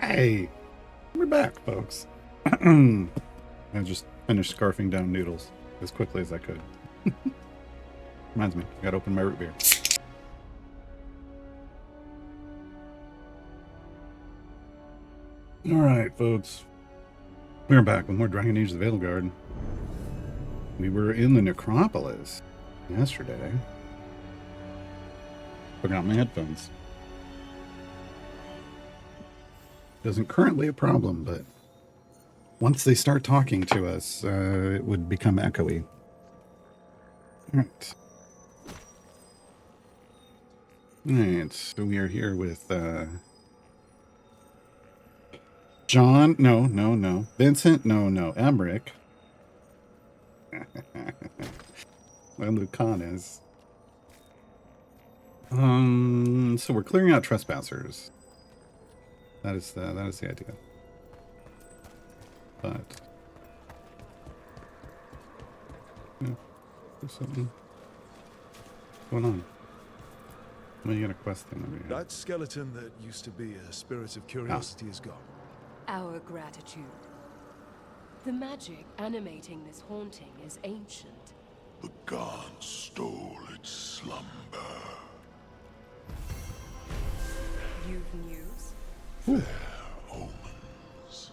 Hey, we're back, folks. I just finished scarfing down noodles as quickly as I could. Reminds me, I gotta open my root beer. Alright, folks. We're back with more Dragon Age the Veil-Gaar'd. We were in the necropolis yesterday. Forgot my headphones. Isn't currently a problem, but once they start talking to us, it would become echoey. Alright. Alright, so we are here with John. No. Vincent. No. Emmerich. And Lucanus. So we're clearing out trespassers. That is the idea. But yeah, there's something going on. Well, you got a quest thing over here. That skeleton that used to be a spirit of curiosity is gone. Our gratitude. The magic animating this haunting is ancient. The gods stole its slumber. You've news? Fair omens.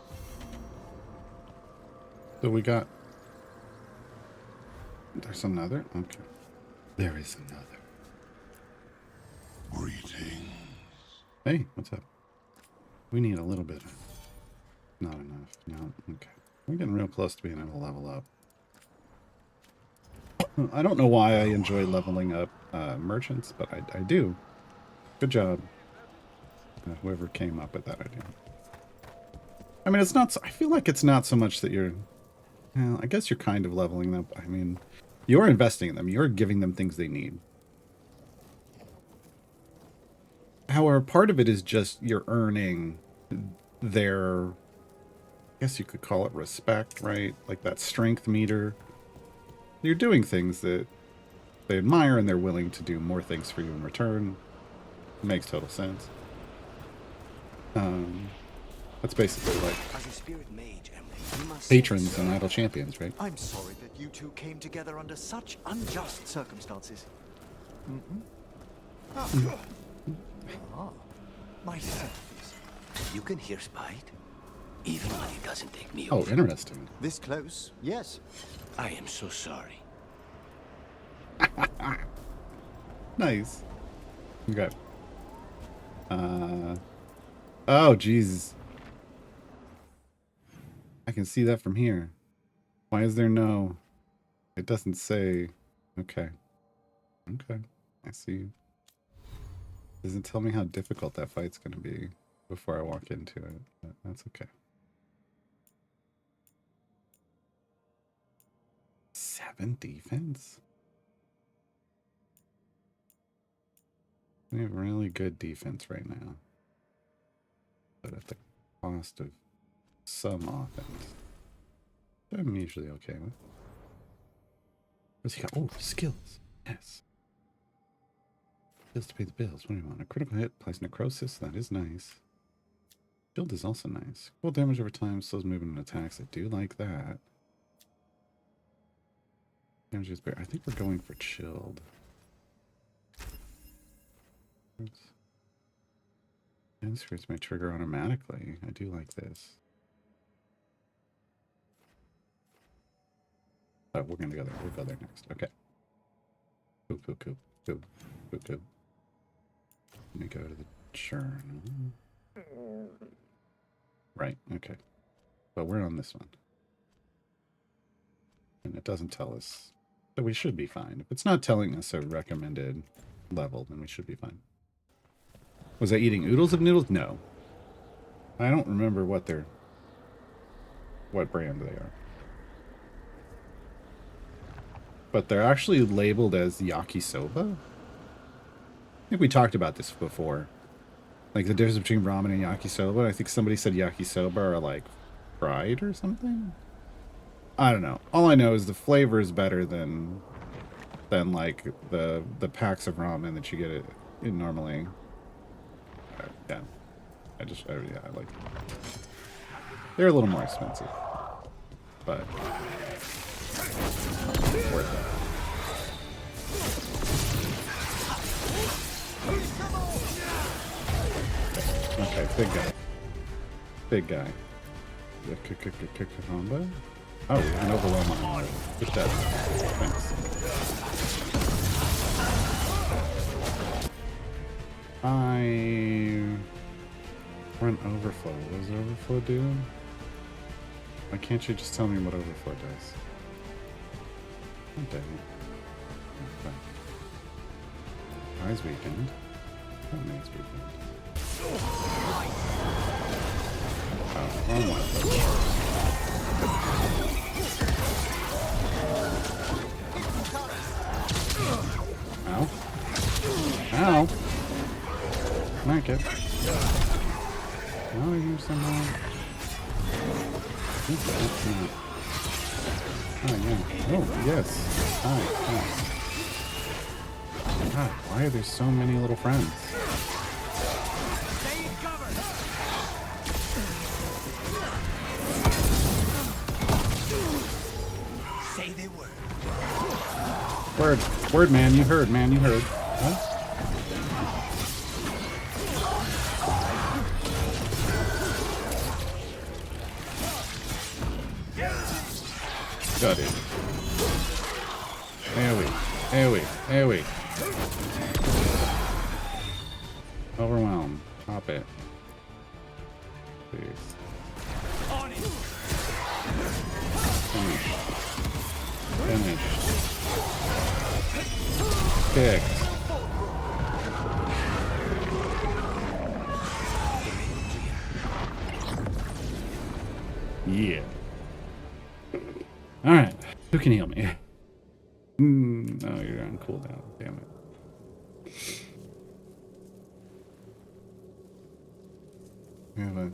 So we got... There's another? Okay. There is another. Greetings. Hey, what's up? We need a little bit of... Not enough. No, okay. We're getting real close to being able to level up. I don't know why I enjoy leveling up merchants, but I do. Good job. Whoever came up with that idea. I mean, it's not... I feel like it's not so much that you're... Well, I guess you're kind of leveling them. I mean, you're investing in them. You're giving them things they need. However, part of it is just you're earning their... I guess you could call it respect, right? Like that strength meter. You're doing things that they admire and they're willing to do more things for you in return. It makes total sense. That's basically like As a spirit mage, Emily, you must patrons and idle champions, right? I'm sorry that you two came together under such unjust circumstances. My sympathies. You can hear Spite, even when he doesn't take me Oh, over. interesting. This close? Yes. I am so sorry. Nice. Okay. Oh, Jesus. I can see that from here. Why is there no... It doesn't say... Okay. Okay. I see. Doesn't tell me how difficult that fight's going to be before I walk into it. But that's okay. 7 defense? We have really good defense right now. But at the cost of some offense. I'm usually okay with. What's he got? Oh, skills. Yes. Skills to pay the bills. What do you want? A critical hit applies necrosis. That is nice. Shield is also nice. Cool damage over time. Slows movement and attacks. I do like that. Damage is better. I think we're going for chilled. This creates my trigger automatically. I do like this. Oh, we're gonna go there. We'll go there next. Okay. Cool. Let me go to the churn. Right, okay. But we're on this one. And it doesn't tell us that we should be fine. If it's not telling us a recommended level, then we should be fine. Was I eating oodles of noodles? No. I don't remember what brand they are. But they're actually labeled as yakisoba. I think we talked about this before. Like the difference between ramen and yakisoba. I think somebody said yakisoba are like fried or something. I don't know. All I know is the flavor is better than like the packs of ramen that you get it in normally. Yeah. Yeah, I like them. They're a little more expensive, but worth it. Okay, big guy. Big guy. The combo? Oh, an overwhelming. Good job. Thanks. I run overflow. What does overflow do? Why can't you just tell me what overflow does? Okay. Okay. Eyes weakened. That makes weakened. Oh, wrong one. Ow. Ow. Mark it. Oh, you somehow. That's not. Oh, yeah. Oh, yes. Hi. Hi. God, why are there so many little friends? Say the word. Word, man. You heard, man. You heard. What? Got it. AoE. Overwhelm. Pop it. Please. Finish. Kicked. Yeah. Alright. Who can heal me? Oh, you're on cooldown. Damn it. Yeah, but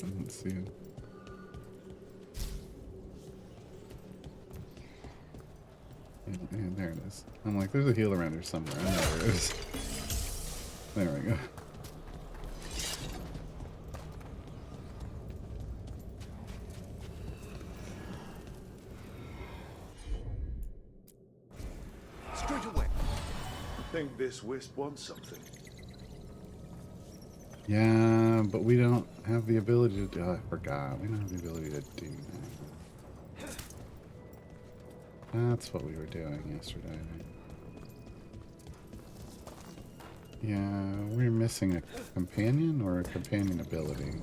I don't see it. Yeah, there it is. I'm like, there's a heal around here somewhere. I know there is. There we go. Straight away. Think this wisp wants something. Yeah, but we don't have the ability to do. Oh, I forgot. We don't have the ability to do that. That's what we were doing yesterday. Yeah, we're missing a companion or a companion ability.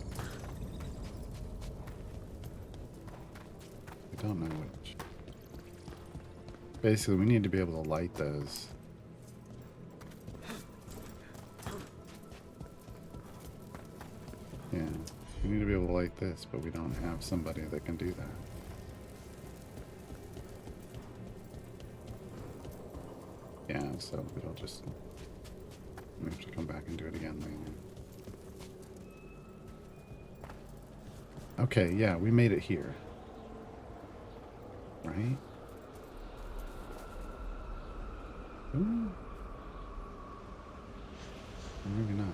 We don't know which. Basically, we need to be able to light those. Yeah, we need to be able to light this, but we don't have somebody that can do that. Yeah, so we'll just... we have to come back and do it again later. Okay, yeah, we made it here. Right? Ooh. Maybe not.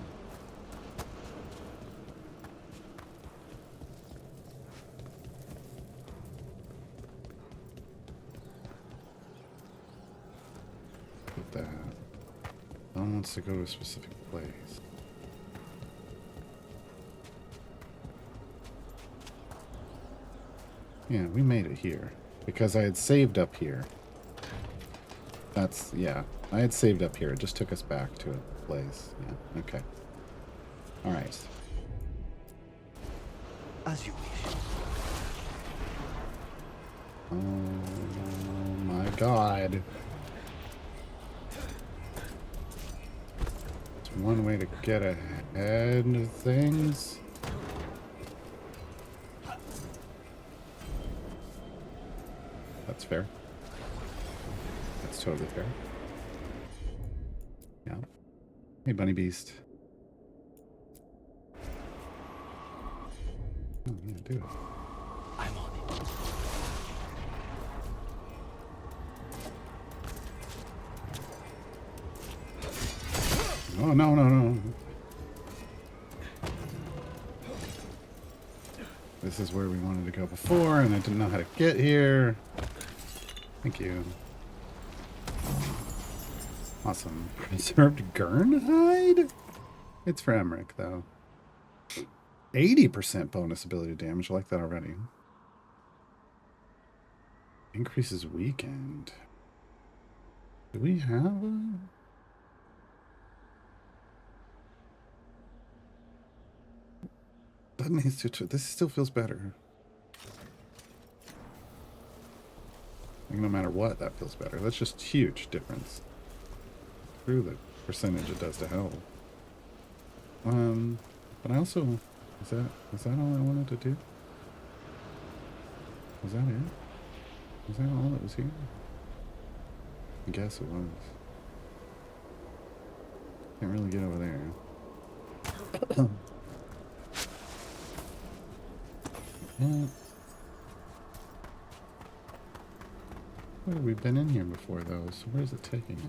Put that. One wants to go to a specific place. Yeah, we made it here. Because I had saved up here. That's, yeah. I had saved up here. It just took us back to a place. Yeah, okay. Alright. As you wish. Oh my god. It's one way to get ahead of things. That's fair. That's totally fair. Yeah. Hey, Bunny Beast. Oh, yeah, do it. I'm on it. Oh, no, no, no. This is where we wanted to go before, and I didn't know how to get here. Thank you. Awesome. Preserved Gurnhide? It's for Emmerich, though. 80% bonus ability damage. I like that already. Increases weekend. Do we have a... That needs to... This still feels better. Like, no matter what, that feels better. That's just huge difference. Through the percentage it does to health. But I also... was that all I wanted to do? Was that it? Was that all that was here? I guess it was. Can't really get over there. Yeah. Where have we been in here before, though? So where's it taking us?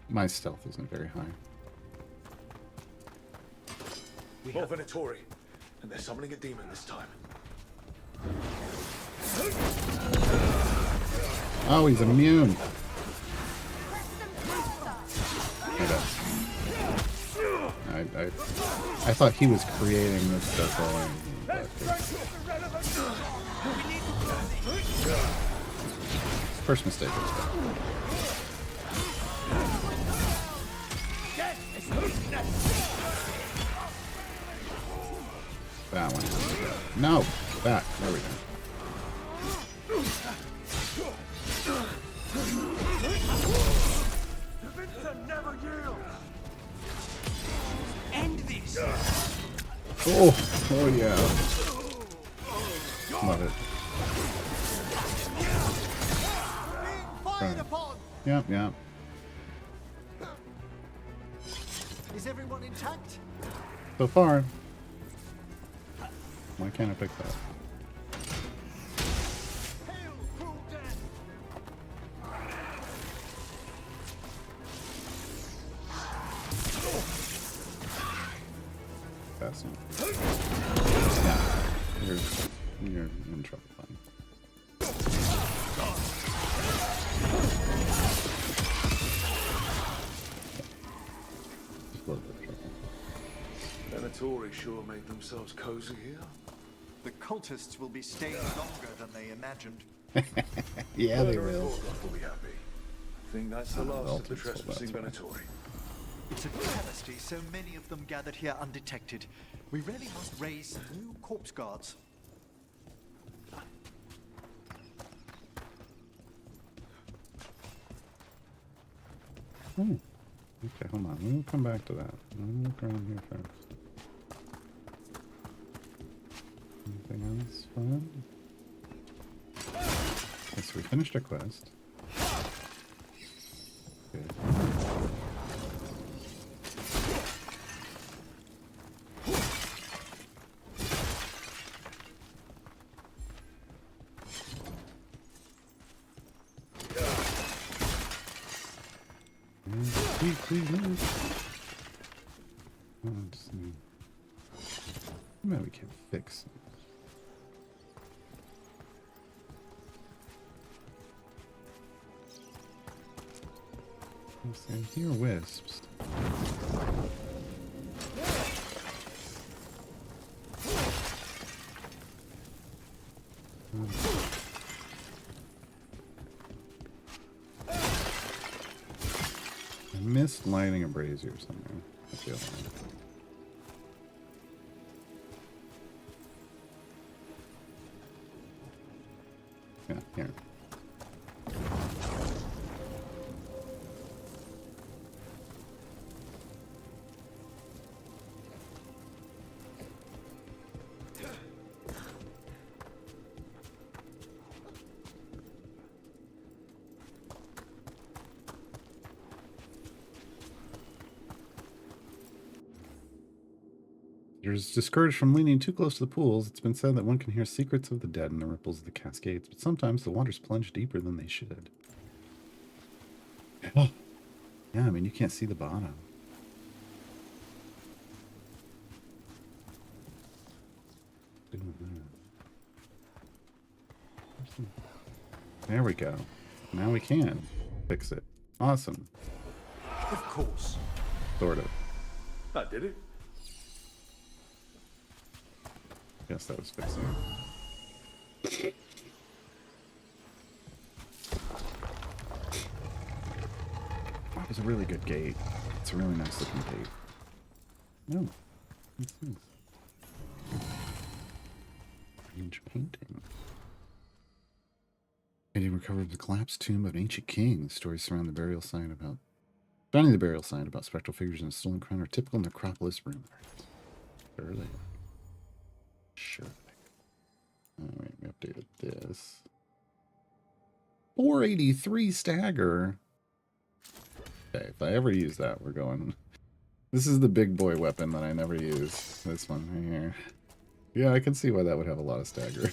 My stealth isn't very high. More Venatori, and they're summoning a demon this time. Oh, he's immune. I thought he was creating this stuff all in, but first mistake. That one. No! That. There we go. End this. Oh! Oh yeah. Love it. Fired upon. Yep, yep. Is everyone intact? So far. Why can't I pick that? Hail, cruel death! That's not. Yeah. You're in trouble, buddy. Just a little bit of trouble. Venatori sure make themselves cozy here. The cultists will be staying longer than they imagined. Yeah, they Further will. report will be happy. I think that's the last of the trespassing Venatori. It's a travesty so many of them gathered here undetected. We really must raise new corpse guards. Oh. Okay, hold on. We'll come back to that. I'll look around here first. Anything else fun? Okay, so we finished our quest. Good. Please move. Let's see. Maybe we can fix it. Let's see. Here, wisps. I missed lighting a brazier somewhere. I feel like. Yeah, here. Visitors discouraged from leaning too close to the pools. It's been said that one can hear secrets of the dead in the ripples of the cascades, but sometimes the waters plunge deeper than they should. Oh. Yeah, I mean, you can't see the bottom. There we go. Now we can fix it. Awesome. Of course. Sort of. I did it. Guess that was fixing it. That was a really good gate. It's a really nice looking gate. No. What's this? Strange painting. Painting recovered the collapsed tomb of an ancient king. The stories surrounding the burial site about spectral figures in a stolen crown are typical necropolis rumors. Surely. Sure. Alright, we updated this. 483 stagger. Okay, if I ever use that, we're going. This is the big boy weapon that I never use. This one right here. Yeah, I can see why that would have a lot of stagger.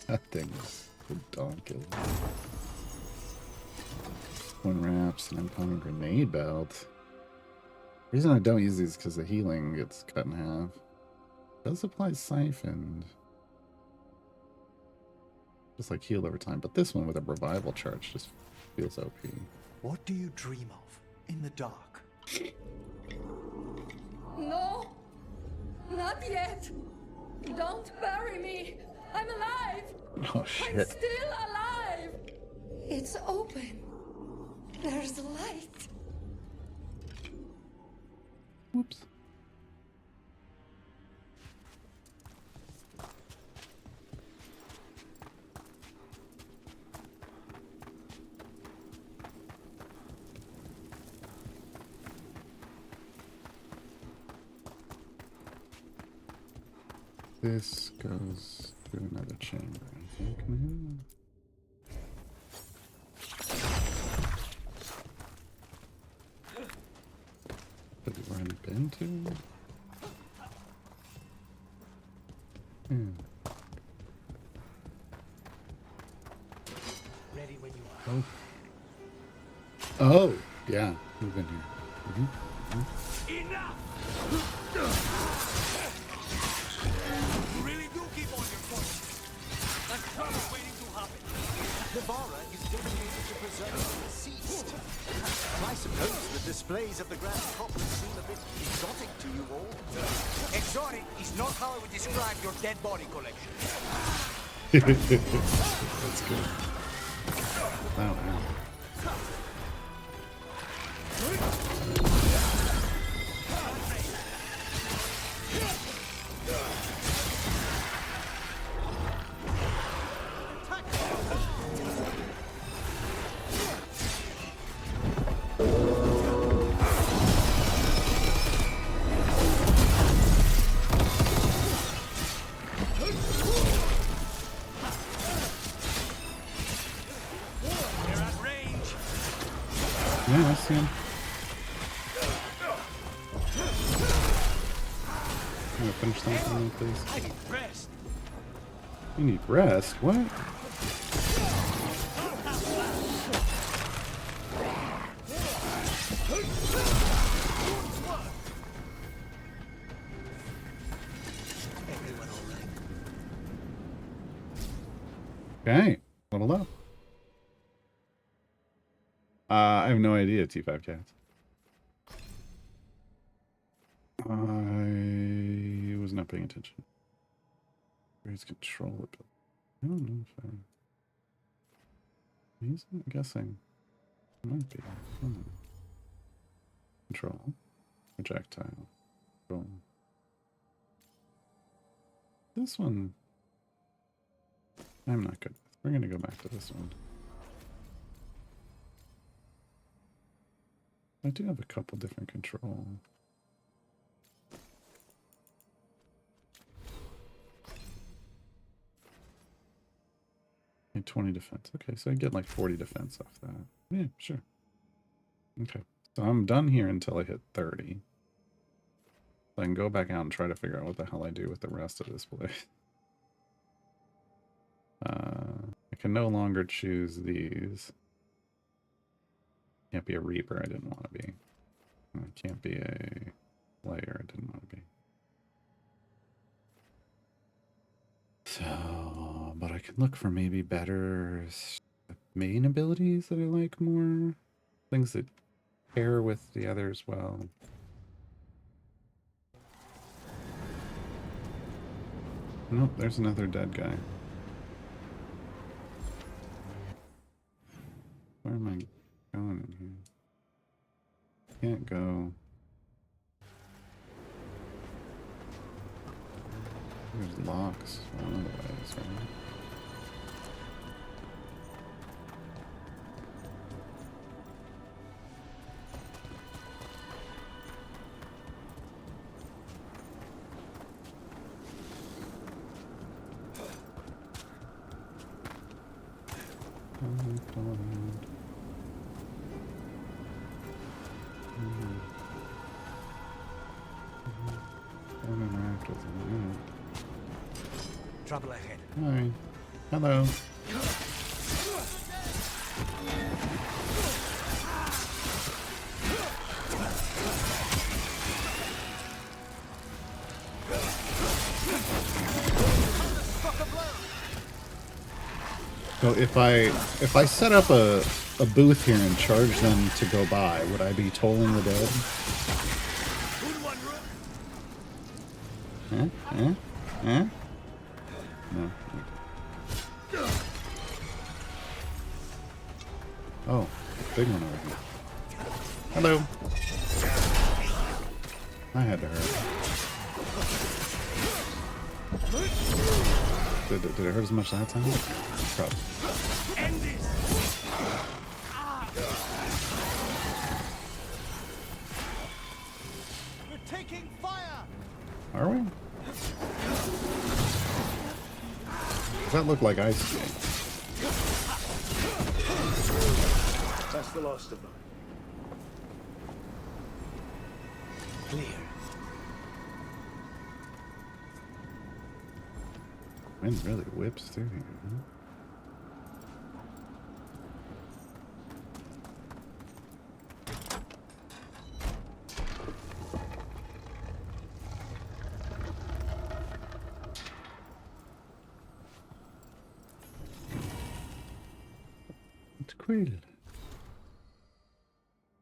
That thing is a dog killer. One wraps, and I'm pulling a grenade belt. The reason I don't use these is because the healing gets cut in half. It does apply siphoned. Just like healed over time, but this one with a revival charge just feels OP. What do you dream of in the dark? No! Not yet! Don't bury me! I'm alive! Oh shit. I'm still alive! It's open. There's light. Whoops. This goes to another chamber, I think, now. Have we already been to? Yeah. Ready when you are. Oh, yeah, we've been here. Enough! You really do keep on your point. I'm tired of waiting to happen. Navarra is dedicated to preserving the deceased. I suppose the displays of the Grand Copper seem a bit exotic to you all. Exotic is not how I would describe your dead body collection. That's good. Oh, wow. Yeah, I see him. I'm gonna finish something like this. I need rest. You need rest? What? Okay, leveled up. I have no idea, T5 Cats. I was not paying attention. Where's control ability? I don't know if I'm guessing. It might be. Control. Projectile. Control. This one I'm not good with. We're gonna go back to this one. I do have a couple different control. And 20 defense. Okay, so I get like 40 defense off that. Yeah, sure. Okay. So I'm done here until I hit 30. So I can go back out and try to figure out what the hell I do with the rest of this place. I can no longer choose these. Can't be a Reaper, I didn't want to be. I can't be a Slayer, I didn't want to be. So, but I can look for maybe better main abilities that I like more. Things that pair with the others well. Nope, there's another dead guy. Where am I going in here? Can't go. There's locks one of the ways, right? Don't interact with him. Trouble ahead. Hi. Hello. So if I set up a booth here and charge them to go by, would I be tolling the dead? No. Oh, big one over here. Hello. I had to hurt. Did it hurt as much that time? Probably. We're taking fire. Are we? Does that look like ice skate? That's the last of them. Clear. Wind really whips through here, huh? It's quill.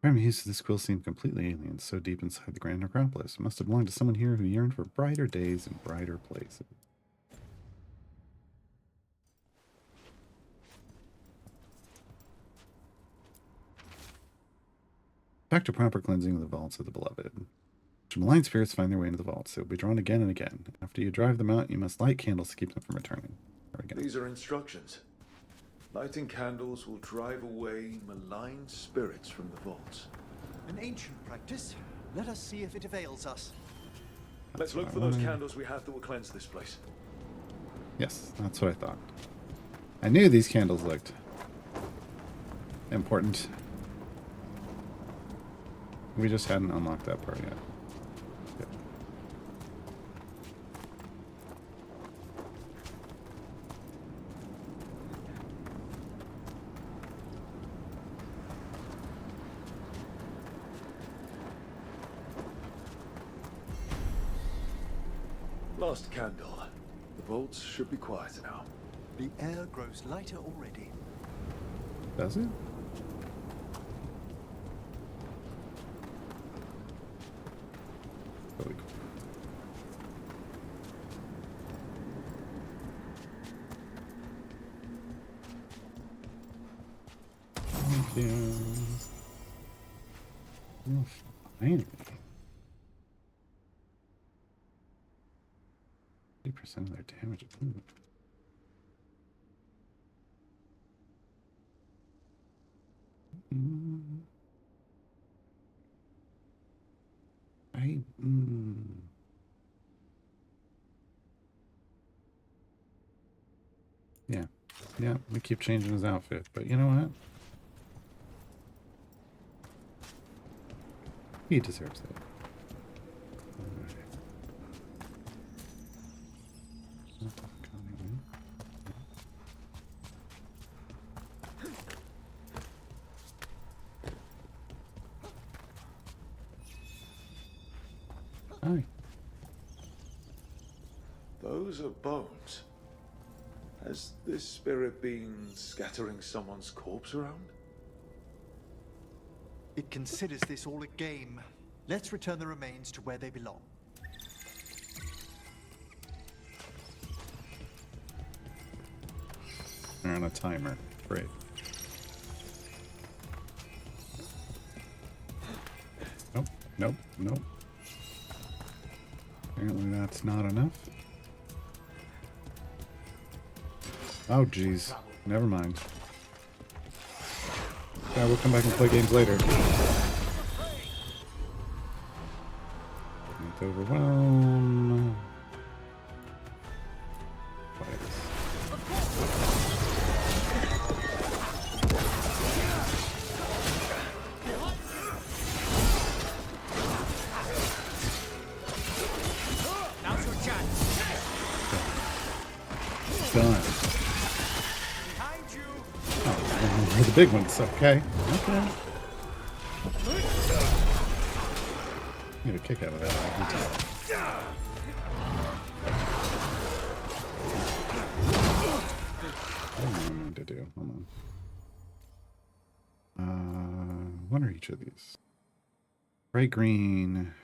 Primary use of this quill seemed completely alien, so deep inside the Grand Necropolis. It must have belonged to someone here who yearned for brighter days and brighter places. Back to proper cleansing of the vaults of the beloved. Should malign spirits find their way into the vaults, they will be drawn again and again. After you drive them out, you must light candles to keep them from returning. These are instructions. Lighting candles will drive away malign spirits from the vaults. An ancient practice. Let us see if it avails us. Let's look for those candles we have that will cleanse this place. Yes, that's what I thought. I knew these candles looked important. We just hadn't unlocked that part yet. Good. Last candle. The vaults should be quiet now. The air grows lighter already. Does it? Really cool. Thank you. Oh, finally. 50% of their damage. Ooh. Yeah, we keep changing his outfit, but you know what? He deserves it. Alright. Hi. Those are bones. Has this spirit been scattering someone's corpse around? It considers this all a game. Let's return the remains to where they belong. They're on a timer. Great. Nope, nope, nope. Apparently that's not enough. Oh, jeez. Never mind. Yeah, we'll come back and play games later. Don't overwhelm. Now's your chance. Done. Behind you. Oh, we're the big ones. Okay. Okay. Get a kick out of that. I don't know what I need to do. Hold on. What are each of these? Bright green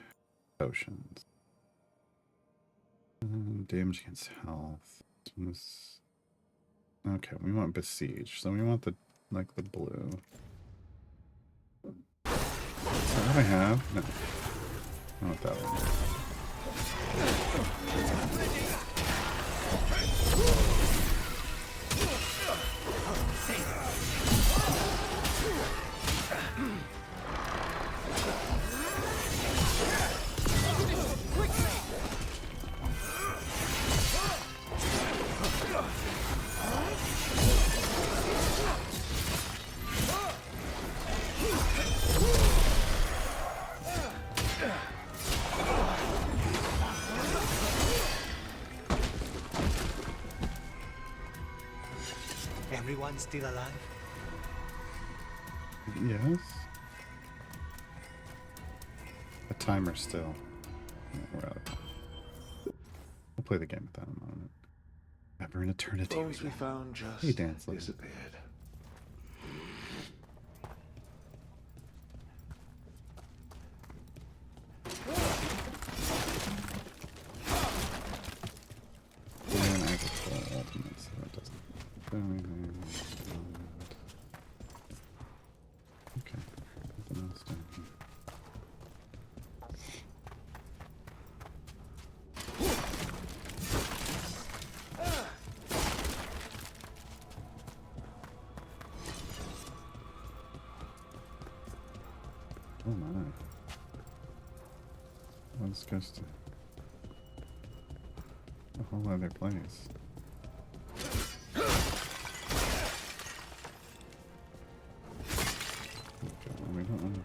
potions. Damage against health. Okay, we want besiege, so we want the the blue. So what do I have? No. I want that one. Everyone still alive? Yes. A timer still. Yeah, we're out of time. We'll play the game without a moment. Ever in eternity. Bones we found just Hey, Dance Lady. disappeared. And I get the ultimate, so it doesn't do anything. Okay. Nothing else down here. Oh my. Well, this goes to a whole other place. Okay, well, we don't want to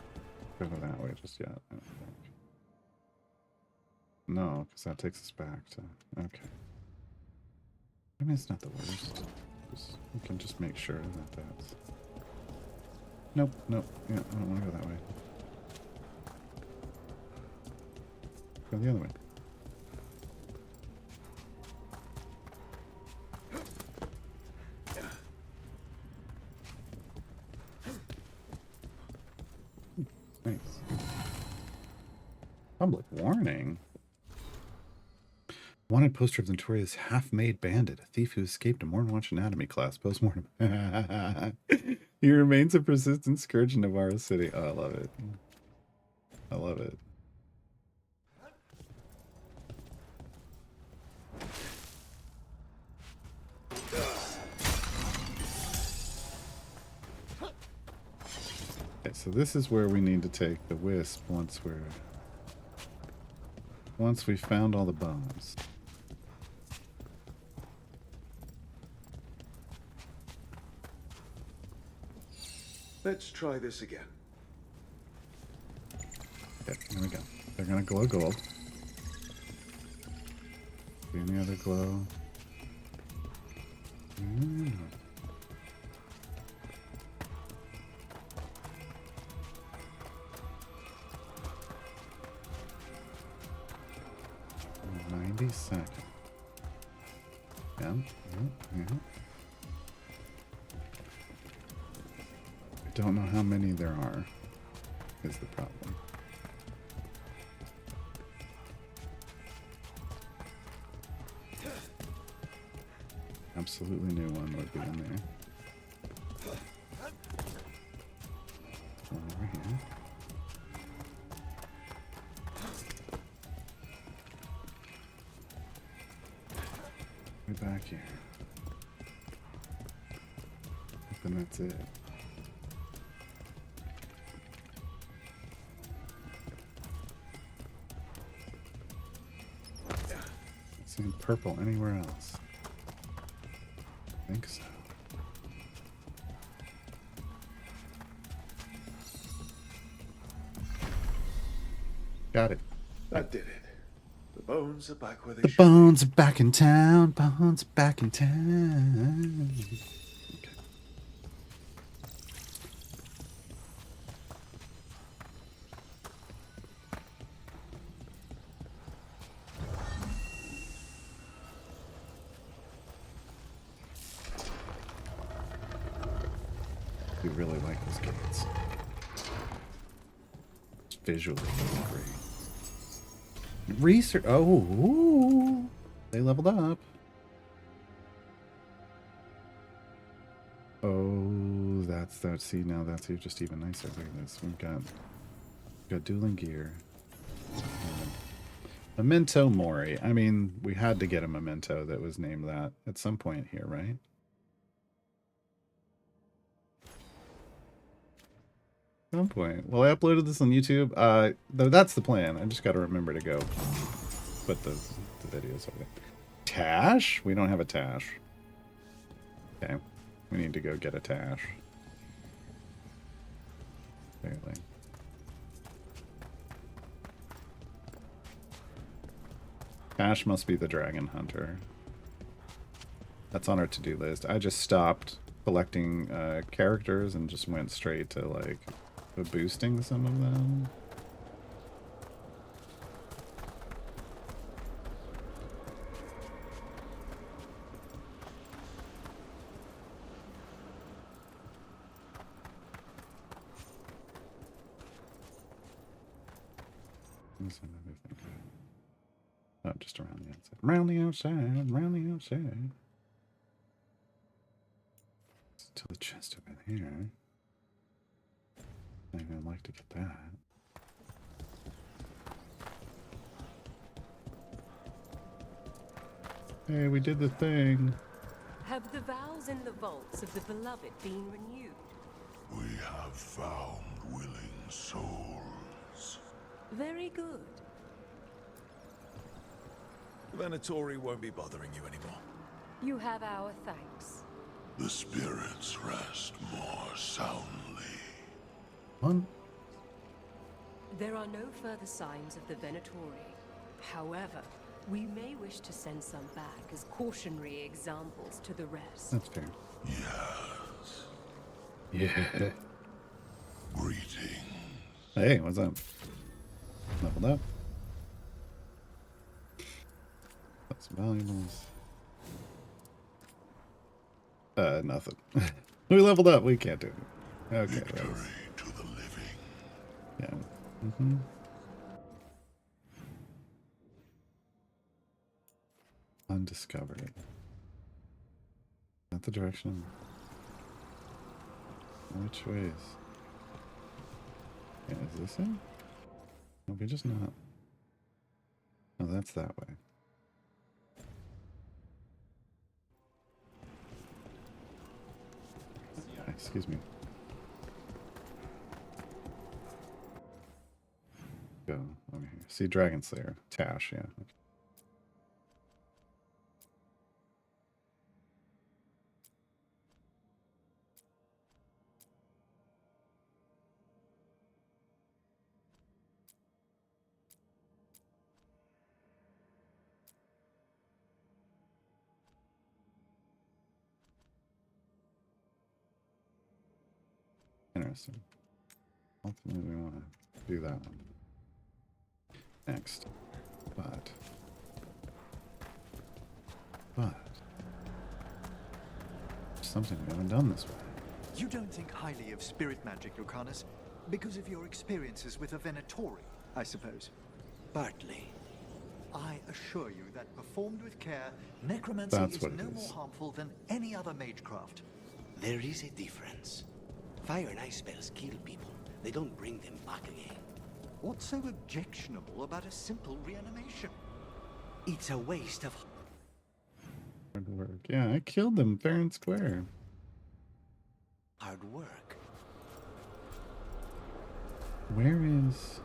go that way just yet, I don't think. No, because that takes us back to... Okay. I mean, it's not the worst. We can just make sure that that's... Nope, nope. Yeah, I don't want to go that way. Go the other way. Nice. Public warning. Wanted poster of the notorious half-made bandit, a thief who escaped a Mornwatch anatomy class postmortem. He remains a persistent scourge in Navarro City. Oh, I love it. I love it. Okay, so this is where we need to take the wisp once we found all the bones. Let's try this again. Okay, here we go. They're gonna glow gold. See any other glow? Mm. second. Yeah, yeah, yeah. I don't know how many there are, is the problem. Absolutely new one would be in there. One over here. Way back here. And that's it. See purple anywhere else? I think so. Got it. That did it. The bones are back where they The should be. bones are back in town. Bones are back in town. Okay. We really like those gates. It's visually really great. Research. Oh, ooh, they leveled up. Oh, that's that. See, now that's just even nicer. Look at this. We've got dueling gear. Memento Mori. I mean, we had to get a memento that was named that at some point here, right? At some point. Well, I uploaded this on YouTube. Though that's the plan. I just got to remember to go put the videos over there. Tash? We don't have a Tash. Okay. We need to go get a Tash. Apparently. Tash must be the dragon hunter. That's on our to-do list. I just stopped collecting characters and just went straight to like boosting some of them. Oh, just around the outside. Around the outside. Around the outside. To the chest over here. I'd like to get that. Hey, we did the thing. Have the vows in the vaults of the beloved been renewed? We have found willing souls. Very good. The Venatori won't be bothering you anymore. You have our thanks. The spirits rest more soundly. One. There are no further signs of the Venatori. However, we may wish to send some back as cautionary examples to the rest. That's fair. Yes. Yeah. Greetings. Hey, what's up? Leveled up. That's valuables. Nothing. We leveled up. We can't do it. Okay. Victory Right. to the living. Yeah. Mm-hmm. Undiscovered. Is that the direction? Which ways? Yeah, is this it? No, we're just not. No, that's that way. Excuse me. Go over here. See Dragon Slayer. Tash, yeah. Okay. Interesting. Ultimately, we want to do that one next. But But there's something we haven't done this way. You don't think highly of spirit magic, Lucanus, because of your experiences with a Venatori, I suppose. Partly. I assure you that performed with care, necromancy That's is what it no is. more harmful than any other magecraft. There is a difference. Fire and ice spells kill people. They don't bring them back again. What's so objectionable about a simple reanimation? It's a waste of... Hard work. Yeah, I killed them fair and square. hard work. Where is...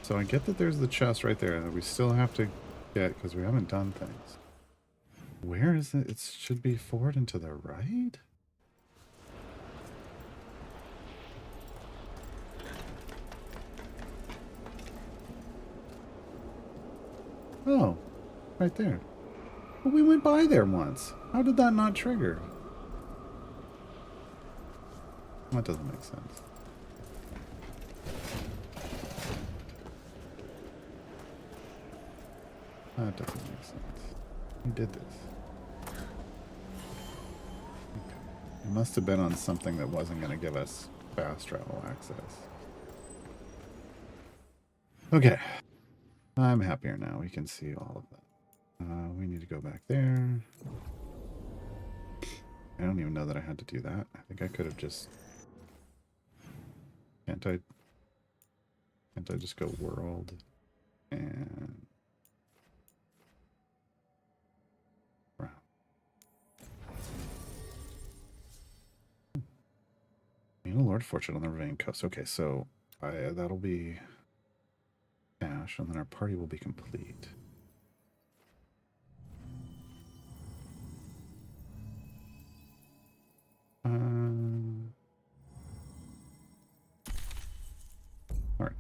So I get that there's the chest right there that we still have to get because we haven't done things. Where is it? It should be forward and to the right? Oh, right there. But we went by there once. How did that not trigger? That doesn't make sense. That doesn't make sense. Who did this? Okay. It must have been on something that wasn't going to give us fast travel access. Okay. I'm happier now. We can see all of that. We need to go back there. I don't even know that I had to do that. I think I could have just... Can't I just go world and... Wow. You know, Lord Fortune on the Ravine Coast. Okay, so that'll be cash, and then our party will be complete. All right.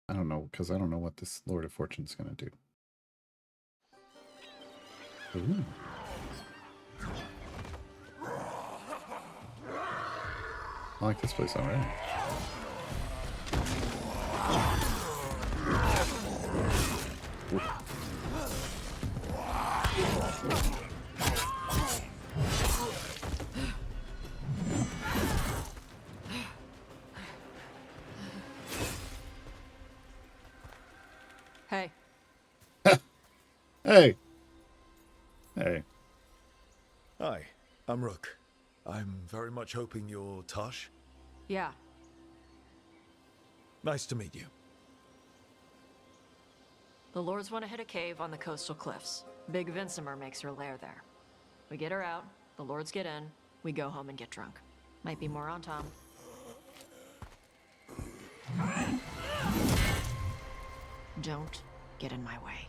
I don't know, because I don't know what this Lord of Fortune's going to do. Ooh. I like this place already. Ooh. Hey. Hey. Hey. Hi, I'm Rook. I'm very much hoping you're Tosh. Yeah. Nice to meet you. The Lords want to hit a cave on the coastal cliffs. Big Vincimer makes her lair there. We get her out, the Lords get in, we go home and get drunk. Might be more on Tom. Don't get in my way.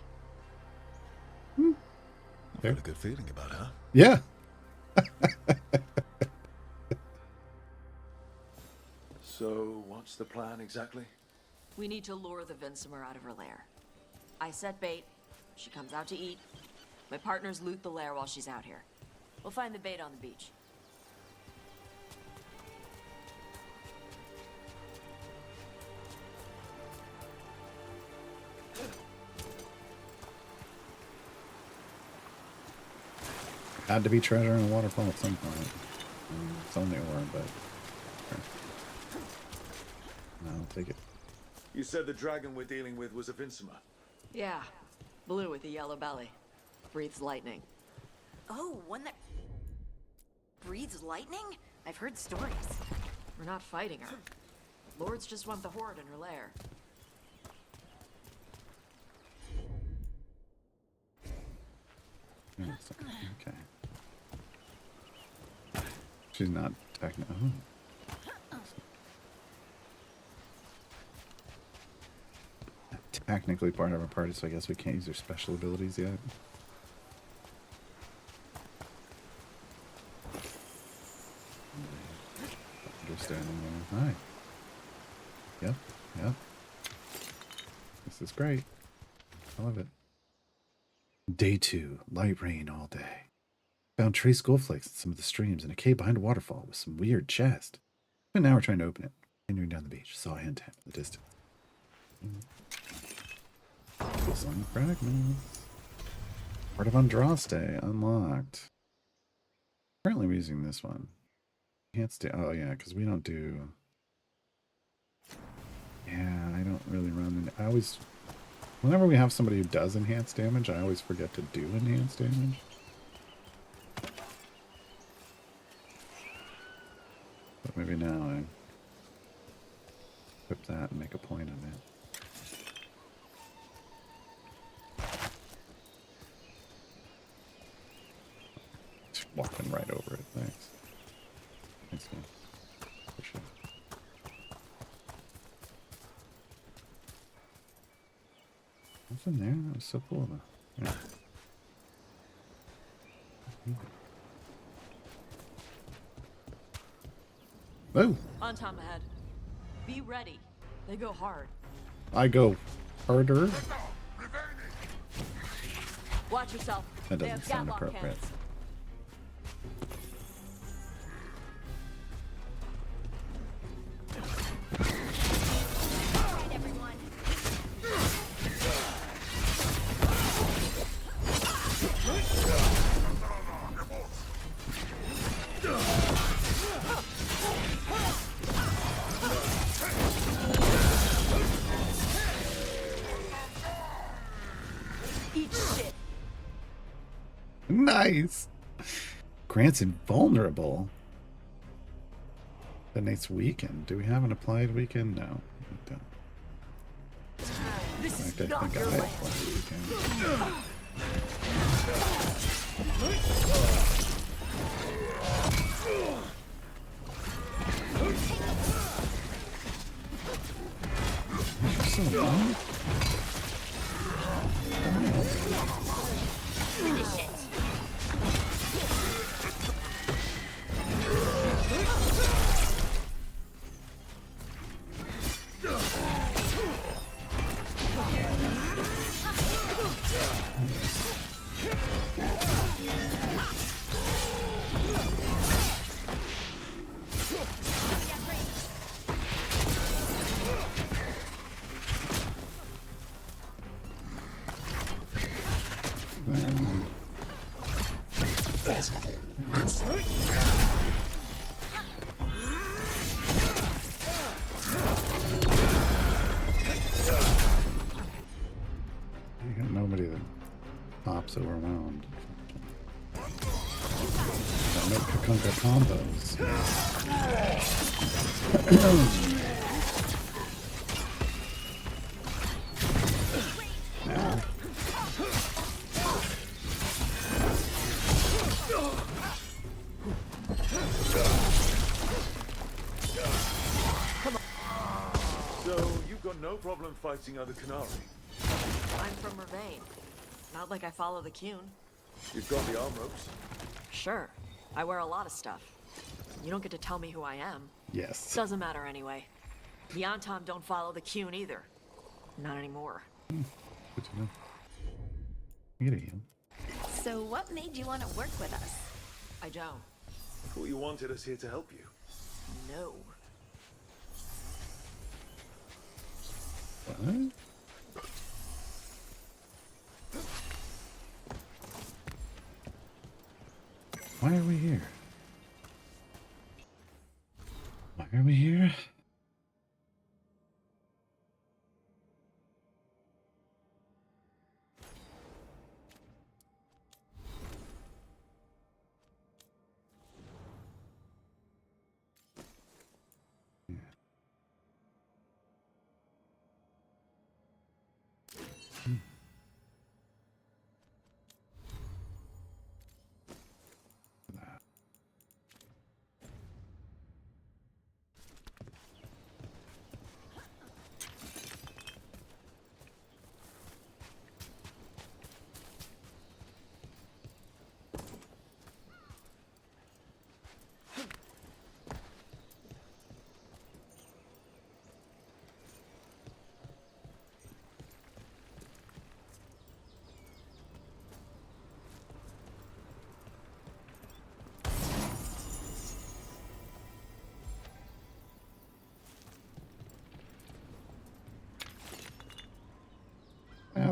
I've got a good feeling about her. Yeah. So, what's the plan exactly? We need to lure the Vincimer out of her lair. I set bait. She comes out to eat. My partners loot the lair while she's out here. We'll find the bait on the beach. Had to be treasure in a waterfall at some point. It's only a word, but sure. No, I'll take it. You said the dragon we're dealing with was a Vincimer. Yeah. Blue with a yellow belly. Breathes lightning. Oh, one that breathes lightning? I've heard stories. We're not fighting her. Lords just want the horde in her lair. Okay. She's not technical. Technically part of our party, so I guess we can't use her special abilities yet. Understanding there. Hi. Yep, yep. This is great. I love it. Day 2. Light rain all day. Found trace gold flakes in some of the streams and a cave behind a waterfall with some weird chest. And now we're trying to open it. Continuing down the beach, saw a hint in the distance. Some fragments. Part of Andraste unlocked. Currently we're using this one. Can't stay. Oh yeah, because we don't do. Yeah, I don't really run. I always, whenever we have somebody who does enhanced damage, I always forget to do enhanced damage. But maybe now I equip that and make a point of it. Just walking right over it. Thanks. Thanks, man. Appreciate it. What's in there? That was so cool though. Yeah. Oh! On time ahead. Be ready. They go hard. I go harder. Watch yourself. That They doesn't have sound gatlock appropriate. cannons. Alright, everyone. Eat shit. Nice! Grant's invulnerable. Donates weaken. Do we have an applied weaken? No. We don't. This In is fact, I not think your I land. applied weaken. So long. Finish it. You got nobody that pops overwhelmed. Gotta make Kakunka combos. Now. So, you've got no problem fighting other Canari? I'm from Ravane. Not like I follow the Cune. You've got the arm ropes? Sure. I wear a lot of stuff. You don't get to tell me who I am. Yes. Doesn't matter anyway. The Antom don't follow the Cune either. Not anymore. Good to know. Get at you. So what made you want to work with us? I don't. Thought you wanted us here to help you. No. What? Why are we here? Why are we here?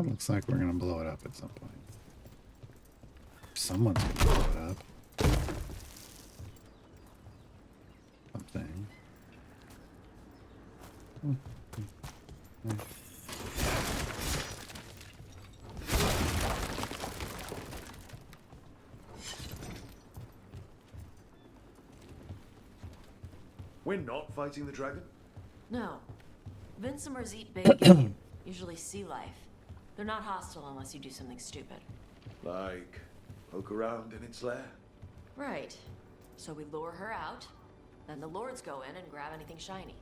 Well, looks like we're gonna blow it up at some point. Someone's gonna blow it up. Something. We're not fighting the dragon? No. Vincimers eat big game, usually sea life. They're not hostile unless you do something stupid. Like, poke around in its lair? Right. So we lure her out, then the lords go in and grab anything shiny.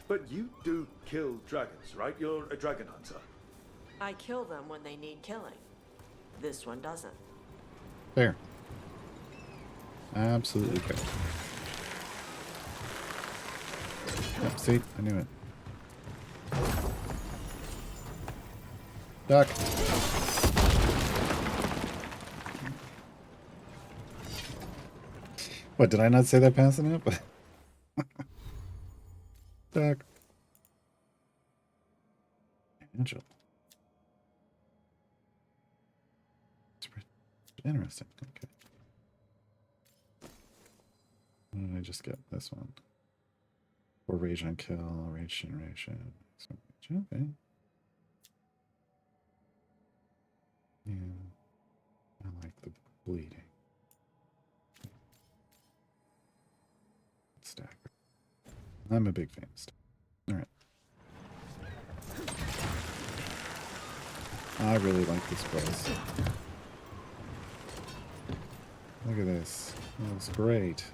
But you do kill dragons, right? You're a dragon hunter. I kill them when they need killing. This one doesn't. Fair. Absolutely fair. Yep, see? I knew it. Duck. What, did I not say that passing up? Duck. Angel. It's pretty interesting. Okay. What did I just get? This one. Or rage on kill, rage generation. Okay. Yeah. I like the bleeding. Stagger. I'm a big fan of stagger. Alright. I really like this place. Look at this. That looks great.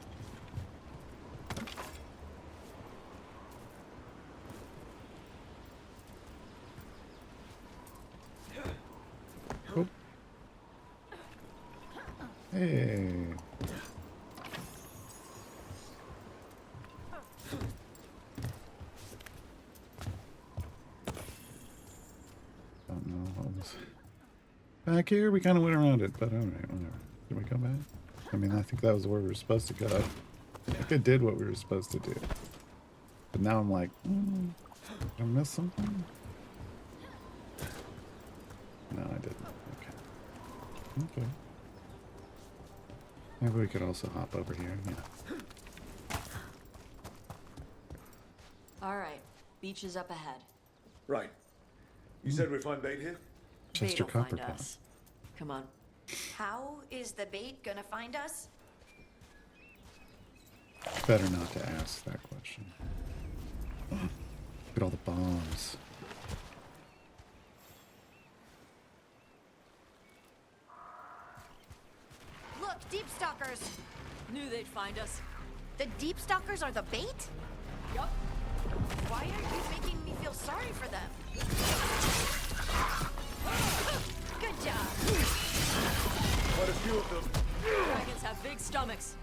Oh. Hey. Don't know what was back here. We kind of went around it, but all right, whatever. Did we come back? I mean, I think that was where we were supposed to go. I think I did what we were supposed to do. But now I'm like, did I miss something? No, I didn't. Okay. Okay. Maybe we could also hop over here. Yeah. All right. Beach is up ahead. Right. You said we find bait here? Chester Bait'll Copper find Pot. us. Come on. How is the bait gonna find us? Better not to ask that question. Look at all the bombs. Look, deep stalkers. Knew they'd find us. The deep stalkers are the bait? Yup. Why are you making me feel sorry for them? Good job. Quite a few of them. Dragons have big stomachs.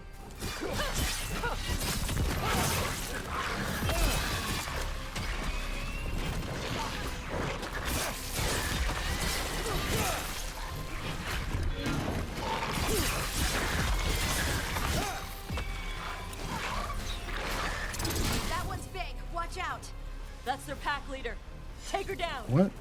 That one's big. Watch out. That's their pack leader. Take her down. What?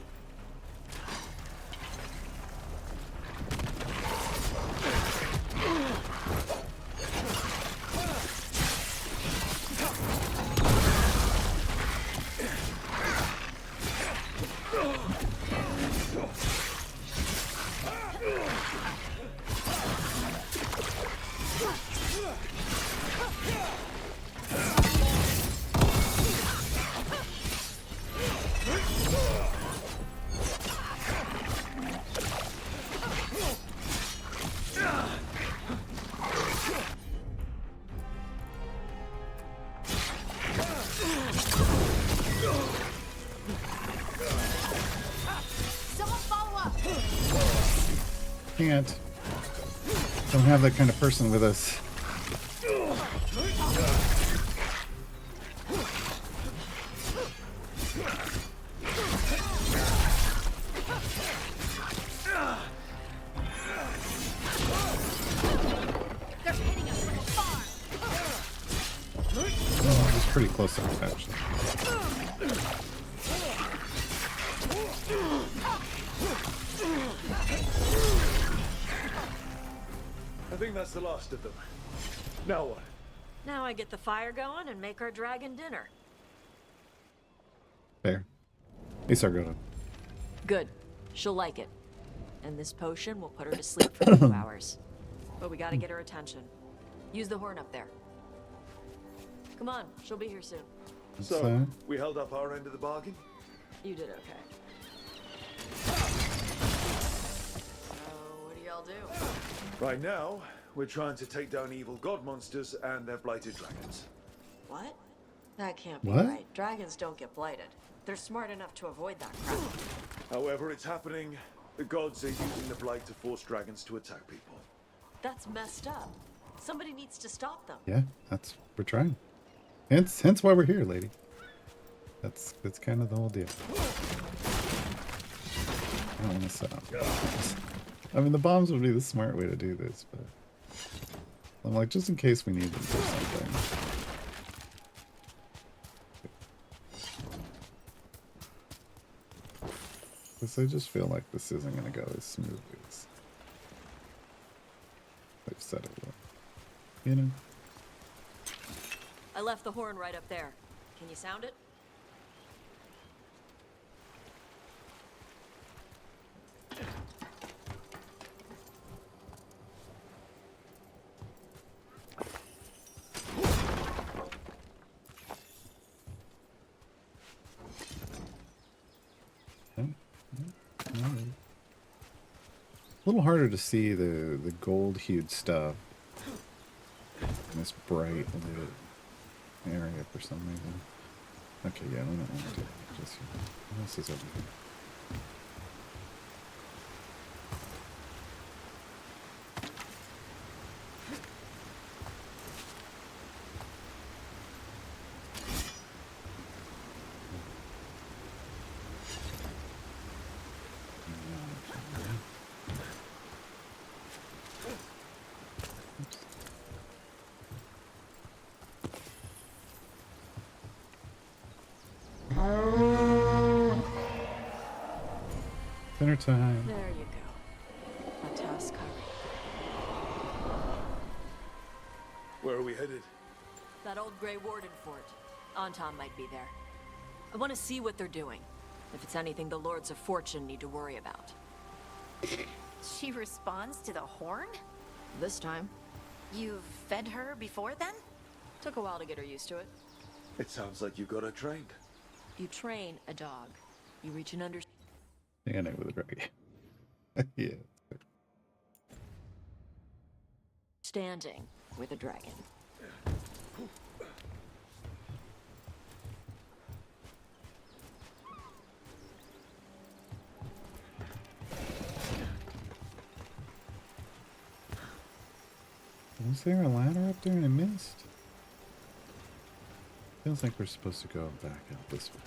Someone follow up. Can't. Don't have that kind of person with us. They're hitting us from afar. Oh, it was pretty close enough, actually. think that's the last of them. Now what? Now I get the fire going and make our dragon dinner. Fair. Hey, Sargota. Good. She'll like it. And this potion will put her to sleep for a few hours. But we gotta get her attention. Use the horn up there. Come on, she'll be here soon. So, we held up our end of the bargain? You did okay. So, what do y'all do? Right now, we're trying to take down evil god monsters and their blighted dragons. What? That can't be What? right. Dragons don't get blighted. They're smart enough to avoid that crap. However, it's happening. The gods are using the blight to force dragons to attack people. That's messed up. Somebody needs to stop them. Yeah, we're trying. Hence why we're here, lady. That's kind of the whole deal. I don't want to set up. I mean, the bombs would be the smart way to do this, but I'm like, just in case we need them for something. Because I just feel like this isn't going to go as smoothly as they've said it will. You know? I left the horn right up there. Can you sound it? A little harder to see the gold-hued stuff in this bright lit area for some reason. Okay, yeah, we don't want to do that just yet. What else is over here? Dinner time. There you go. A task Where are we headed? That old Grey Warden fort. Anton might be there. I want to see what they're doing. If it's anything the Lords of Fortune need to worry about. She responds to the horn? This time. You've fed her before then? Took a while to get her used to it. It sounds like you got her trained. You train a dog. You reach an understanding. Yeah, I know with a dragon. Yeah. Standing with a dragon. Was there a ladder up there and I missed? Feels like we're supposed to go back out this way.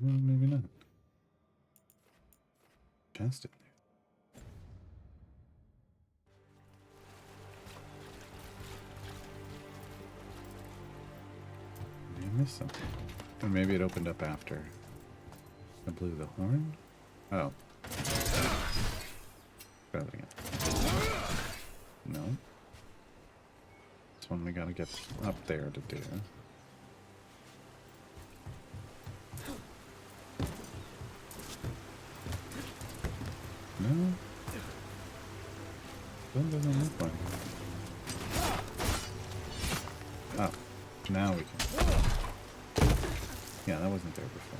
Well, maybe not. Chest in there. Maybe I missed something. Or maybe it opened up after I blew the horn? Oh. Try that again. No. This one we gotta get up there to do. No. That doesn't look like it. Oh. Now we can. Yeah, that wasn't there before.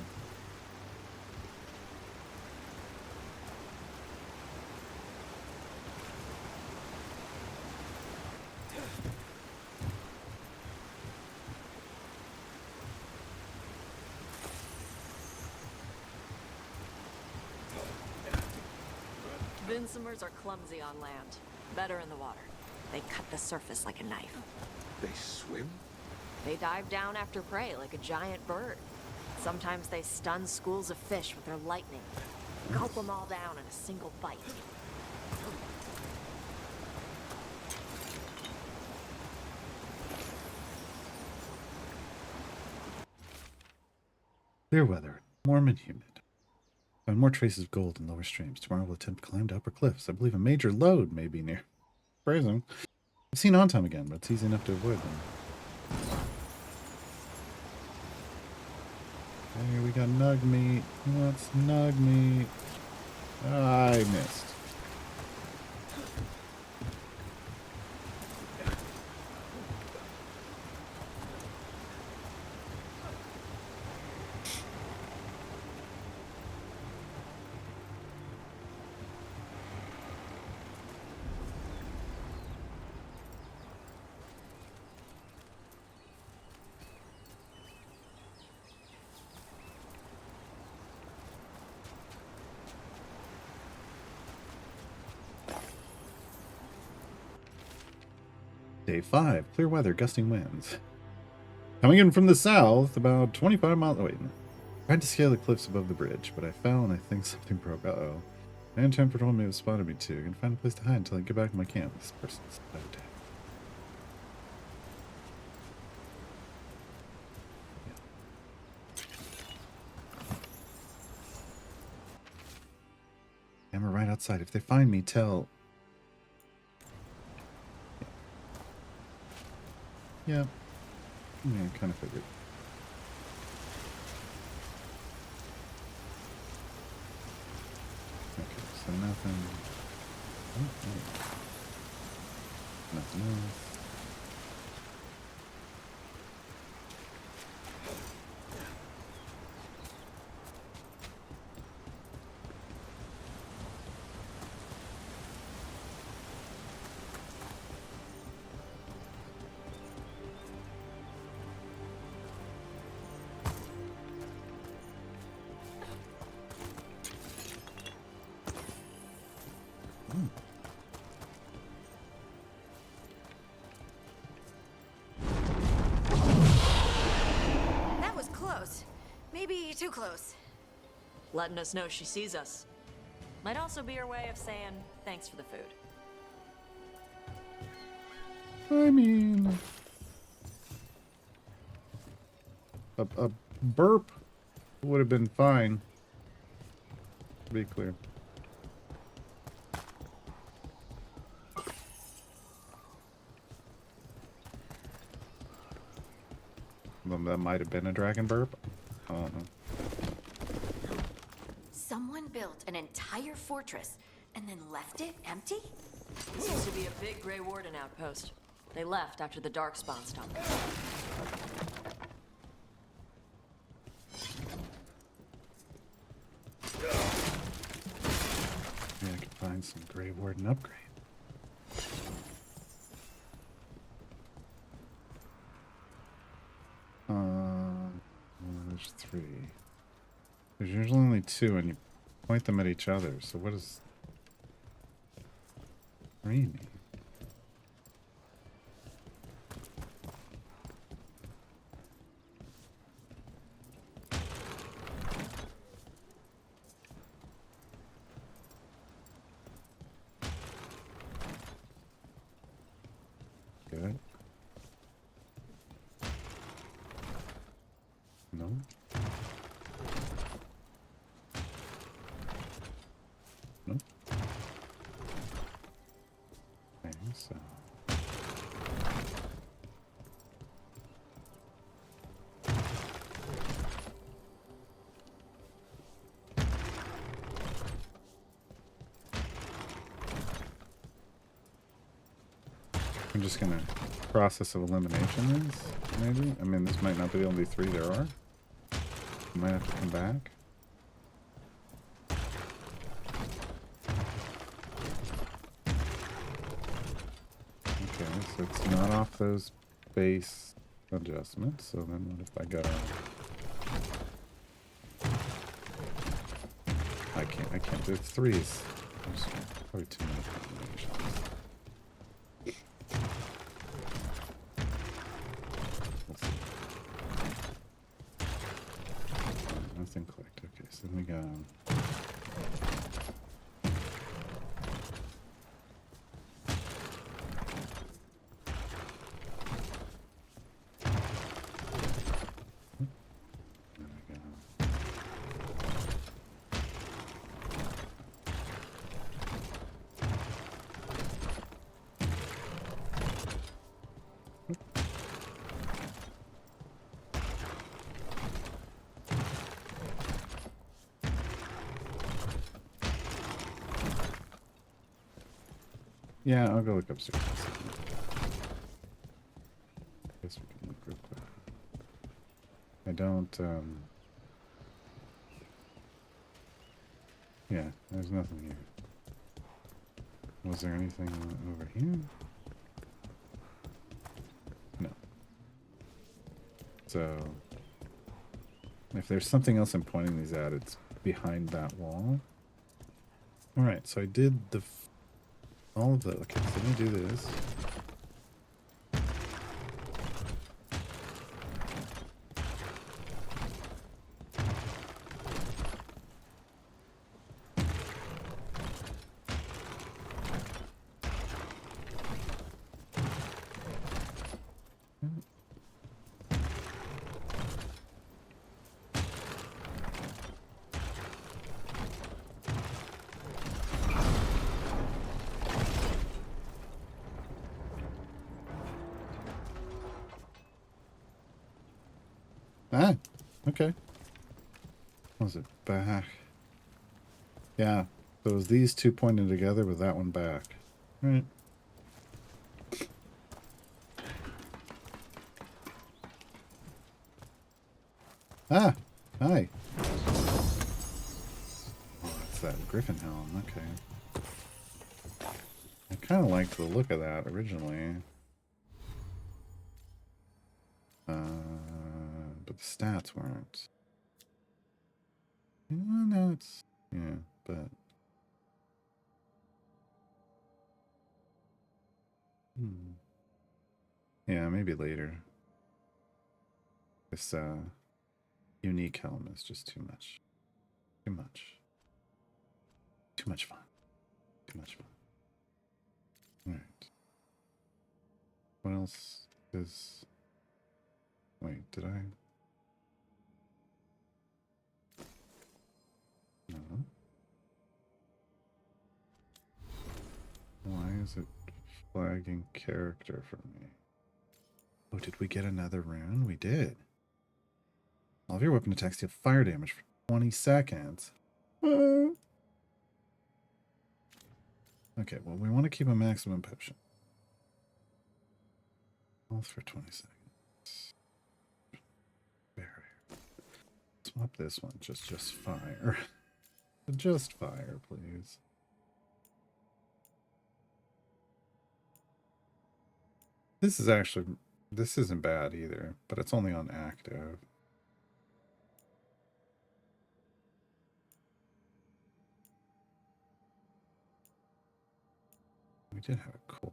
Vinsomers are clumsy on land. Better in the water. They cut the surface like a knife. They swim? They dive down after prey like a giant bird. Sometimes they stun schools of fish with their lightning. Gulp them all down in a single bite. Clear weather, warm and humid. Find more traces of gold in lower streams. Tomorrow we'll attempt to climb to upper cliffs. I believe a major lode may be near. Phrasing. I've seen on time again, but it's easy enough to avoid them. Hey, we got nug meat. Who wants nug meat? I missed. Day 5. Clear weather, gusting winds. Coming in from the south, about 25 miles... Oh, wait. Tried to scale the cliffs above the bridge, but I fell and I think something broke. Uh-oh. Man Temper told me it spotted me too. Gonna find a place to hide until I get back to my camp. This person's so dead. Camera right outside. If they find me, tell... Yeah. Yeah, kind of figured. Okay, so nothing. Okay. Nothing else. That was close. Maybe too close. Letting us know she sees us. Might also be her way of saying thanks for the food. I mean... A burp would have been fine. To be clear. That might have been a dragon burp. I don't know. Someone built an entire fortress and then left it empty? This used to be a big Grey Warden outpost. They left after the Darkspawn stopped. Maybe I could find some Grey Warden upgrade. There's 3. There's usually only 2, and you point them at each other. So what does 3 mean? Good. No. No. Okay, so. I'm just gonna process of elimination this, maybe? I mean, this might not be the only 3 there are. Might have to come back. Okay, so it's not off those base adjustments. So then what if I go... I can't do 3s. There's probably too many combinations. Let's see. Nothing clicked. Okay, so then we go. There we go. Yeah, I'll go look upstairs. Guess we can look real quick. I don't, yeah, there's nothing here. Was there anything over here? No. So, if there's something else I'm pointing these at, it's behind that wall. Alright, so I did all of the, okay, so let me do this. Ah, okay. Was it back? Yeah, so it was these two pointing together with that one back. Right. Ah, hi. Oh, it's that Griffin helm, okay. I kind of liked the look of that originally. But the stats weren't. No, it's, yeah, but. Yeah, maybe later. This, unique helm is just too much. Too much. Too much fun. Too much fun. Alright. What else is... Wait, did I... No. Why is it flagging character for me? Oh, did we get another rune? We did. All of your weapon attacks deal fire damage for 20 seconds. Okay, well, we want to keep a maximum potion. Health for 20 seconds. Barrier. Swap this one. Just fire. Just fire, please. This is actually... This isn't bad either, but it's only on active. We did have a coal.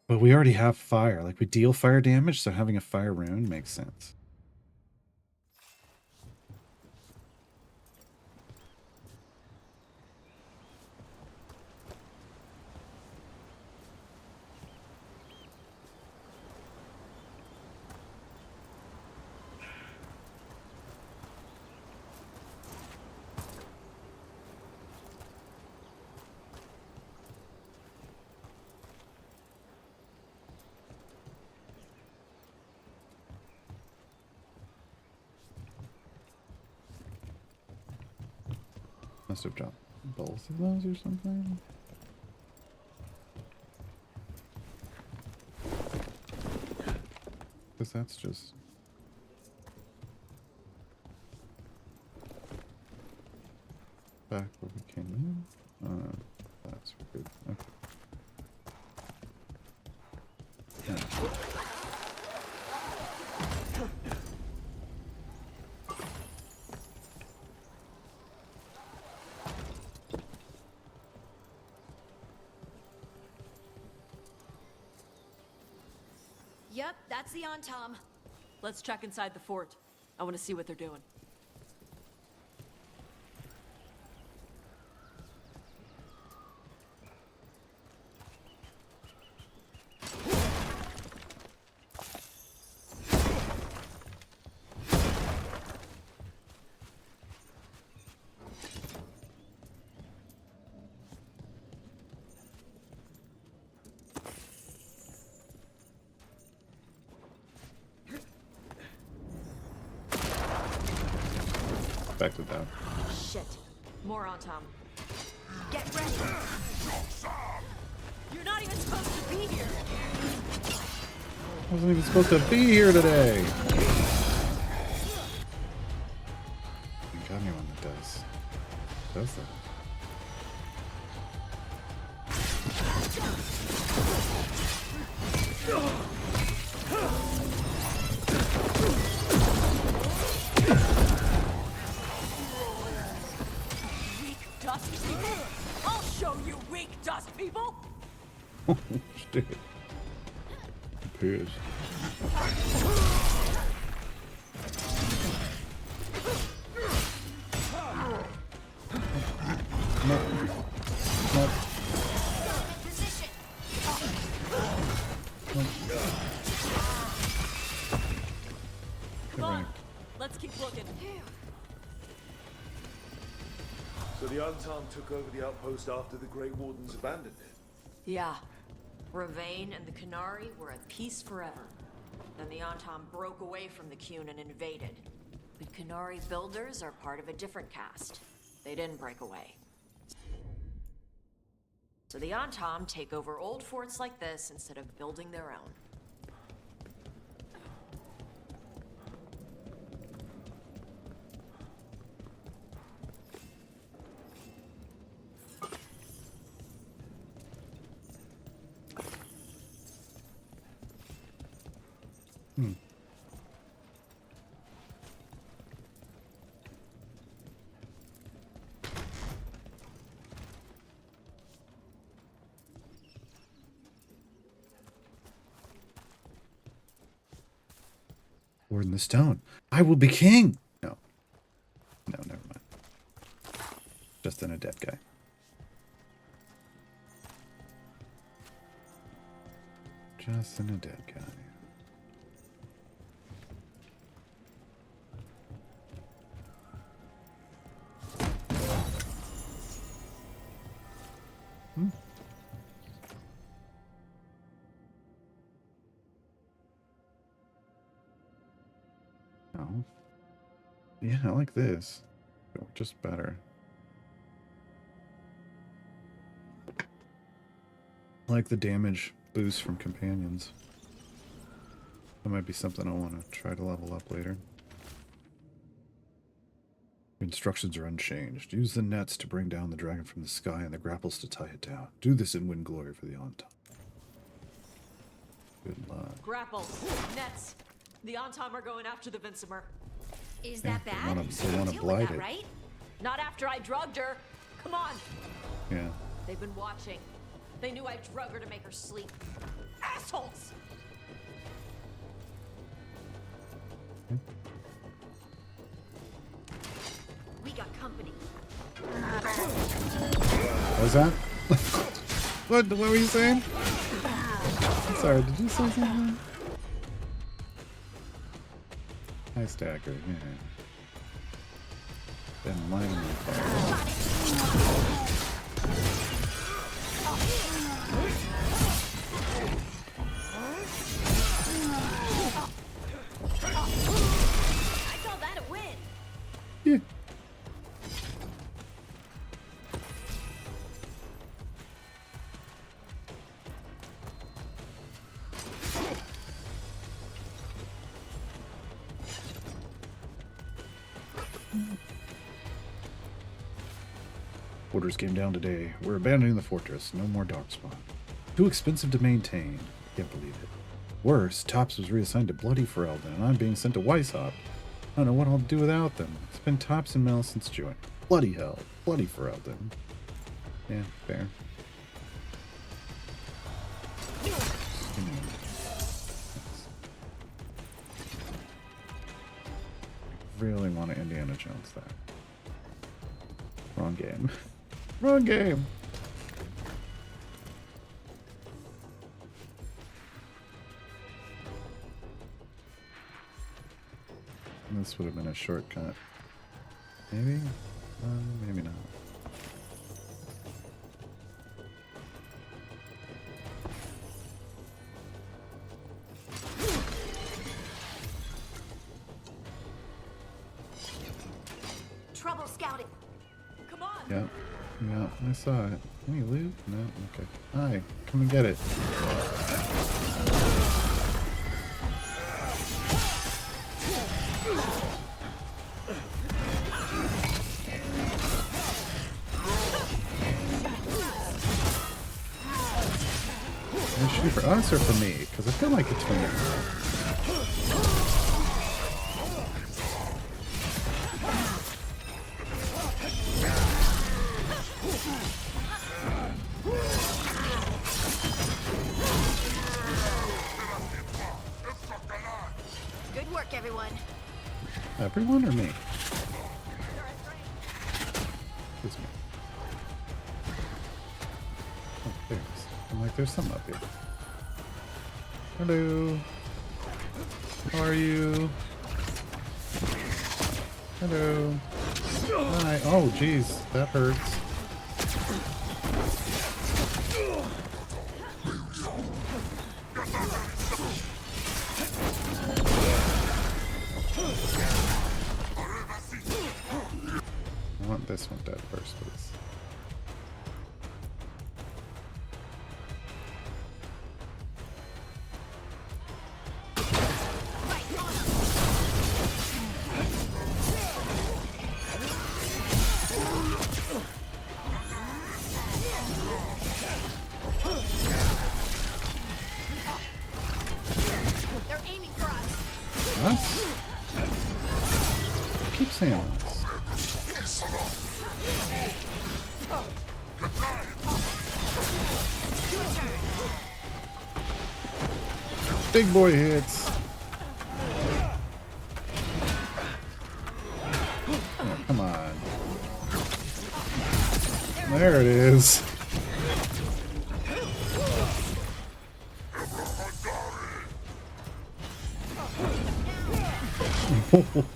But we already have fire. Like, we deal fire damage, so having a fire rune makes sense. Must have dropped both of those or something. Because that's just... back where we came in. That's good. Okay. Yeah. Yep, that's the on-tom. Let's check inside the fort. I want to see what they're doing. expected that. Shit. More on Tom. Get ready. You're not even supposed to be here. I wasn't even supposed to be here today. I got anyone that does that. Weak dust people? I'll show you weak dust people! Oh shit. Appears. No. No. Come on, let's keep looking. So the Untom took over the outpost after the Grey Wardens abandoned it. Yeah. Ravane and the Canary were at peace forever. Then the Antom broke away from the Qun and invaded. But Canary builders are part of a different caste. They didn't break away. So the Antom take over old forts like this instead of building their own. Word in the stone. I will be king. No. No, never mind. Just in a dead guy. Just in a dead guy. No. Yeah, I like this. But just better. I like the damage boost from companions. That might be something I want to try to level up later. Instructions are unchanged. Use the nets to bring down the dragon from the sky and the grapples to tie it down. Do this and win glory for the Antom. Good luck. Grapples, nets. The Antom are going after the Vincimer. Is that bad? They wanna Deal blight with that, it. right? Not after I drugged her. Come on. Yeah. They've been watching. They knew I drug her to make her sleep. Assholes! We got company. What was that? What were you saying? Sorry, did you say something? Hi, Stacker. Yeah. Been lighting my fire. I call that a win. Yeah. Orders came down today. We're abandoning the fortress. No more darkspawn. Too expensive to maintain. Can't believe it. Worse, Tops was reassigned to Bloody Ferelden, and I'm being sent to Weishaupt. I don't know what I'll do without them. It's been Tops and Mel since joining. Bloody hell. Bloody Ferelden. Yeah, fair. Really want to Indiana Jones that. Wrong game. Wrong game. This would have been a shortcut. Maybe? Maybe not. Yep. Yeah, I saw it. Any loot? No? Okay. Hi, come and get it. Is she for us or for me? Because I feel like it's for me. Good work, everyone. Everyone or me? It's me. Oh, there's. I'm like, there's something up here. Hello. How are you? Hello. Hi. Oh, jeez. That hurts. I want this one dead first, please. They're aiming for us. Us? Keep saying us. Big boy hits. Oh, come on. There it is.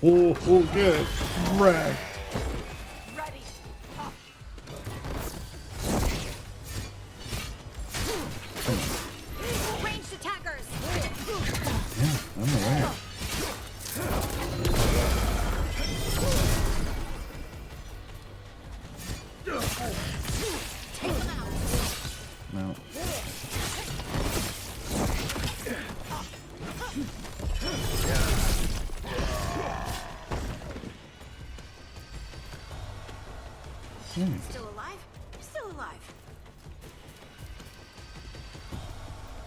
Oh, good. Wrecked. Ready. Ranged attackers. Yeah, I'm aware. Take them out. No. Still alive? Still alive.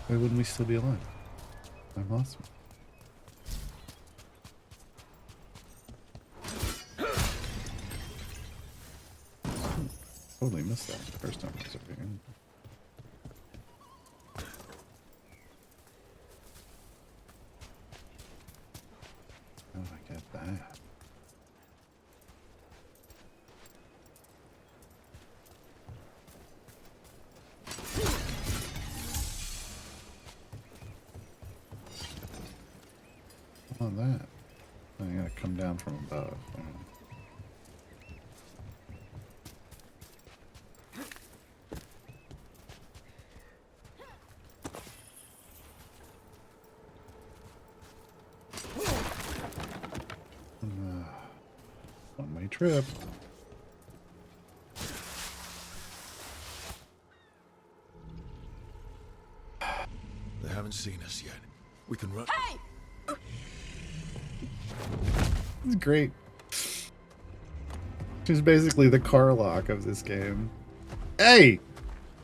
Why wouldn't we still be alive? I'm awesome. Totally missed that the first time I was over here. How do I get that? Oh, that. I gotta come down from above. One-way trip. They haven't seen us yet. We can run. Hey! It's great. She's basically the Carlock of this game. Hey!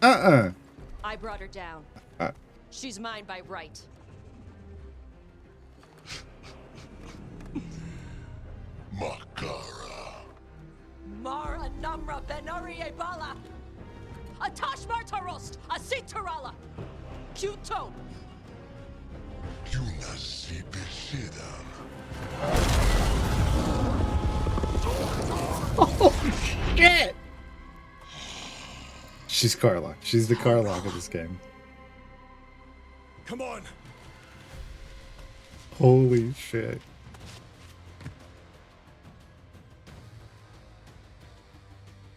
I brought her down. She's mine by right. Makara. Mara Namra Benari Ebala. Atash Martarost, Asitarala. Kuto. Yunasi Beshidam. Oh, shit! She's Carlock. She's the Carlock of this game. Come on. Holy shit.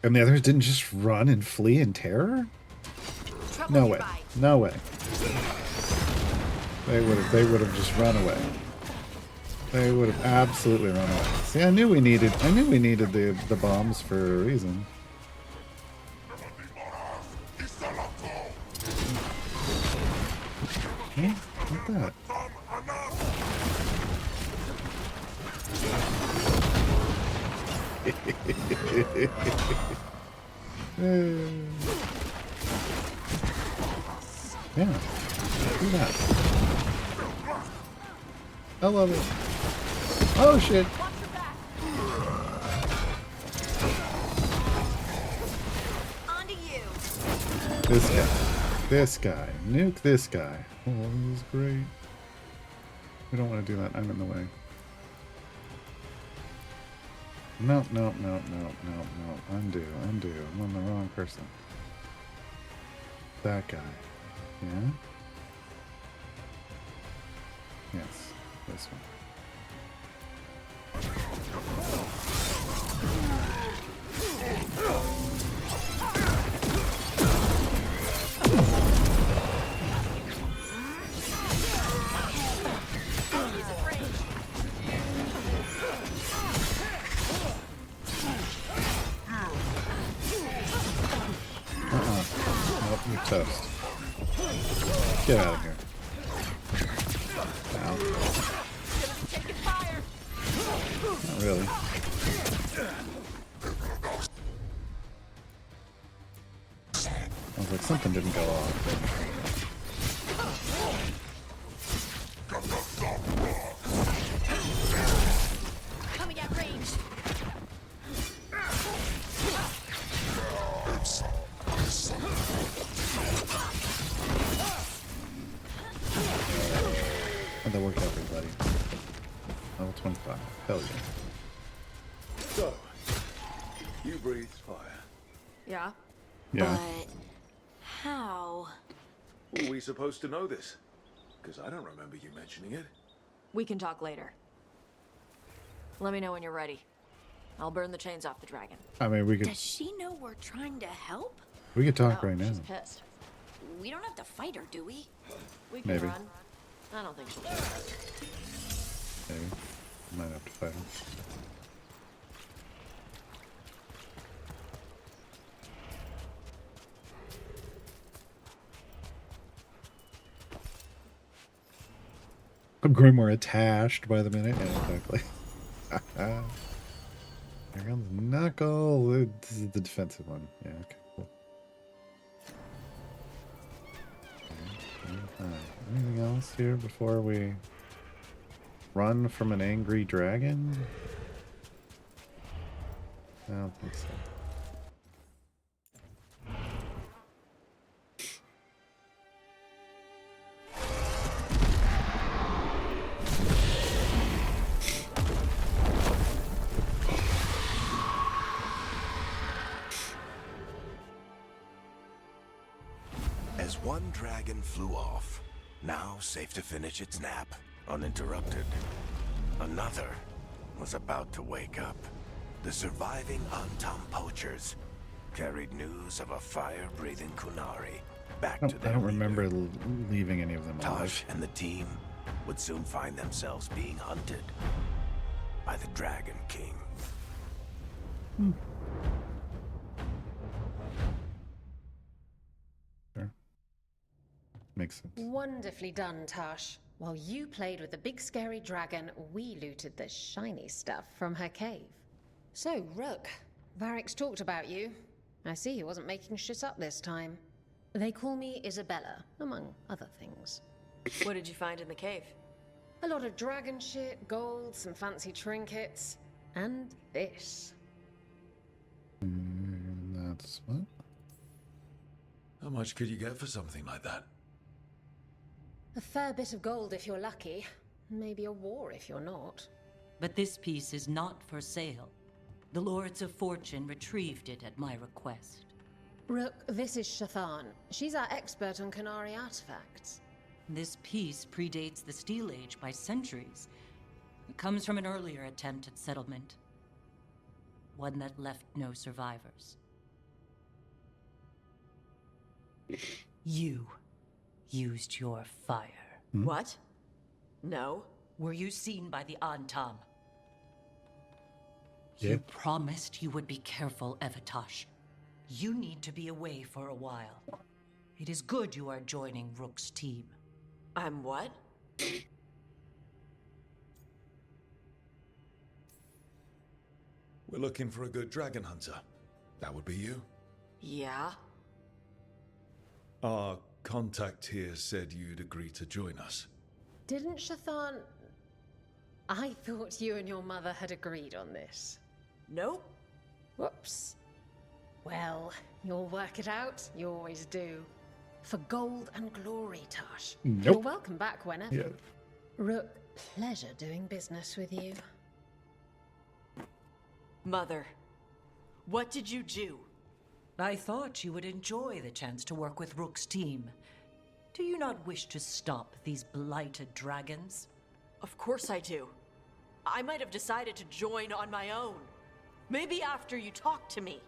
And the others didn't just run and flee in terror? No way. No way. They would have just run away. They would have absolutely run away. See, I knew we needed the bombs for a reason. Huh? What that? Yeah, do that. I love it. Oh shit! This guy, nuke this guy. Oh, this is great. We don't want to do that. I'm in the way. No. Undo. I'm on the wrong person. That guy. Yeah? Yes, this one. Nope, you're toast. Get out of here. Ow. Not really. I was like, something didn't go off. Coming at range. How'd that work out, everybody? Level 25. Hell yeah. So, you breathed fire. Yeah? Yeah. But how? Were we supposed to know this? Because I don't remember you mentioning it. We can talk later. Let me know when you're ready. I'll burn the chains off the dragon. I mean, we could Does she know we're trying to help? talk No, right now. She's pissed. We don't have to fight her, do we? We can Maybe. run. I don't think she'll do it. Maybe. Might have to fight him. I'm growing more attached by the minute. Yeah, exactly. Here comes Knuckle. This is the defensive one. Yeah, okay, cool. Okay, anything else here before we run from an angry dragon? I don't think so. As one dragon flew off, now safe to finish its nap, uninterrupted, another was about to wake up. The surviving Antam poachers carried news of a fire-breathing Kunari back to their I don't remember leader. leaving any of them alive. Tosh and the team would soon find themselves being hunted by the Dragon King. Sure. Makes sense. Wonderfully done, Tash. While you played with the big scary dragon, we looted the shiny stuff from her cave. So, Rook, Varric's talked about you. I see he wasn't making shit up this time. They call me Isabella, among other things. What did you find in the cave? A lot of dragon shit, gold, some fancy trinkets, and this. That's what? How much could you get for something like that? A fair bit of gold if you're lucky. Maybe a war if you're not. But this piece is not for sale. The Lords of Fortune retrieved it at my request. Rook, this is Shathan. She's our expert on Kunari artifacts. This piece predates the Steel Age by centuries. It comes from an earlier attempt at settlement. One that left no survivors. You used your fire. What? No. Were you seen by the Antam? Yeah. You promised you would be careful, Evatosh. You need to be away for a while. It is good you are joining Rook's team. I'm what? We're looking for a good dragon hunter. That would be you. Yeah? Our contact here said you'd agree to join us. Didn't Shathan... I thought you and your mother had agreed on this. Nope. Whoops. Well, you'll work it out. You always do. For gold and glory, Tash. Nope. You're welcome back whenever. Yeah. Rook, pleasure doing business with you. Mother, what did you do? I thought you would enjoy the chance to work with Rook's team. Do you not wish to stop these blighted dragons? Of course I do. I might have decided to join on my own. Maybe after you talked to me.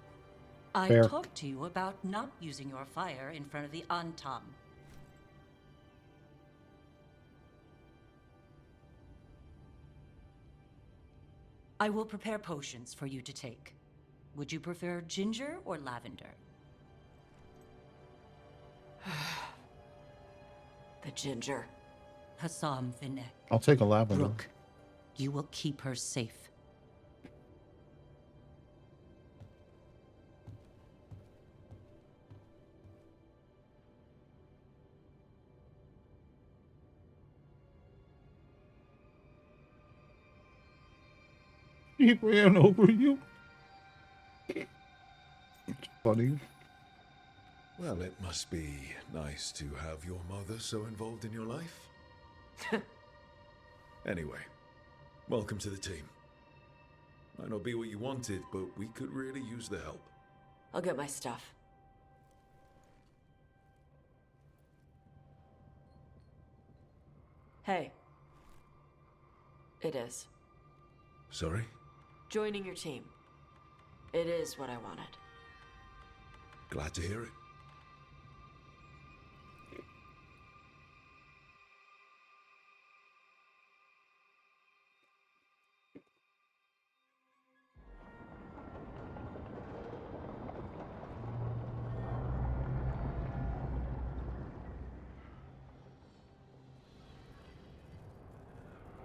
I Fair. talked to you about not using your fire in front of the Antam. I will prepare potions for you to take. Would you prefer ginger or lavender? The ginger. Hassam Finek. I'll take a lavender. Rook, you will keep her safe. He ran over you. It's funny. Well, it must be nice to have your mother so involved in your life. Anyway, welcome to the team. Might not be what you wanted, but we could really use the help. I'll get my stuff. Hey. It is. Sorry? Joining your team. It is what I wanted. Glad to hear it.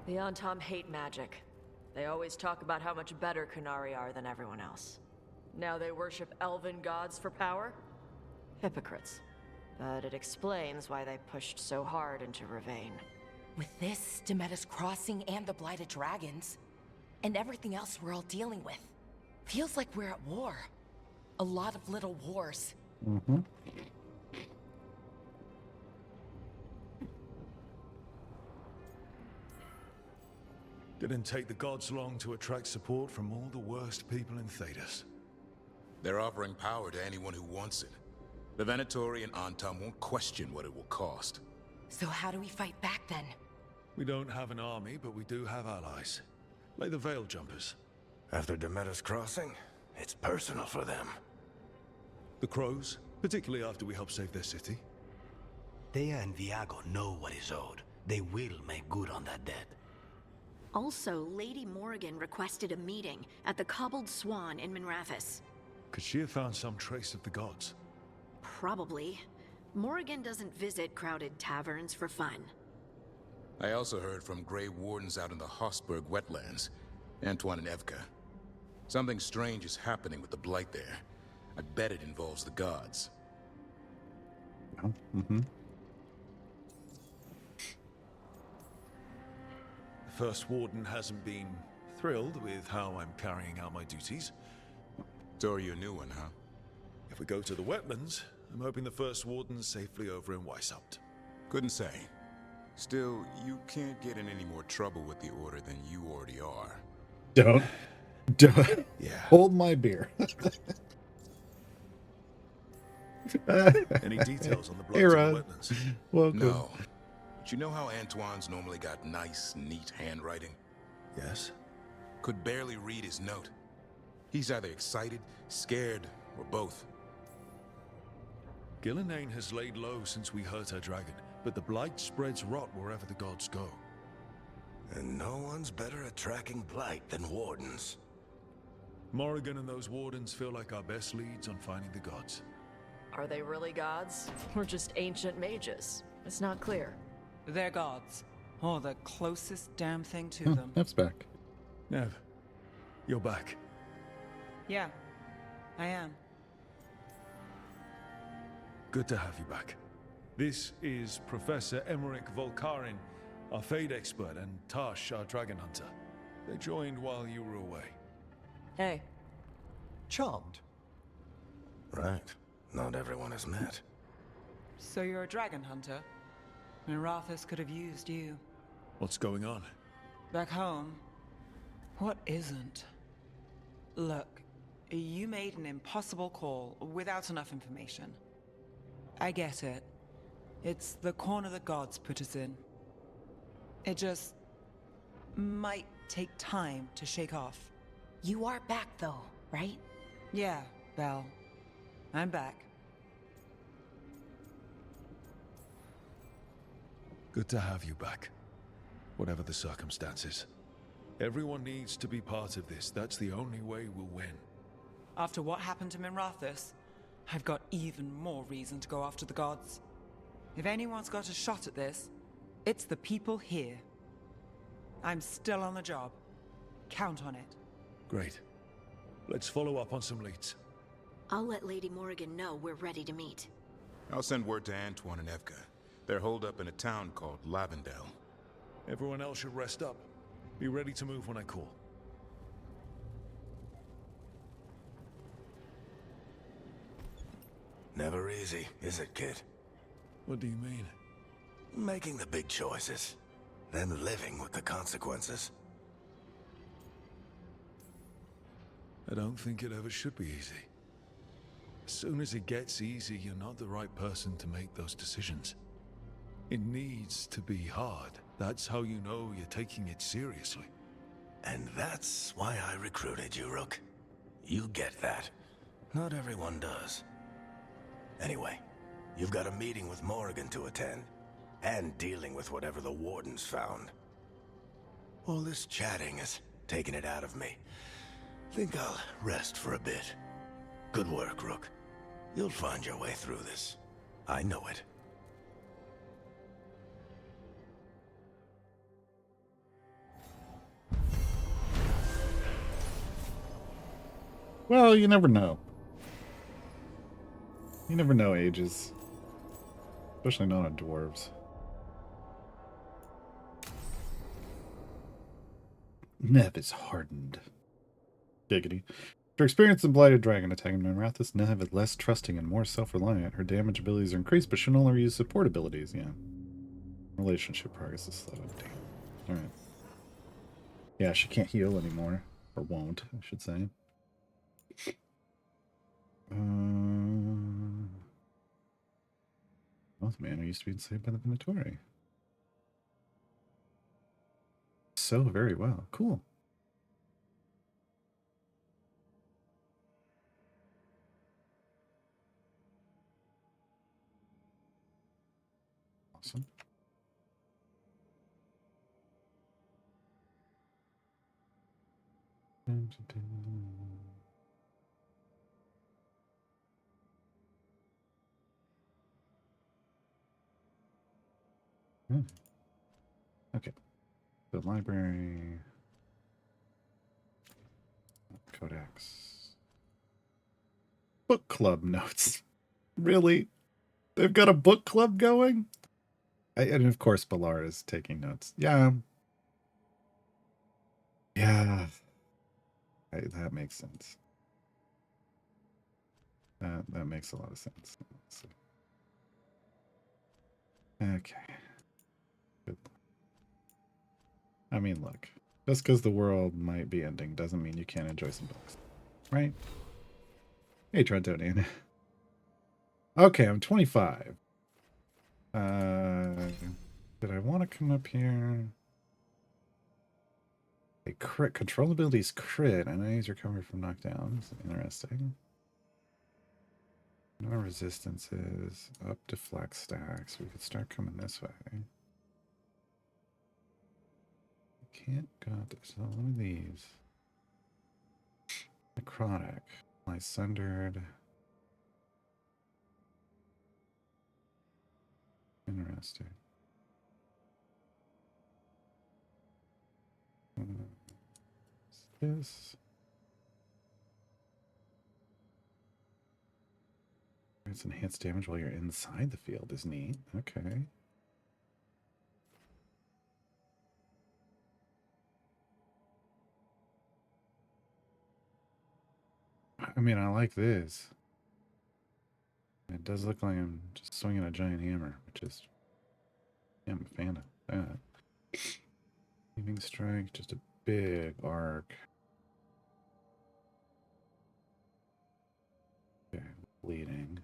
The Antam hate magic. They always talk about how much better Qunari are than everyone else. Now they worship elven gods for power? Hypocrites. But it explains why they pushed so hard into Ravane. With this, Demeter's Crossing and the Blighted Dragons, and everything else we're all dealing with, feels like we're at war. A lot of little wars. Mm-hmm. Didn't take the gods long to attract support from all the worst people in Thedas. They're offering power to anyone who wants it. The Venatori and Antam won't question what it will cost. So how do we fight back then? We don't have an army, but we do have allies. Like the Veil Jumpers. After Demeter's Crossing, it's personal for them. The Crows, particularly after we help save their city. Thea and Viago know what is owed. They will make good on that debt. Also, Lady Morrigan requested a meeting at the Cobbled Swan in Minrathous. Could she have found some trace of the gods? Probably. Morrigan doesn't visit crowded taverns for fun. I also heard from Grey Wardens out in the Hossberg wetlands, Antoine and Evka. Something strange is happening with the Blight there. I bet it involves the gods. Mm-hmm. The First Warden hasn't been thrilled with how I'm carrying out my duties. So are you a new one, huh? If we go to the wetlands, I'm hoping the First Warden's safely over in Weishaupt. Couldn't say. Still, you can't get in any more trouble with the Order than you already are. Don't. Yeah. Hold my beer. Any details on the Hey, Bloods Ron. and the wetlands? Welcome. No. But you know how Antoine's normally got nice, neat handwriting? Yes. Could barely read his note. He's either excited, scared, or both. Gillenane has laid low since we hurt her dragon, but the Blight spreads rot wherever the gods go. And no one's better at tracking Blight than Wardens. Morrigan and those Wardens feel like our best leads on finding the gods. Are they really gods? Or just ancient mages? It's not clear. They're gods. Or the closest damn thing to Oh, them. Nev's back. Nev, you're back. Yeah, I am. Good to have you back. This is Professor Emmerich Volkarin, our Fade expert, and Tash, our Dragon Hunter. They joined while you were away. Hey. Charmed. Right. Not everyone has met. So you're a dragon hunter? Mirathus could have used you. What's going on? Back home, what isn't? Look, you made an impossible call without enough information. I get it. It's the corner the gods put us in. It just might take time to shake off. You are back, though, right? Yeah, Belle. I'm back. Good to have you back. Whatever the circumstances. Everyone needs to be part of this. That's the only way we'll win. After what happened to Minrathus, I've got even more reason to go after the gods. If anyone's got a shot at this, it's the people here. I'm still on the job. Count on it. Great. Let's follow up on some leads. I'll let Lady Morrigan know we're ready to meet. I'll send word to Antoine and Evka. They're holed up in a town called Lavendale. Everyone else should rest up. Be ready to move when I call. Never easy, is it, kid? What do you mean? Making the big choices, then living with the consequences. I don't think it ever should be easy. As soon as it gets easy, you're not the right person to make those decisions. It needs to be hard. That's how you know you're taking it seriously. And that's why I recruited you, Rook. You get that. Not everyone does. Anyway, you've got a meeting with Morrigan to attend, and dealing with whatever the Wardens found. All this chatting is taking it out of me. Think I'll rest for a bit. Good work, Rook. You'll find your way through this. I know it. Well, you never know. You never know ages. Especially not on dwarves. Nev is hardened. Giggity. After experiencing Blighted Dragon attacking Minrathus, Nev is less trusting and more self-reliant. Her damage abilities are increased, but she'll no longer use support abilities. Yeah. Relationship progress is slowed. Damn. Alright. Yeah, she can't heal anymore. Or won't, I should say. Both Manor used to be enslaved by the Venatori. So very well. Cool. Awesome. Okay. The library. Codex. Book club notes. Really? They've got a book club going? And of course, Balar is taking notes. Yeah. Yeah. That makes sense. That makes a lot of sense. Okay. Good. I mean, look. Just because the world might be ending doesn't mean you can't enjoy some books. Right? Hey, Trentonian. Okay, I'm 25. Did I want to come up here? A crit. Control abilities crit. Enemies recover from knockdowns. Interesting. No resistances. Up to flex stacks. We could start coming this way. Can't go to, so let me leave. Necrotic. My sundered. Interesting. This. It's enhanced damage while you're inside the field is neat. Okay. I mean, I like this. It does look like I'm just swinging a giant hammer, which is, yeah, I'm a fan of that. Heaving strike, just a big arc. Okay, bleeding.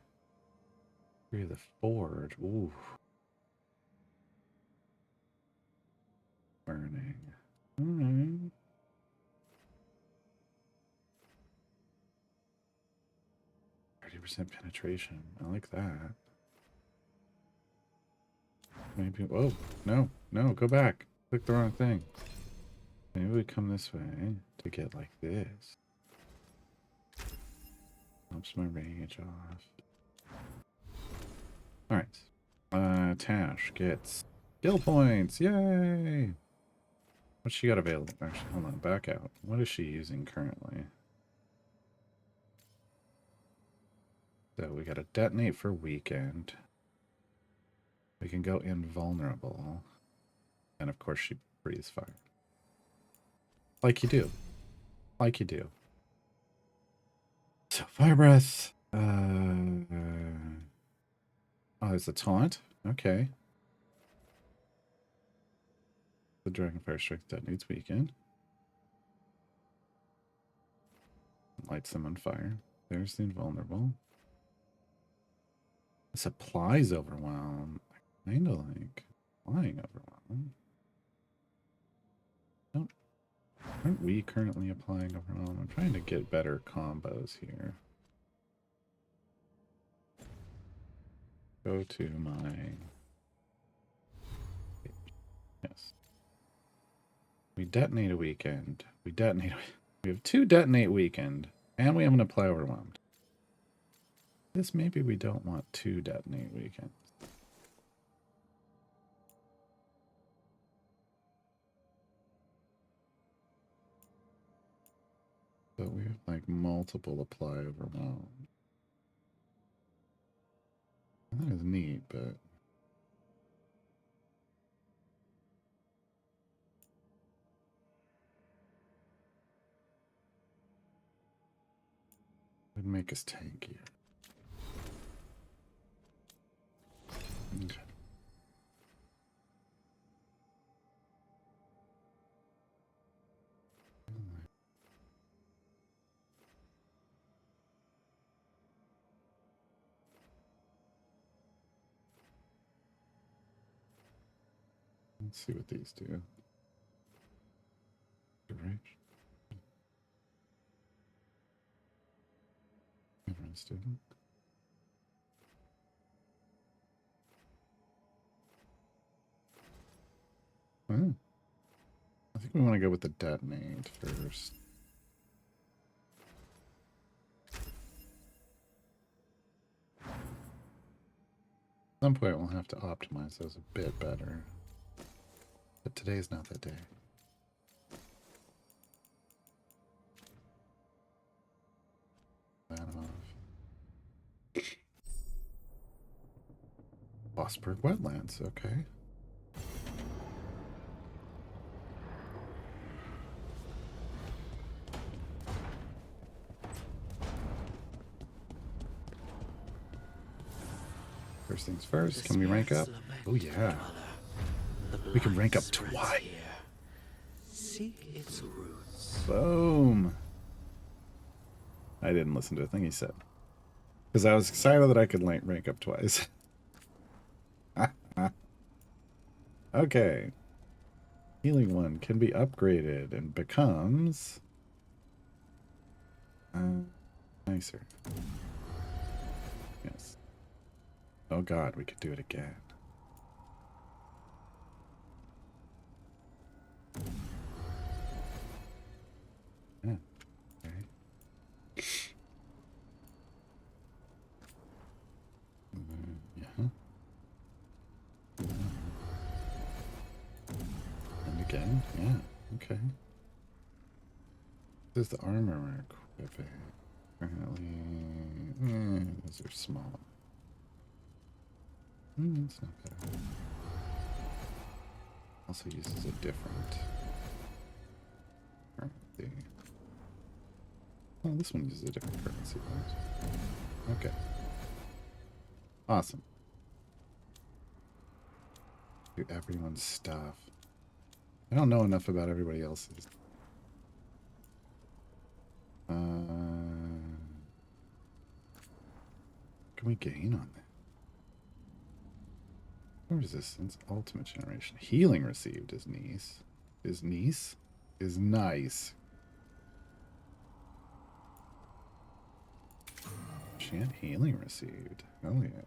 Free of the forge. Ooh. Burning. Alright. 30% penetration. I like that. Maybe. Oh, no, no, go back. Click the wrong thing. Maybe we come this way to get like this. Ups my rage off. Alright. Tash gets skill points. Yay! What's she got available? Actually, hold on. Back out. What is she using currently? So we got a detonate for weekend. We can go invulnerable. And of course she breathes fire. Like you do. Like you do. So fire breath. Oh, it's a taunt? Okay. The Dragon Fire Strike detonates weekend. Lights them on fire. There's the invulnerable. Supplies overwhelm. I kind of like flying overwhelm. Aren't we currently applying overwhelm? I'm trying to get better combos here. Go to my... Yes. We detonate a weekend. We have 2 detonate weekend. And we have an apply overwhelmed. This maybe we don't want 2 detonate weekends. But we have like multiple apply overwhelmed. That is neat, but would make us tankier. Okay. Let's see what these do. Right. Everyone student. Oh. I think we want to go with the detonate first. At some point we'll have to optimize those a bit better. But today's not that day. That off. Bossburg Wetlands, okay. First things first, can we rank up? Oh yeah. We can rank up twice. Seek its roots. Boom. I didn't listen to a thing he said. Because I was excited that I could rank up twice. Okay. Healing 1 can be upgraded and becomes... nicer. Yes. Oh god, we could do it again. Yeah. Okay. Yeah. And again, yeah. Okay. This is the armor we're equipping. Apparently, those are small. It's not bad. Also uses a different currency. Oh, this one uses a different currency. Right? Okay. Awesome. Do everyone's stuff. I don't know enough about everybody else's. Can we gain on that? Resistance, ultimate generation. Healing received is nice. Is nice. Chant healing received. Oh yeah.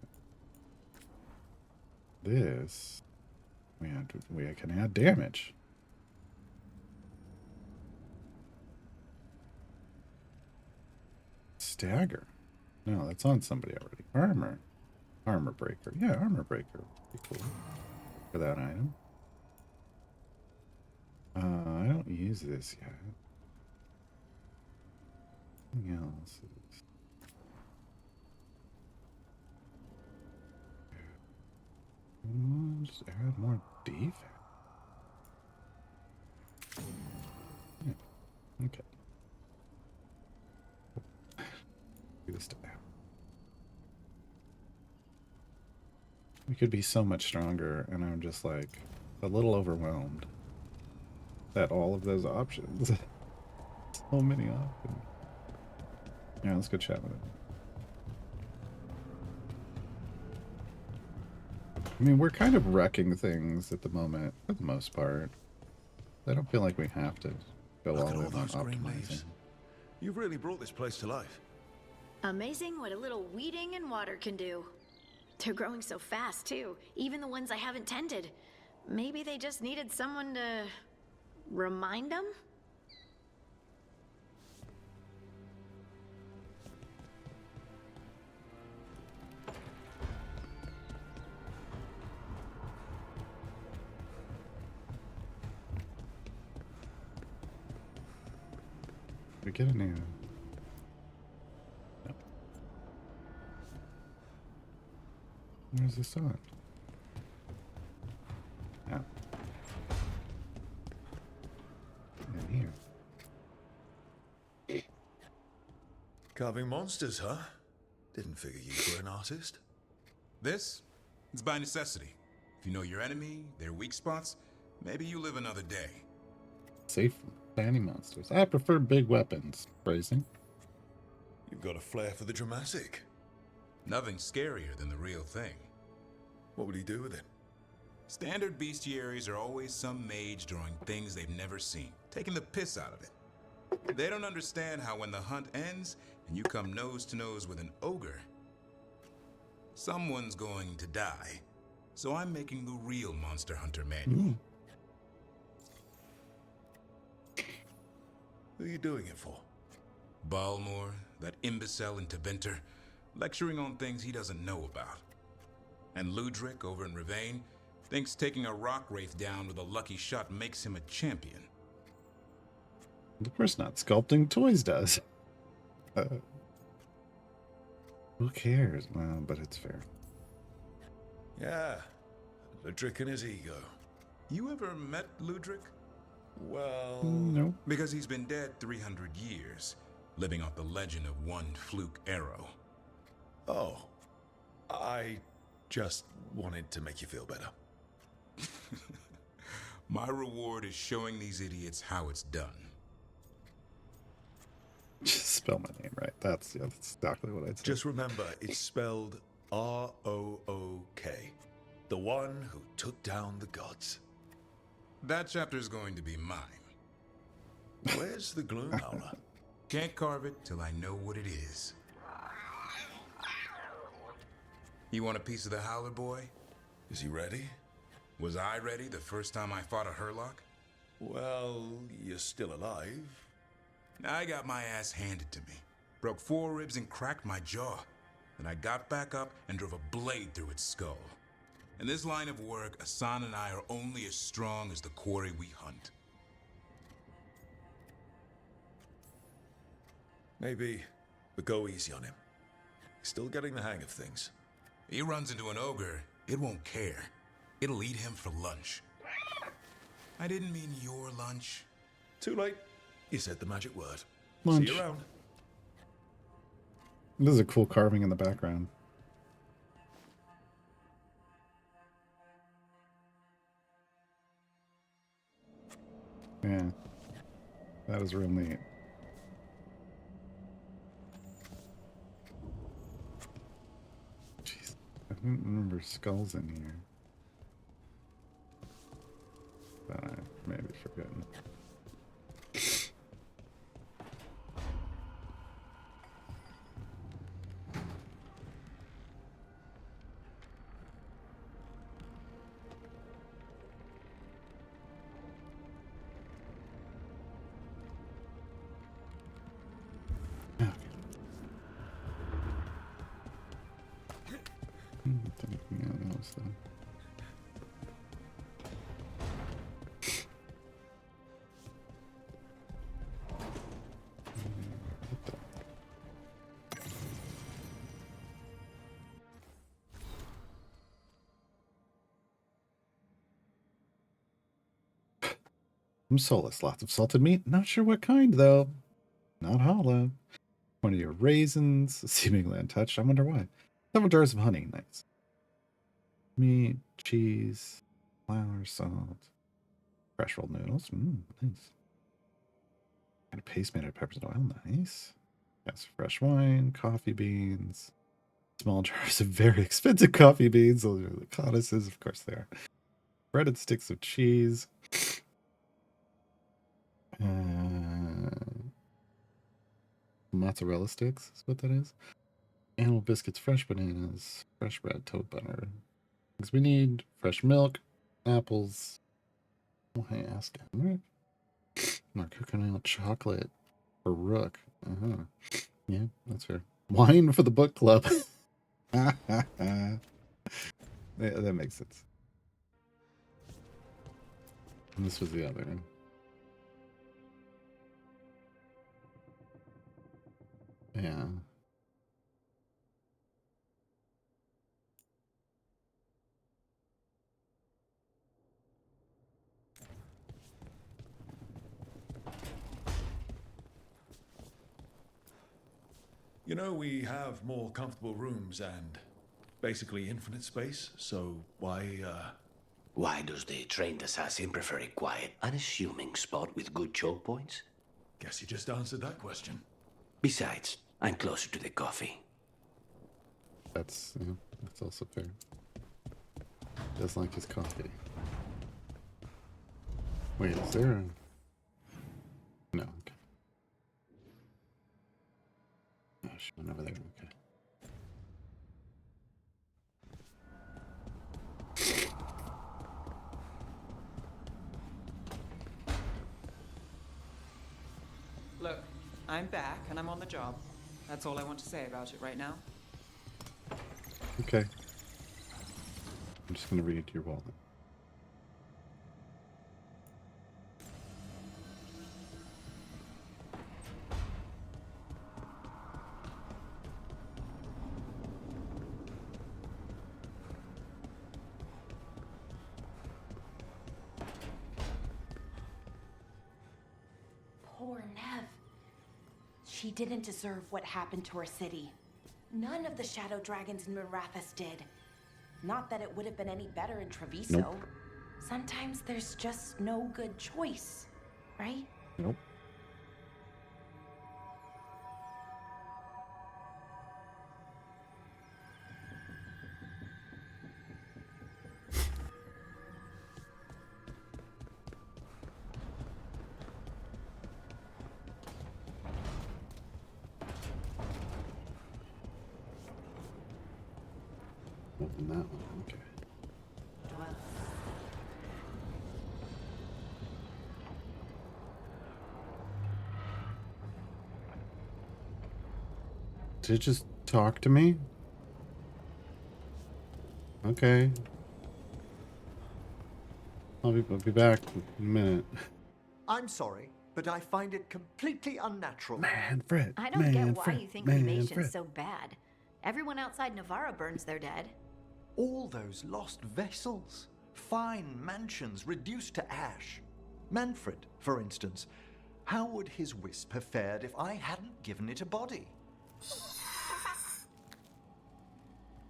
This we can add damage. Stagger. No, that's on somebody already. Armor breaker. Yeah, armor breaker. Pretty cool for that item. I don't use this yet. Something else is... Just add more defense. Yeah. Okay. Do this to that. We could be so much stronger, and I'm just like a little overwhelmed at all of those options. So many options. Yeah, let's go chat with it. I mean, we're kind of wrecking things at the moment, for the most part. I don't feel like we have to go all in on optimizing. You've really brought this place to life. Amazing what a little weeding and water can do. They're growing so fast, too. Even the ones I haven't tended. Maybe they just needed someone to remind them? We get a new... No. Where's this on? Oh. In here. Carving monsters, huh? Didn't figure you were an artist. This? It's by necessity. If you know your enemy, their weak spots, maybe you live another day. Safe from tiny monsters. I prefer big weapons. Phrasing. You've got a flair for the dramatic. Nothing scarier than the real thing. What would he do with it? Standard bestiaries are always some mage drawing things they've never seen, taking the piss out of it. They don't understand how when the hunt ends and you come nose to nose with an ogre, someone's going to die. So I'm making the real Monster Hunter manual. Who are you doing it for? Balmor, that imbecile in Teventer, lecturing on things he doesn't know about. And Ludric over in Ravane thinks taking a rock wraith down with a lucky shot makes him a champion. Of course not. Sculpting toys does. Who cares? Well, but it's fair. Yeah, Ludric and his ego. You ever met Ludric? Well... No. Because he's been dead 300 years, living off the legend of one fluke arrow. Oh. I just wanted to make you feel better. My reward is showing these idiots how it's done. Just spell my name right. That's exactly what I'd say. Just remember, it's spelled R-O-O-K. The one who took down the gods. That chapter's going to be mine. Where's the Gloomhowler? Can't carve it till I know what it is. You want a piece of the Howler boy? Is he ready? Was I ready the first time I fought a Hurlock? Well, you're still alive. I got my ass handed to me. Broke 4 ribs and cracked my jaw. Then I got back up and drove a blade through its skull. In this line of work, Asan and I are only as strong as the quarry we hunt. Maybe, but go easy on him. He's still getting the hang of things. He runs into an ogre, it won't care. It'll eat him for lunch. I didn't mean your lunch. Too late. You said the magic word. Lunch. See you around. This is a cool carving in the background. Yeah. That is real neat. Jeez. I don't remember skulls in here. But I may be forgetting. Some solace, lots of salted meat. Not sure what kind, though. Not hollow. One of your raisins, seemingly untouched. I wonder why. Several jars of honey. Nice. Meat, cheese, flour, salt. Fresh rolled noodles. Nice. And a paste made out of peppers and oil. Nice. Yes, fresh wine, coffee beans. Small jars of very expensive coffee beans. Those are the codices, of course they are. Breaded sticks of cheese. Mozzarella sticks is what that is. Animal biscuits, fresh bananas, fresh bread, toad butter. Because we need fresh milk, apples. Oh, hey, ask him. More coconut chocolate for Rook. Yeah, that's fair. Wine for the book club. Yeah, that makes sense. And this was the other. Yeah. You know, we have more comfortable rooms and basically infinite space, so why Why does the trained assassin prefer a quiet, unassuming spot with good choke points? Guess you just answered that question. Besides, I'm closer to the coffee. That's also fair. Doesn't like his coffee. Wait, is there a... No, okay. Oh, she went over there, okay. Look, I'm back and I'm on the job. That's all I want to say about it right now. Okay. I'm just gonna read your wallet. Poor Nev. She didn't deserve what happened to her city. None of the shadow dragons in Mirathas did. Not that it would have been any better in Treviso. Nope. Sometimes there's just no good choice, right? Nope. Open that one, okay. Did it just talk to me? Okay. I'll be back in a minute. I'm sorry. but I find it completely unnatural. Manfred. I don't get why Manfred, you think cremation's Manfred. so bad. Everyone outside Navarra burns their dead. All those lost vessels, fine mansions reduced to ash. Manfred, for instance, how would his wisp have fared if I hadn't given it a body?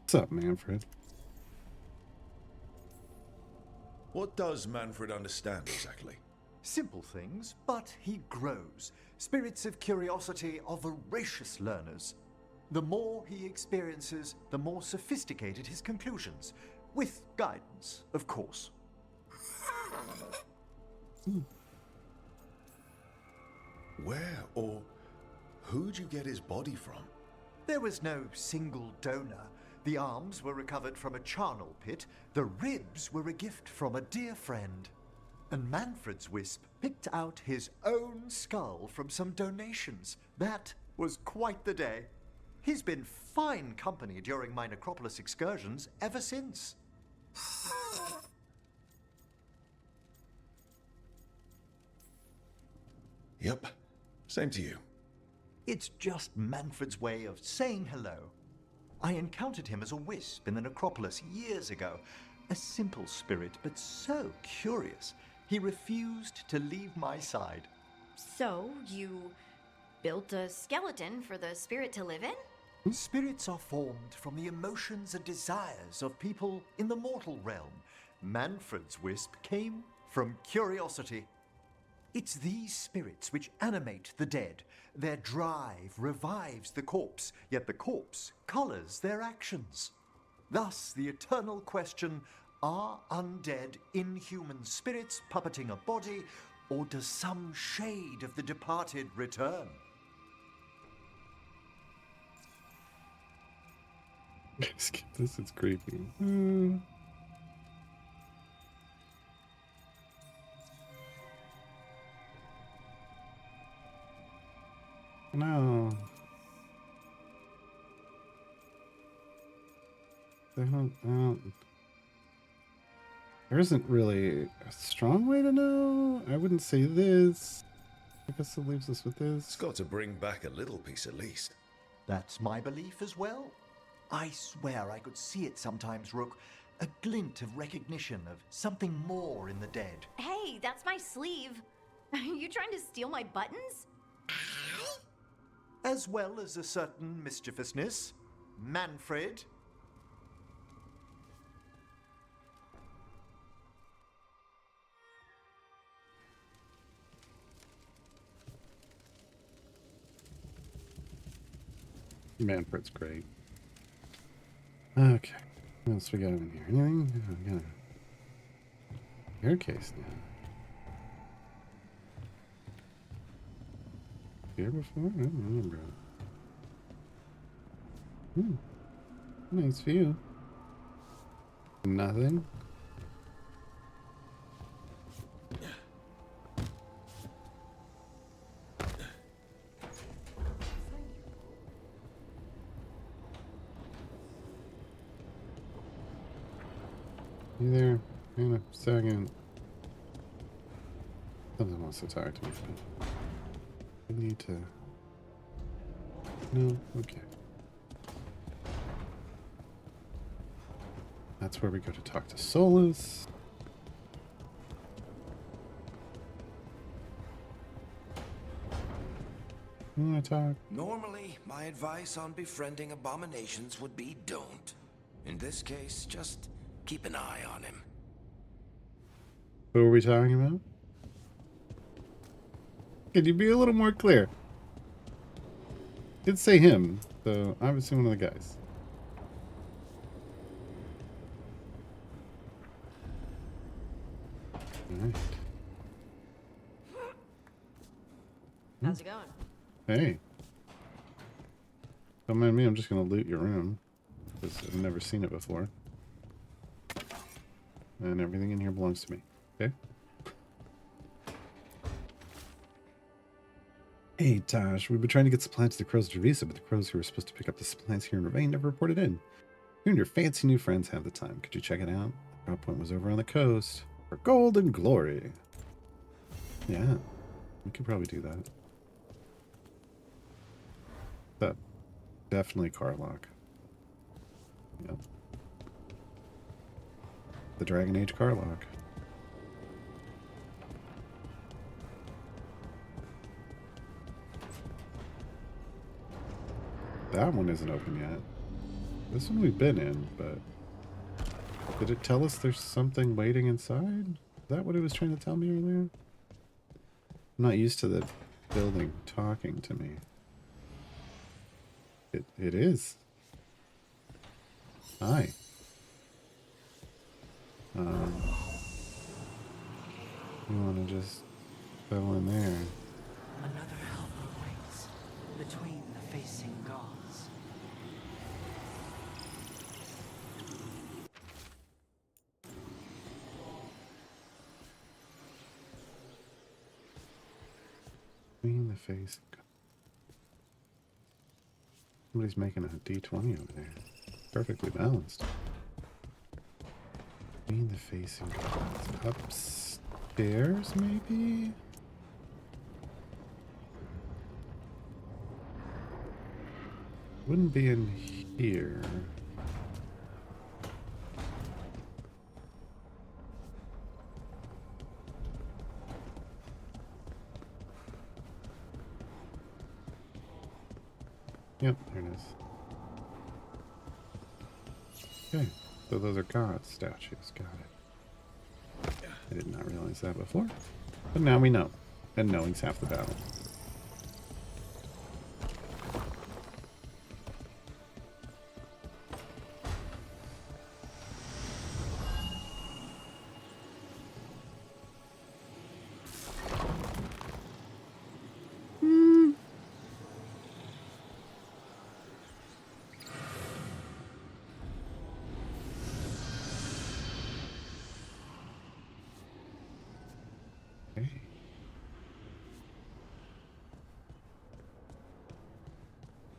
What's up, Manfred? What does Manfred understand exactly? Simple things, but he grows. Spirits of curiosity are voracious learners. The more he experiences, the more sophisticated his conclusions. With guidance, of course. Where or who'd you get his body from? There was no single donor. The arms were recovered from a charnel pit. The ribs were a gift from a dear friend. And Manfred's wisp picked out his own skull from some donations. That was quite the day. He's been fine company during my necropolis excursions ever since. Yep. Same to you. It's just Manfred's way of saying hello. I encountered him as a wisp in the necropolis years ago. A simple spirit, but so curious. He refused to leave my side. So, you built a skeleton for the spirit to live in? Spirits are formed from the emotions and desires of people in the mortal realm. Manfred's wisp came from curiosity. It's these spirits which animate the dead. Their drive revives the corpse, yet the corpse colors their actions. Thus, the eternal question, are undead inhuman spirits puppeting a body, or does some shade of the departed return? Skip this, it's creepy. No. There isn't really a strong way to know. I wouldn't say this. I guess it leaves us with this. It's got to bring back a little piece at least. That's my belief as well. I swear I could see it sometimes, Rook. A glint of recognition of something more in the dead. Hey, that's my sleeve. Are you trying to steal my buttons? As well as a certain mischievousness. Manfred. Manfred's great. Okay. What else we got in here? Anything? Oh, we got a hair case now. Here before? I don't remember. Nice view. Nothing. You there? Hang on a second. Something wants to talk to me. I need to... No? Okay. That's where we go to talk to Solus. You wanna talk? Normally, my advice on befriending abominations would be don't. In this case, just keep an eye on him. Who are we talking about? Can you be a little more clear? Did say him, so obviously one of the guys. All right. How's it going? Hey. Don't mind me, I'm just gonna loot your room. Because I've never seen it before. And everything in here belongs to me. Okay? Hey, Tosh, we've been trying to get supplies to the Crows of Javisa, but the Crows who were supposed to pick up the supplies here in Ravine never reported in. You and your fancy new friends have the time. Could you check it out? The drop point was over on the coast. For gold and glory. Yeah. We could probably do that. That definitely Carlock. Yep. The Dragon Age Carlock. That one isn't open yet. This one we've been in, but did it tell us there's something waiting inside? Is that what it was trying to tell me earlier? I'm not used to the building talking to me. It is. Hi. You want to just go in there? Another helper waits between the facing gods. Between the face. Somebody's making a D20 over there. Perfectly balanced. Between the facing gods. Upstairs, maybe? Wouldn't be in here. Yep, there it is. Okay, so those are god statues. Got it. I did not realize that before, but now we know. And knowing's half the battle.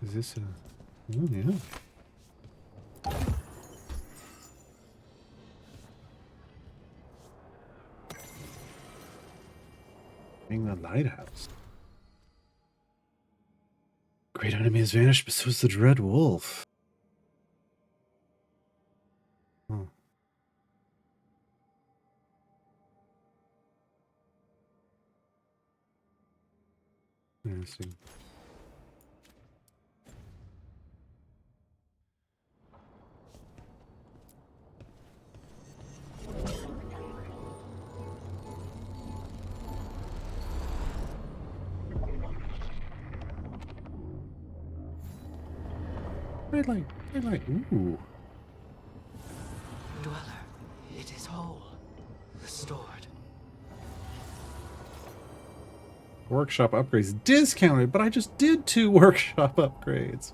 Is this a... Oh, yeah. Being the lighthouse. Great enemy has vanished, but so is the dread wolf. Oh. Interesting. Red light, red light. Ooh. Dweller, it is whole, restored. Workshop upgrades discounted, but I just did 2 workshop upgrades.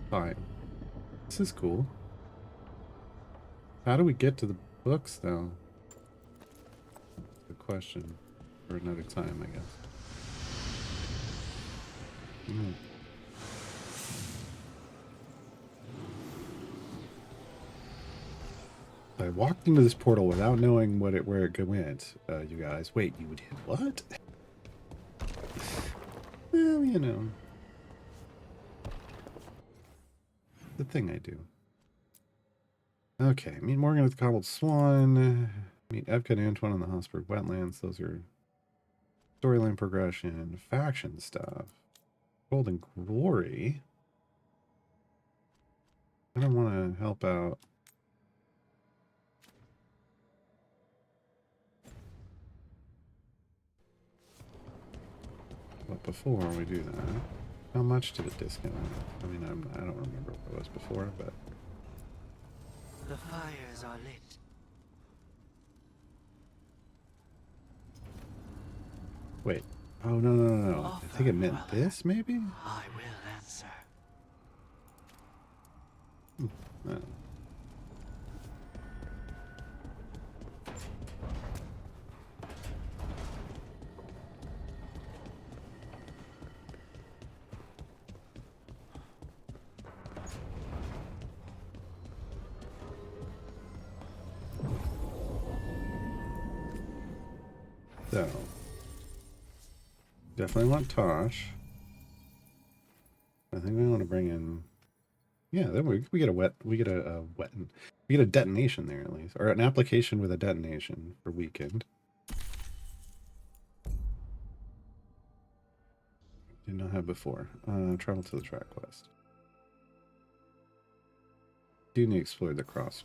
Fine. This is cool. How do we get to the books, though? That's the question for another time, I guess. I walked into this portal without knowing where it went, you guys. Wait, you did what? Well, you know. The thing I do. Okay, meet Morgan at the Cobbled Swan. Meet Evka and Antoine on the Hosberg Wetlands. Those are storyline progression, faction stuff. Golden Glory. I don't want to help out. But before we do that, how much did it discount? I mean, I don't remember what it was before, but The fires are lit. wait. Oh no! I think it meant this, maybe. I will answer. No. So, definitely want Tosh. I think we want to bring in. Yeah, then we get a we get a detonation there at least, or an application with a detonation for weekend. Did not have before. Travel to the track quest. Do need to explore the cross.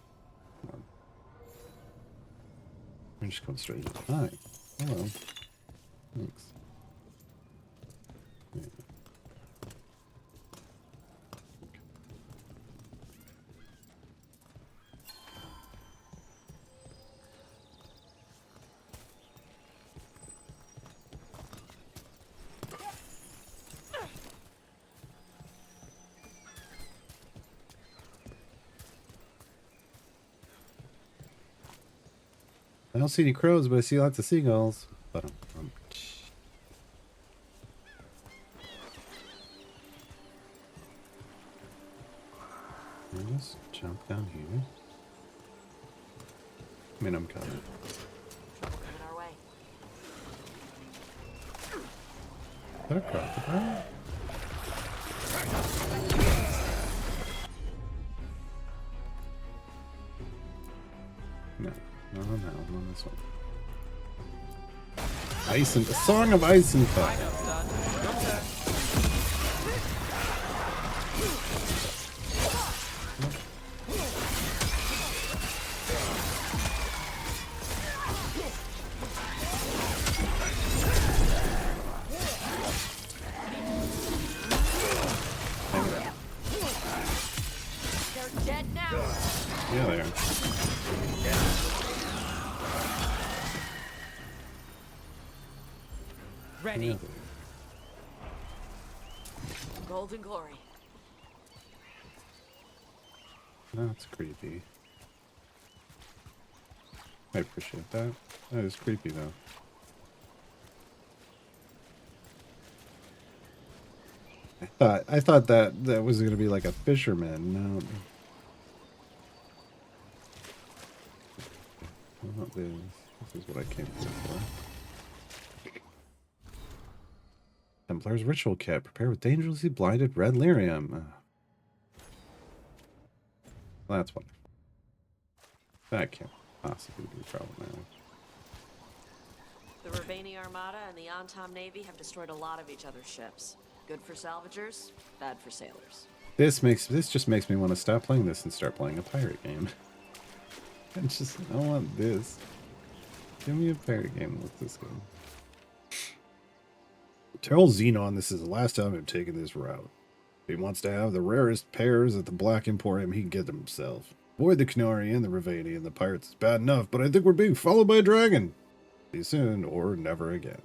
We're just going straight. Hi. Hello. Thanks. Yeah. I don't see any crows, but I see lots of seagulls. But I'll just jump down here. I mean, I'm coming. Trouble coming our way. Is that a crocodile? No, not this one. Ice and the Song of Ice and Fire. They're dead now. Yeah, they are. Ready. Yeah. Golden glory. That's creepy. I appreciate that. That is creepy though. I thought that was gonna be like a fisherman. No. Well, this is what I came here for. Templar's ritual kit. Prepare with dangerously blinded red lyrium. That's wonderful. That can't possibly be problematic. The Ravani Armada and the Antam Navy have destroyed a lot of each other's ships. Good for salvagers, bad for sailors. This just makes me want to stop playing this and start playing a pirate game. I want this. Give me a pirate game with this game. Tell Xenon this is the last time I'm taking this route. If he wants to have the rarest pears at the Black Emporium, he can get them himself. Avoid the Canary and the Ravani and the pirates is bad enough, but I think we're being followed by a dragon. See you soon, or never again.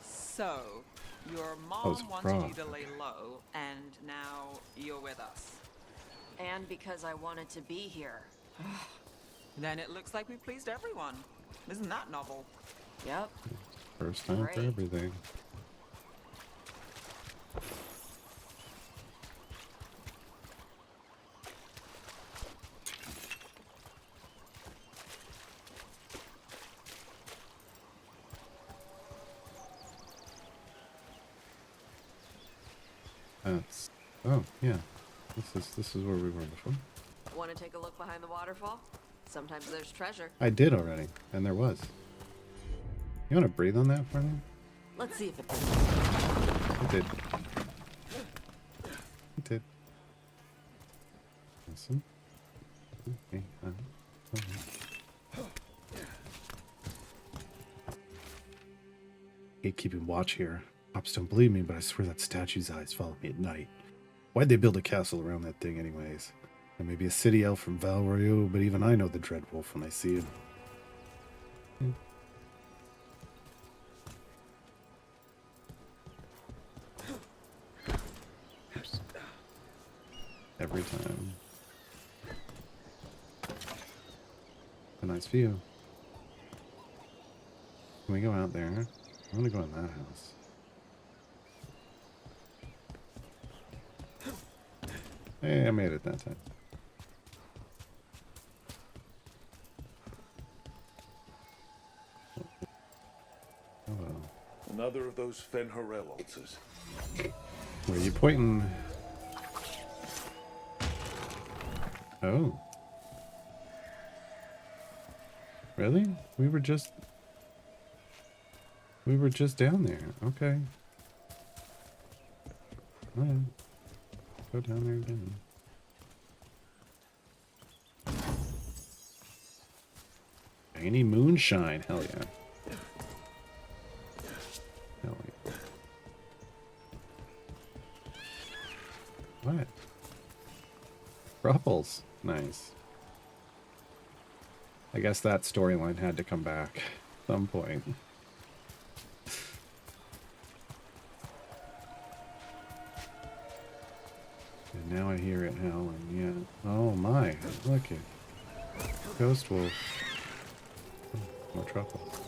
So, your mom wanted you to lay low, and now you're with us. And because I wanted to be here. Then it looks like we pleased everyone. Isn't that novel? Yep. First time for everything. Oh yeah, this is where we were before. Want to take a look behind the waterfall? Sometimes there's treasure. I did already, and there was. You want to breathe on that for me? Let's see if it I did. I did. Awesome. Okay. Hate keeping watch here. Cops don't believe me, but I swear that statue's eyes follow me at night. Why'd they build a castle around that thing anyways? And maybe a city elf from Veil-Gaar'd, but even I know the Dread Wolf when I see him. Oops. Every time. A nice view. Can we go out there? I want to go in that house. Hey, I made it that time. Oh, well. Another of those Fen'Harel altars. Where are you pointing? Oh. Really? We were just down there. Okay. Alright. Go down there again. Any moonshine? Hell yeah. Hell yeah. What? Ruffles. Nice. I guess that storyline had to come back at some point. And now I hear it howling, yeah. Oh my, look it. Ghost wolf. Oh, more truffles.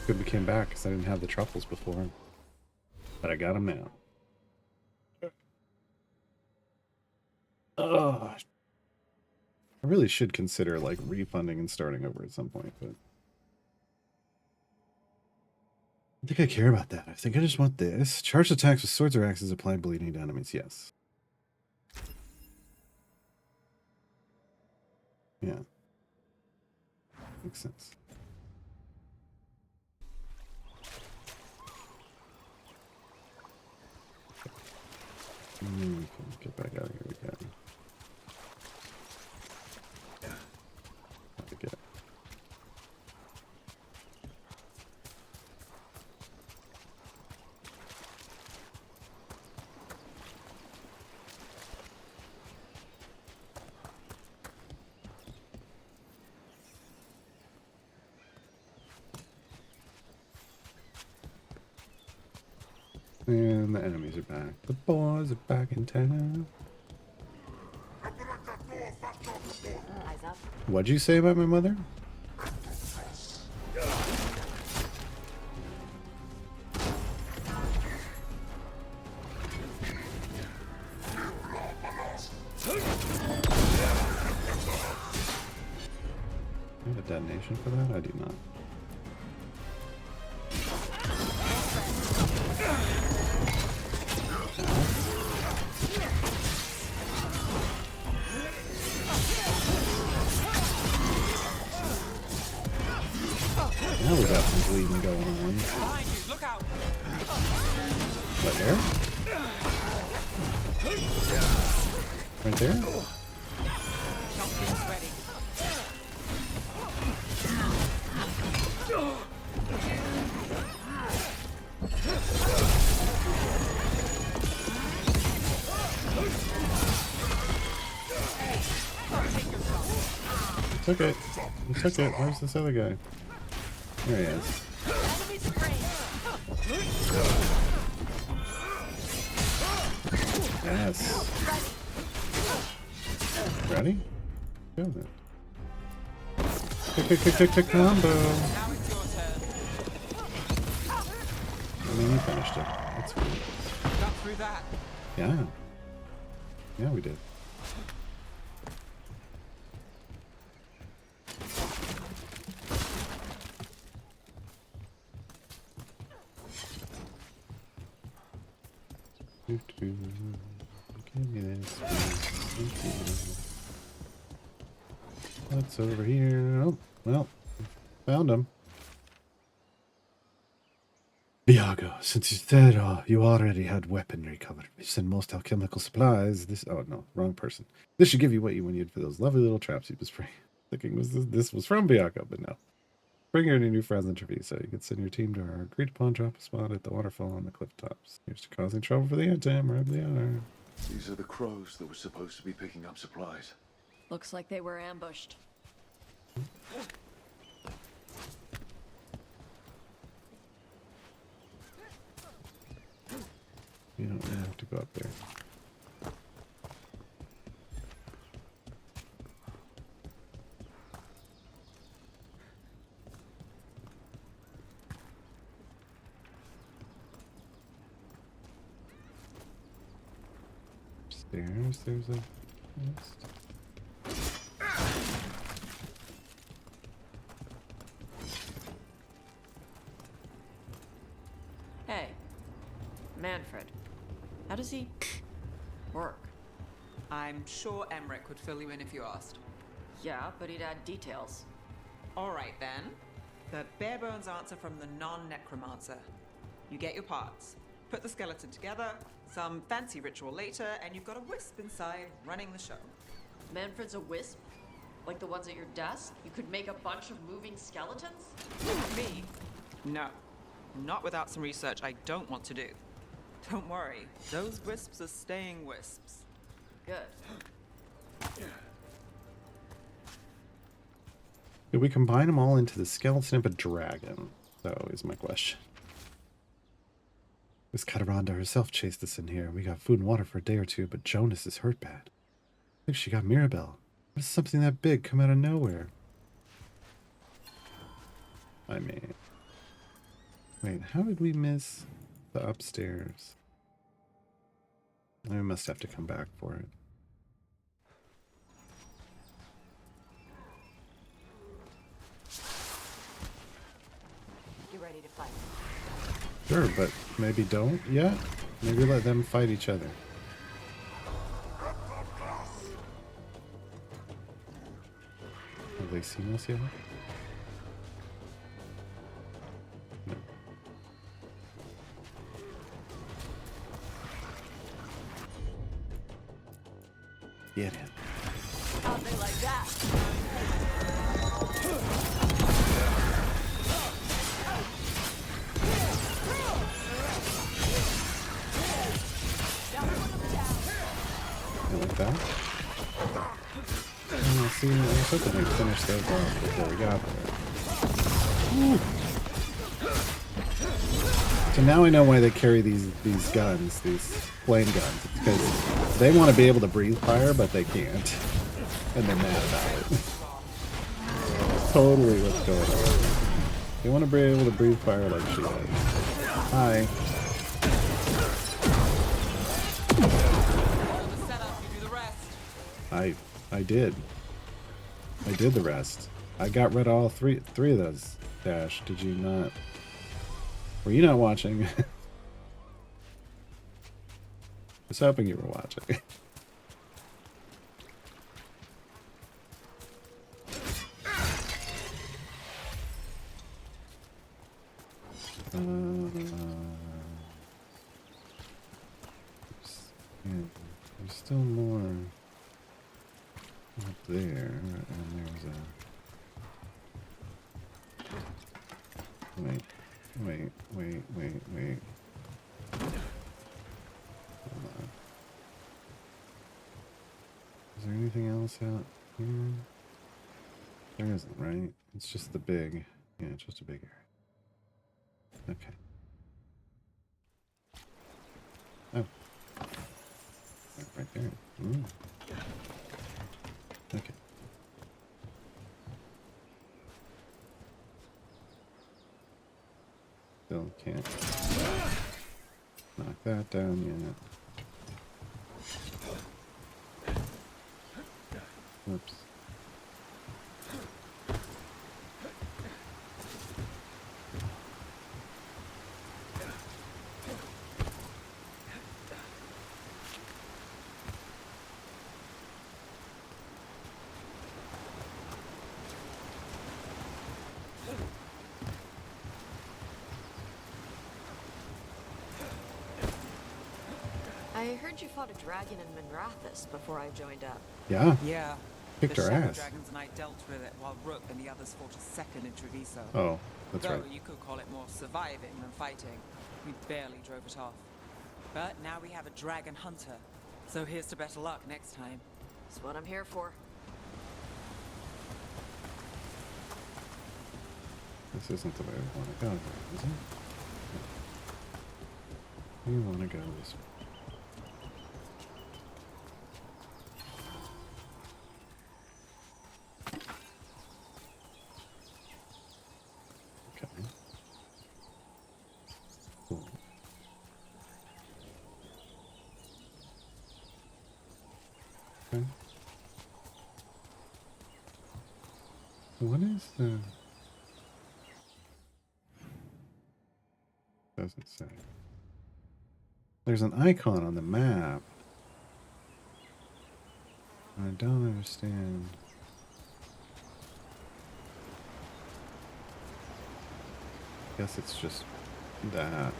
Good we came back because I didn't have the truffles before. But I got them now. Oh, I really should consider like refunding and starting over at some point, but I think I care about that. I think I just want this. Charged attacks with swords or axes apply bleeding to enemies. Yes. Yeah. Makes sense. Get back out of here again. Get it. And the enemies are back. The boys are back in town. Eyes up. What'd you say about my mother? You have a detonation for that? I do not. Now we got some bleeding going on. Look out! Right there? Right there? Took it. You took it. Where's this other guy? There he is. Yes. Ready? Go then. Tick combo. I mean, you finished it. That's fine. Got through that. Yeah. Yeah, we did. Give me this. Thank you. What's over here? Oh, well, found him. Viago, since you said you already had weaponry covered, we send most alchemical supplies. This, oh no, wrong person. This should give you what you need for those lovely little traps you was spraying. Thinking this was from Viago, but no. Bring your new friends in Treviso. You can send your team to our agreed upon drop spot at the waterfall on the cliff tops. Here's to causing trouble for the Antam, wherever they are. These are the crows that were supposed to be picking up supplies. Looks like they were ambushed. You don't really have to go up there. There's a nest. Hey, Manfred. How does he work? I'm sure Emmerich would fill you in if you asked. Yeah, but he'd add details. Alright then. The bare bones answer from the non-necromancer. You get your parts, put the skeleton together, some fancy ritual later, and you've got a wisp inside running the show. Manfred's a wisp? Like the ones at your desk? You could make a bunch of moving skeletons? Me? No. Not without some research I don't want to do. Don't worry, those wisps are staying wisps. Good. Did we combine them all into the skeleton of a dragon? That is my question. Miss Cataranda herself chased us in here. We got food and water for a day or two, but Jonas is hurt bad. I think she got Mirabelle. What does something that big come out of nowhere? I mean... Wait, how did we miss the upstairs? I must have to come back for it. You ready to fight? Sure, but maybe don't yet? Maybe let them fight each other. Have they seen us yet? No. Get him. How'd they like that? You like that? Oh, see, I was hoping we'd finish those off before we got there. Woo. So now I know why they carry these guns, these flame guns. It's because they want to be able to breathe fire, but they can't. And they're mad about it. Totally what's going on. They want to be able to breathe fire like she does. Hi. I did. I did the rest. I got rid of all three of those. Dash, did you not? Were you not watching? I was hoping you were watching. There's still more up there, and there's a... Wait. Hold on. Is there anything else out here? There isn't, right? It's just the big... Yeah, it's just a big area. Okay. Oh. Right there. Ooh. Okay. Still can't knock that down yet. Whoops. I heard you fought a dragon in Minrathous before I joined up. Yeah. Yeah. Kicked the her Shadow ass. Dragons and I dealt with it while Rook and the others fought a second in Treviso. Oh, that's Though right. you could call it more surviving than fighting. We barely drove it off. But now we have a dragon hunter. So here's to better luck next time. That's what I'm here for. This isn't the way we want to go, is it? We want to go this way. Okay. Cool. Okay. What is the... Doesn't say. There's an icon on the map. I don't understand. Guess it's just that.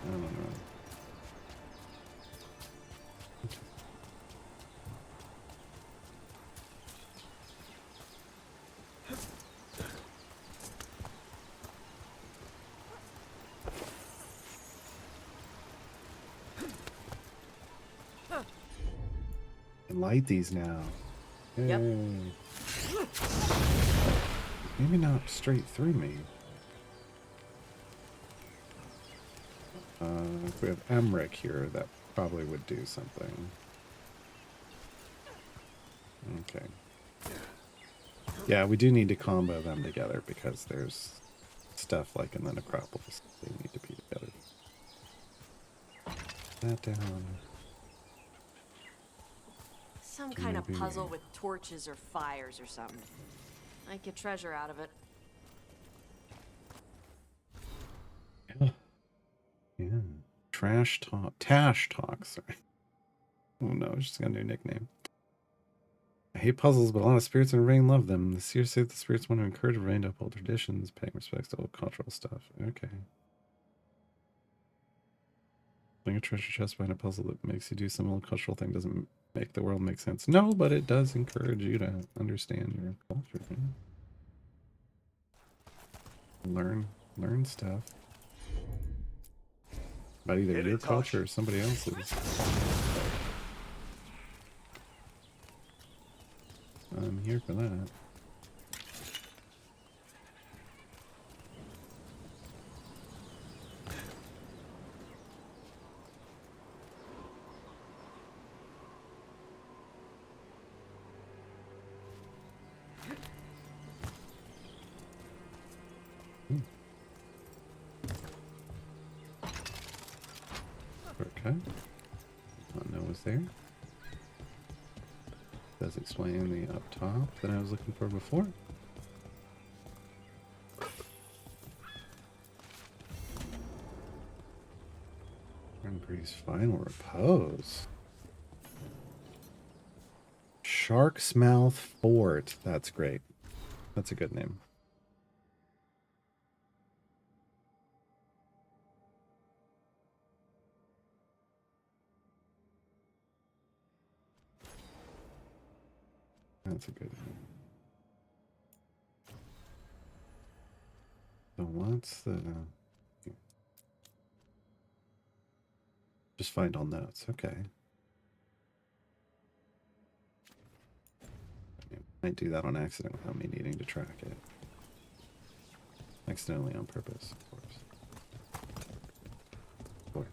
I don't know. Can light these now. Yay. Yep. Maybe not straight through me. If we have Emmerich here, that probably would do something. Okay. Yeah, we do need to combo them together because there's stuff like in the necropolis they need to be together. That down. Some kind of Maybe. puzzle with torches or fires or something. I get treasure out of it. Yeah. Trash talk. Tash talk, sorry. Oh no, I was just got a new nickname. I hate puzzles, but a lot of spirits in Rain love them. The seers say that the spirits want to encourage Rain to uphold traditions, paying respects to old cultural stuff. Okay. Putting a treasure chest behind a puzzle that makes you do some old cultural thing doesn't make the world make sense. No, but it does encourage you to understand your culture. Yeah. Learn stuff. About either your culture or somebody else's. I'm here for that. Okay. Not know was there. Does explain the up top that I was looking for before. Breeze final repose. Shark's Mouth Fort. That's great. That's a good name. That's a good name. So what's the... Just find all notes. Okay. I might do that on accident without me needing to track it. Accidentally on purpose, of course. Of course.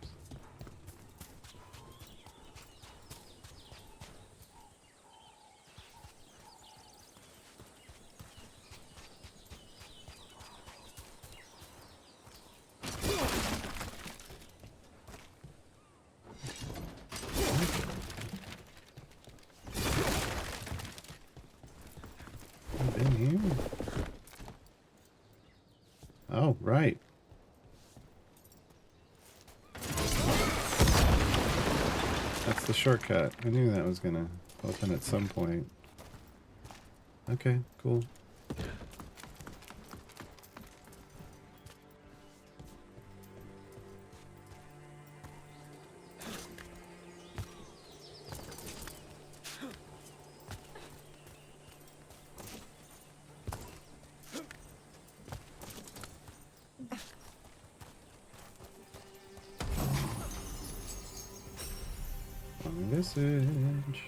Oh, right. That's the shortcut. I knew that was gonna open at some point. Okay, cool. Message.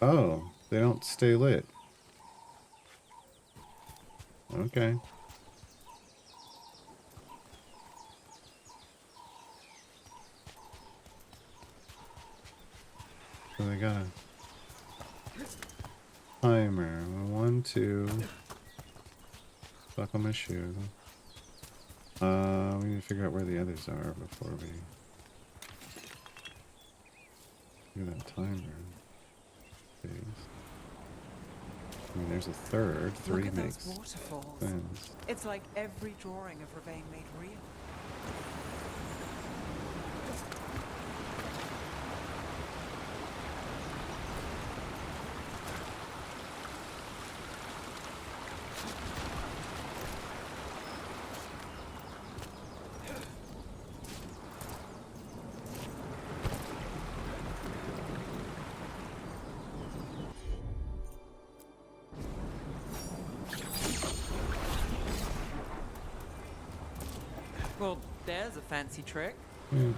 Oh, they don't stay lit. Okay. So they got a timer. 1, 2. Buckle my shoe. We need to figure out where the others are before we do that timer. Phase. I mean, there's a third. 3 Look at makes those waterfalls. sense. It's like every drawing of Ravane made real. Well, there's a fancy trick. Mm.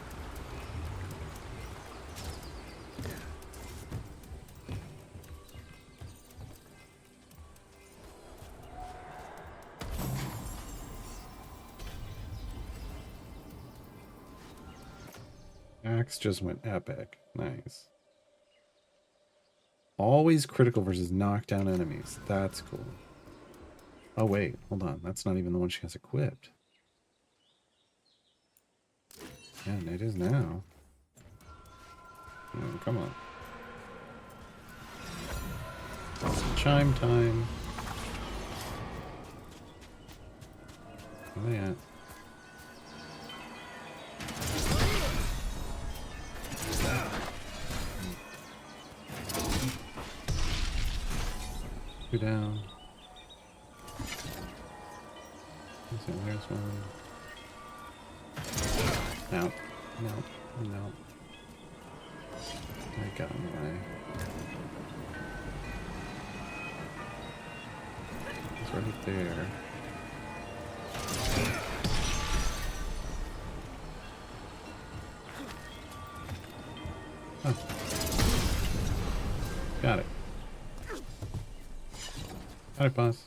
Axe just went epic. Nice. Always critical versus knockdown enemies. That's cool. Oh wait, hold on. That's not even the one she has equipped. And it is now. Oh, come on. Chime time. Where they at? Two down. So there's one. No. No. No. I got in the way. It's right there. Oh. Got it. Got it, boss.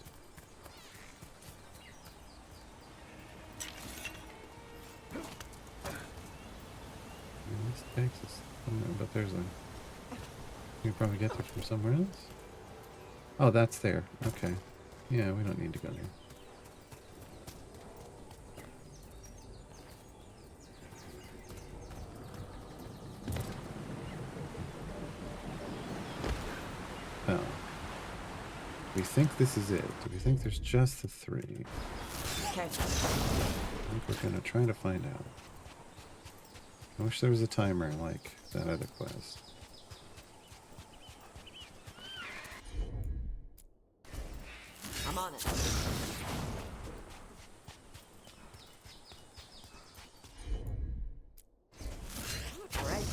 This takes us somewhere, but there's a... You can probably get there from somewhere else. Oh, that's there. Okay. Yeah, we don't need to go there. Oh. We think this is it. Do we think there's just the 3? Okay. I think we're gonna try to find out. I wish there was a timer like that other quest. I'm on it. All right.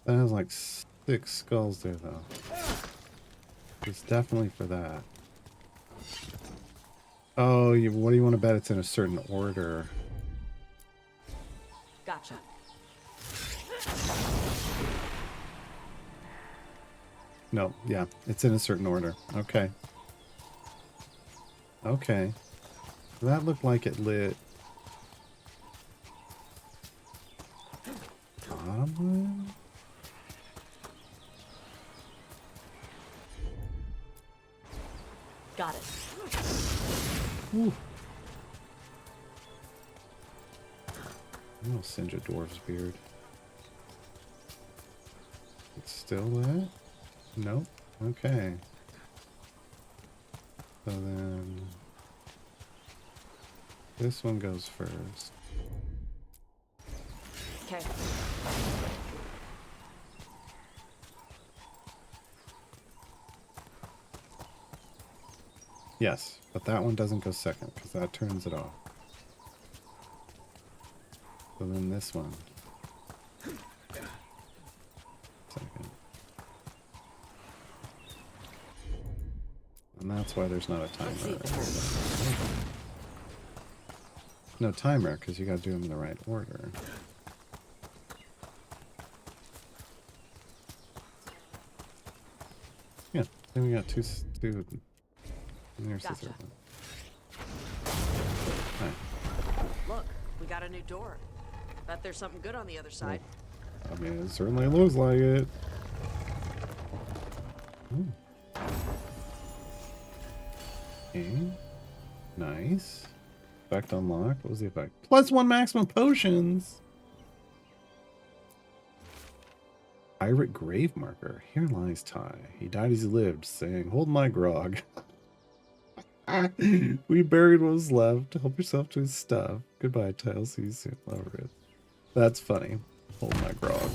That has like 6 skulls there though. It's definitely for that. Oh, what do you want to bet it's in a certain order? Gotcha. No, yeah, it's in a certain order. Okay. Okay. That looked like it lit. Bottom one? Got it. Ooh. I'll singe a dwarf's beard. It's still lit? Nope. Okay. So then... This one goes first. Okay. Yes, but that one doesn't go second, because that turns it off. So then this one. Second. And that's why there's not a timer. No timer, because you gotta do them in the right order. Yeah, then we got two. There's Gotcha. the third one. Right. Look, got a new door. Bet there's something good on the other side. I mean, it certainly looks like it. Ooh. Okay. Nice. Effect unlocked. What was the effect? +1 maximum potions. Pirate grave marker. Here lies Ty. He died as he lived, saying, "Hold my grog." We buried what was left. Help yourself to his stuff. Goodbye, Ty. I'll see you soon. Over it. That's funny. Hold my grog.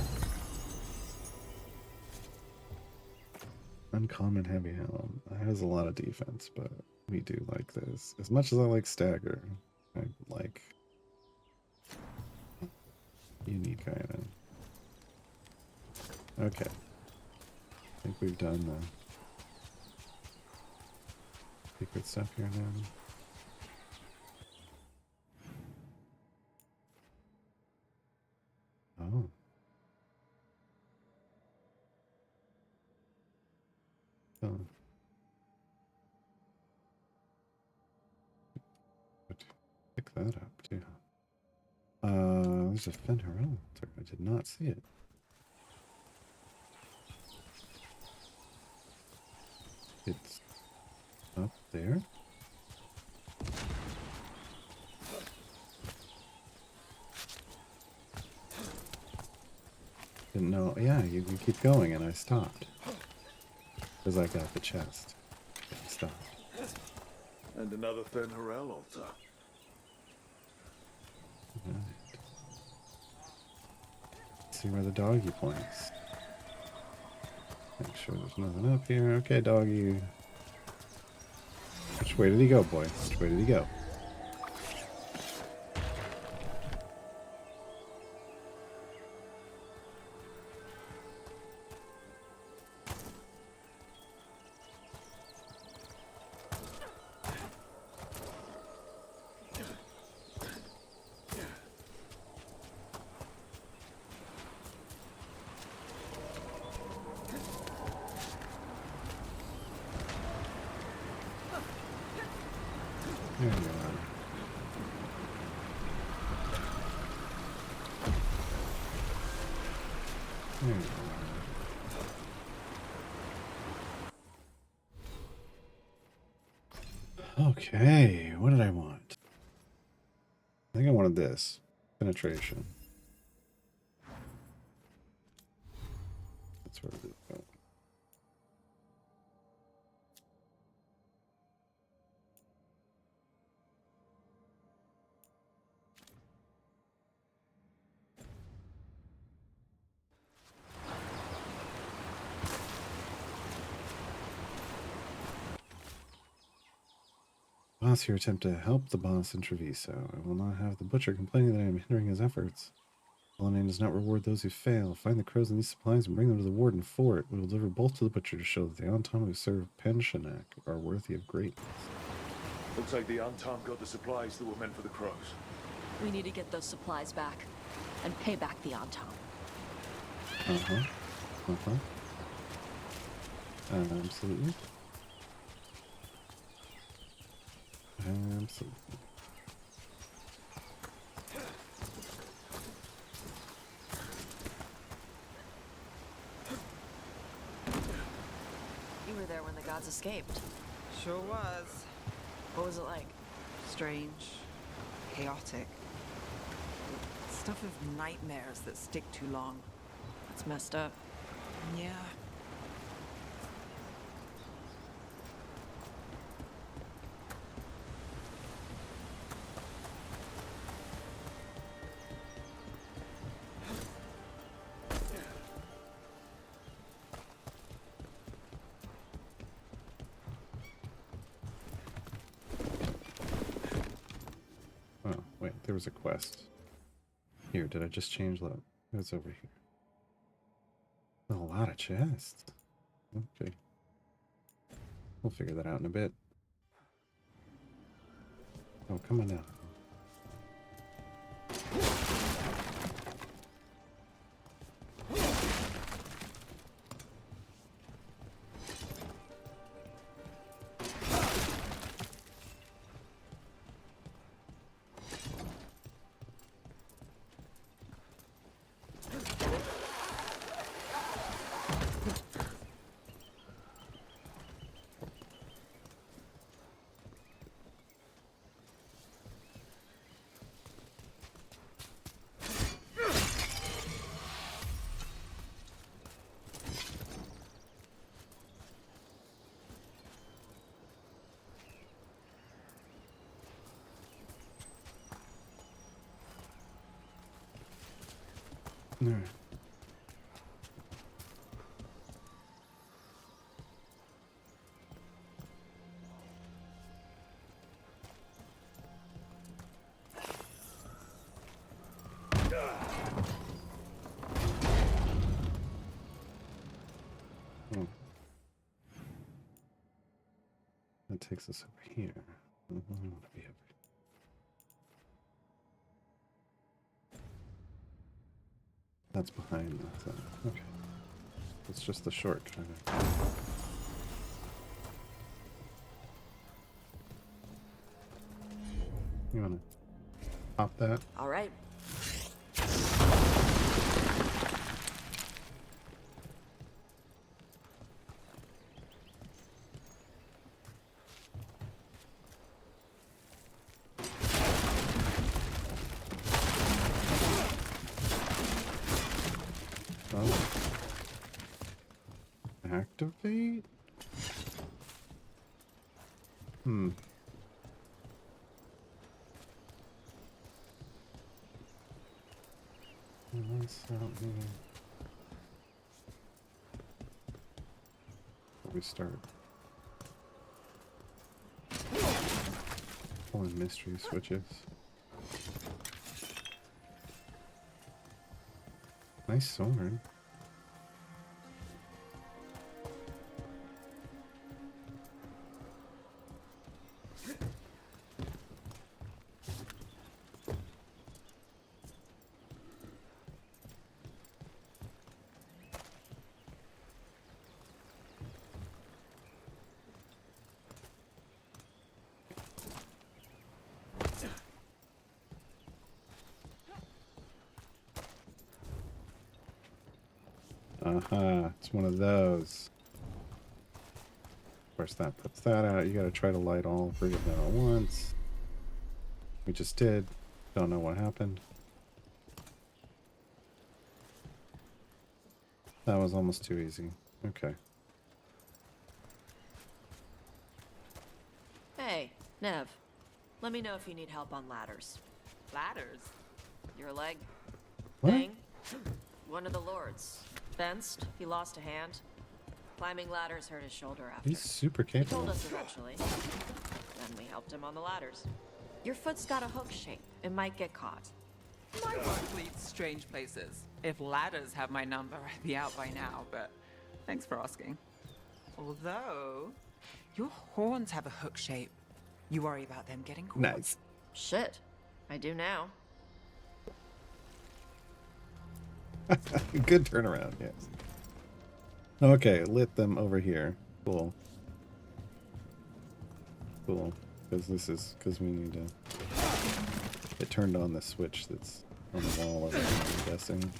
Uncommon heavy helm. That has a lot of defense, but we do like this. As much as I like stagger, I like unique item. Okay. I think we've done the secret stuff here now. Oh. Oh. Pick that up too. There's a Fenharel. I did not see it. It's up there. Didn't know. Yeah, you can keep going, and I stopped because I got the chest. I stopped. And another Fenharel altar. Right. See where the doggy points. Make sure there's nothing up here. Okay, doggy. Which way did he go, boy? Which way did he go? There you are. There you are. Okay, what did I want? I think I wanted this. Penetration. That's where it is. Oh. Boss here attempt to help the boss in Treviso. I will not have the butcher complaining that I am hindering his efforts. Paladin does not reward those who fail. Find the crows in these supplies and bring them to the warden fort. We will deliver both to the butcher to show that the Anton who serve Penshanak are worthy of greatness. Looks like the Anton got the supplies that were meant for the crows. We need to get those supplies back and pay back the Anton. Absolutely. Absolutely. You were there when the gods escaped. Sure was. What was it like? Strange. Chaotic. Stuff of nightmares that stick too long. That's messed up. Yeah. Oh, wait, there was a quest. Here, did I just change that? It's over here. A lot of chests. Okay. We'll figure that out in a bit. Oh, come on now. Alright. Oh. That takes us over here. I don't want to be over here. That's behind that. Okay. It's just the shortcut. You wanna pop that? All right. Oh. Activate? Hmm. What's out here? Before we start pulling mystery switches. Nice sword. It's one of those. Of course, that puts that out. You gotta try to light all three of them at once. We just did. Don't know what happened. That was almost too easy. Okay. Hey, Nev. Let me know if you need help on ladders. Ladders? Your leg? What? Thing? One of the lords. Fenced. He lost a hand. Climbing ladders hurt his shoulder after. He's super He told capable. us eventually. Then we helped him on the ladders. Your foot's got a hook shape. It might get caught. My work leads strange places. If ladders have my number, I'd be out by now, but thanks for asking. Although, your horns have a hook shape. You worry about them getting caught. Nice. Shit. I do now. Good turnaround, yes. Okay, lit them over here. Cool. Cool. Because we need to... It turned on the switch that's on the wall over here, I'm guessing.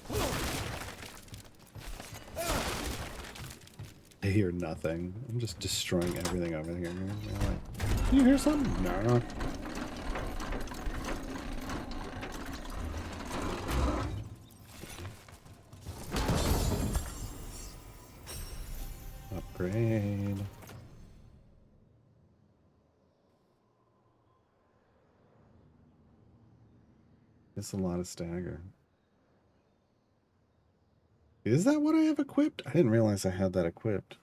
I hear nothing. I'm just destroying everything over here. Like, you hear something? No. Upgrade. It's a lot of stagger. Is that what I have equipped? I didn't realize I had that equipped.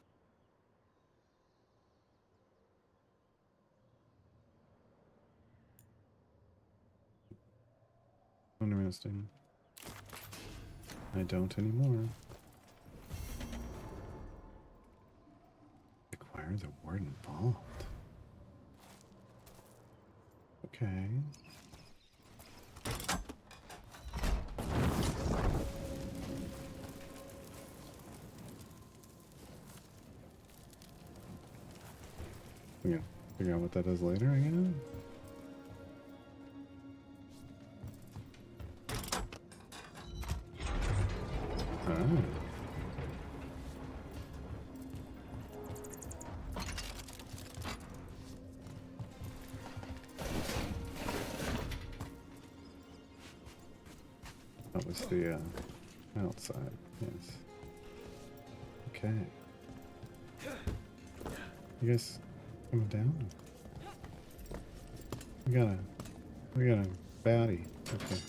Interesting. I don't anymore. Acquire the Warden Vault. Okay. Yeah, figure out what that does later, I guess. Oh. That was the outside, yes. Okay. You guys coming down? We got a baddie. Okay.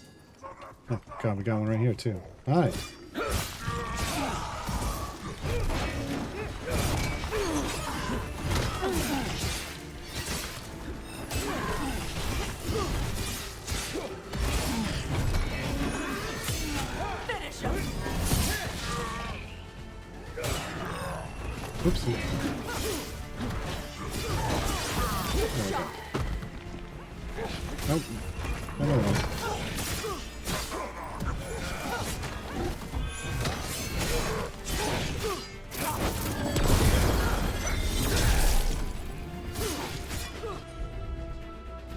Oh, God, we got one right here, too. Hi. Finish him. Oopsie. Nope. No, no, no.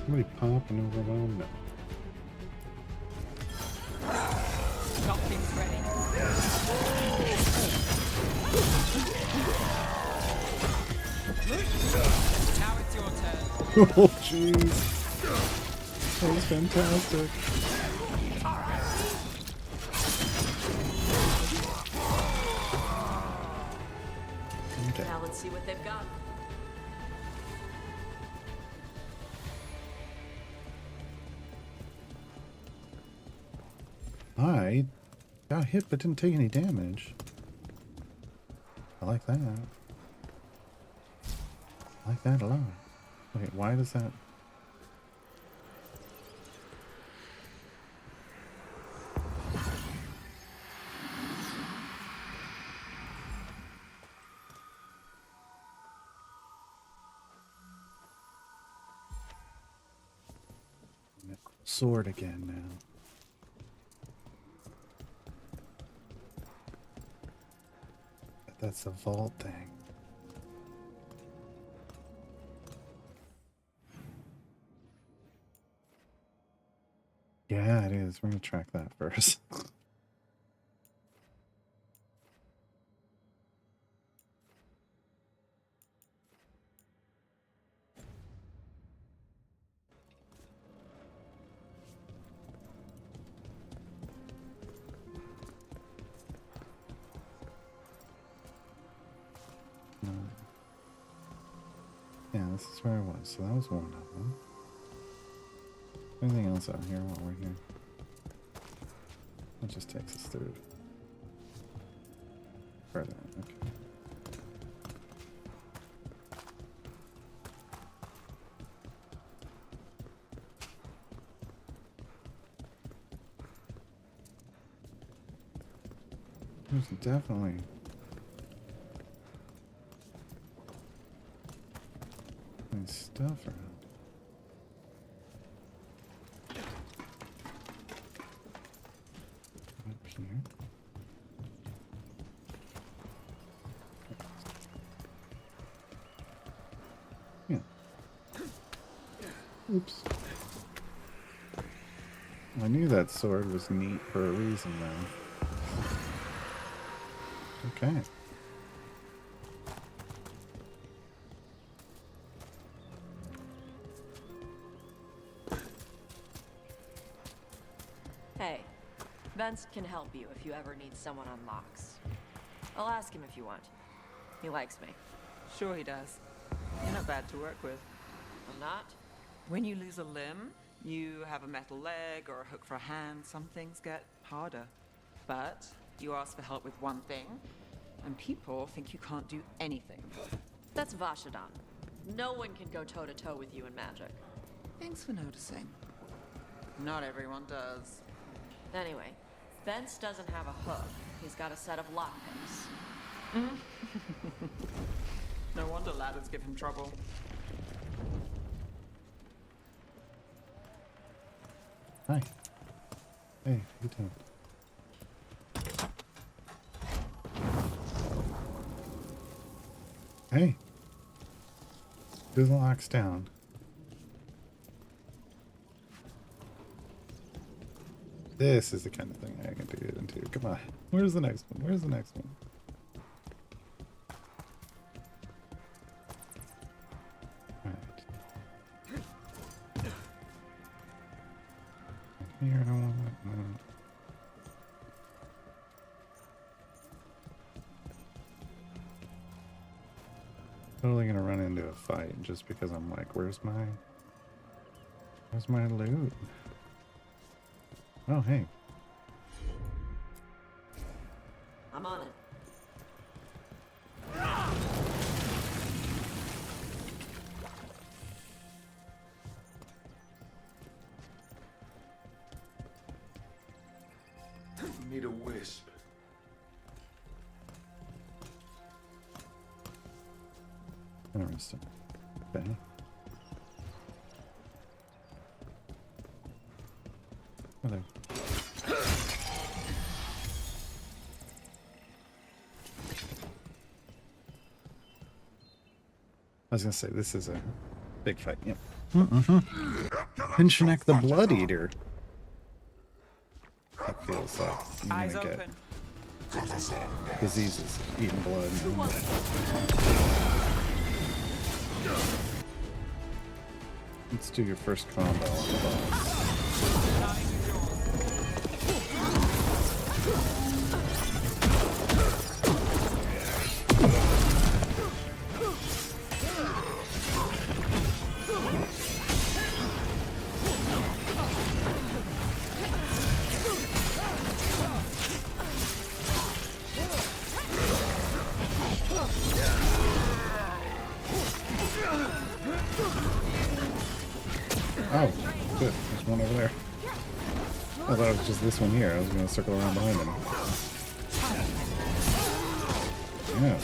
Somebody pop and overwhelm? No. Something's ready. Now it's your turn. Oh, jeez. That was fantastic. Okay. Now let's see what they've got. I got hit but didn't take any damage. I like that. I like that a lot. Wait, why does that... Sword again now. That's the vault thing. Yeah, it is. We're gonna track that first. Yeah, this is where I was. So that was one of them. Anything else out here while we're here? That just takes us through further. Okay. There's definitely stuff around. Up here. Yeah. Oops. I knew that sword was neat for a reason, though. Okay. Hey, Vince can help you if you ever need someone on locks. I'll ask him if you want. He likes me. Sure he does. You're not bad to work with. I'm not? When you lose a limb, you have a metal leg or a hook for a hand, some things get harder. But you ask for help with one thing, and people think you can't do anything. That's Vashadan. No one can go toe-to-toe with you in magic. Thanks for noticing. Not everyone does. Anyway, Vince doesn't have a hook. He's got a set of lockpicks. No wonder ladders give him trouble. Hi. Hey, you doing? Hey. Do the locks down. This is the kind of thing I can do it into. Come on. Where's the next one? Where's the next one? Alright. Here, I want that. No. Totally gonna run into a fight just because I'm like, where's my loot? Oh, hey. I'm on it. Need a wisp. Interesting. Okay. Oh, there. I was gonna say this is a big fight. Yep. Pinchneck the Blood Eater. That feels like you're Eyes gonna open. get diseases, eating blood. Let's do your first combo on the boss. Oh, good. There's one over there. I thought it was just this one here. I was going to circle around behind him. Yeah.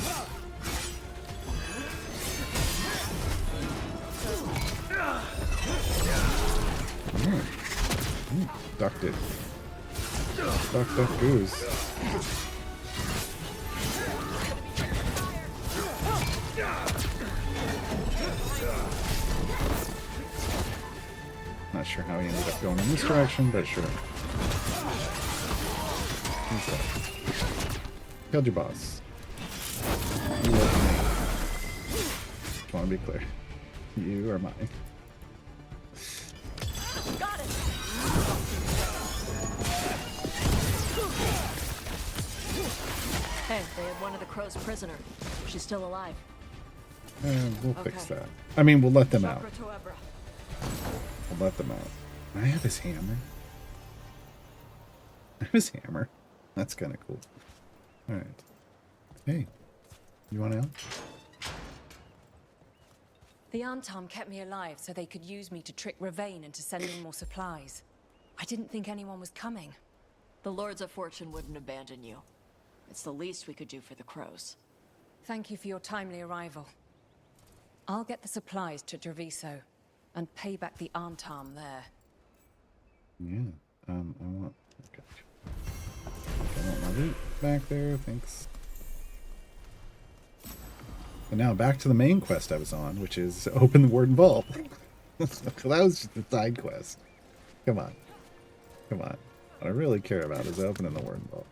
Ducked it. Duck, goose. Not sure how he ended up going in this direction, but sure. Who's that? Killed your boss. You love me. Just want to be clear. You are mine. Got it. Hey, they had one of the crows prisoner. She's still alive. We'll fix that. I mean, we'll let them out. Chakra to Ebra. We'll let them out. I have his hammer. I have his hammer. That's kind of cool. Alright. Hey. You want out? The Antam kept me alive so they could use me to trick Ravane into sending more supplies. I didn't think anyone was coming. The Lords of Fortune wouldn't abandon you. It's the least we could do for the crows. Thank you for your timely arrival. I'll get the supplies to Treviso and pay back the Antam there. Yeah. I want... Okay. I want my loot back there. Thanks. And now back to the main quest I was on, which is open the Warden Vault. That was just a side quest. Come on. Come on. What I really care about is opening the Warden Vault.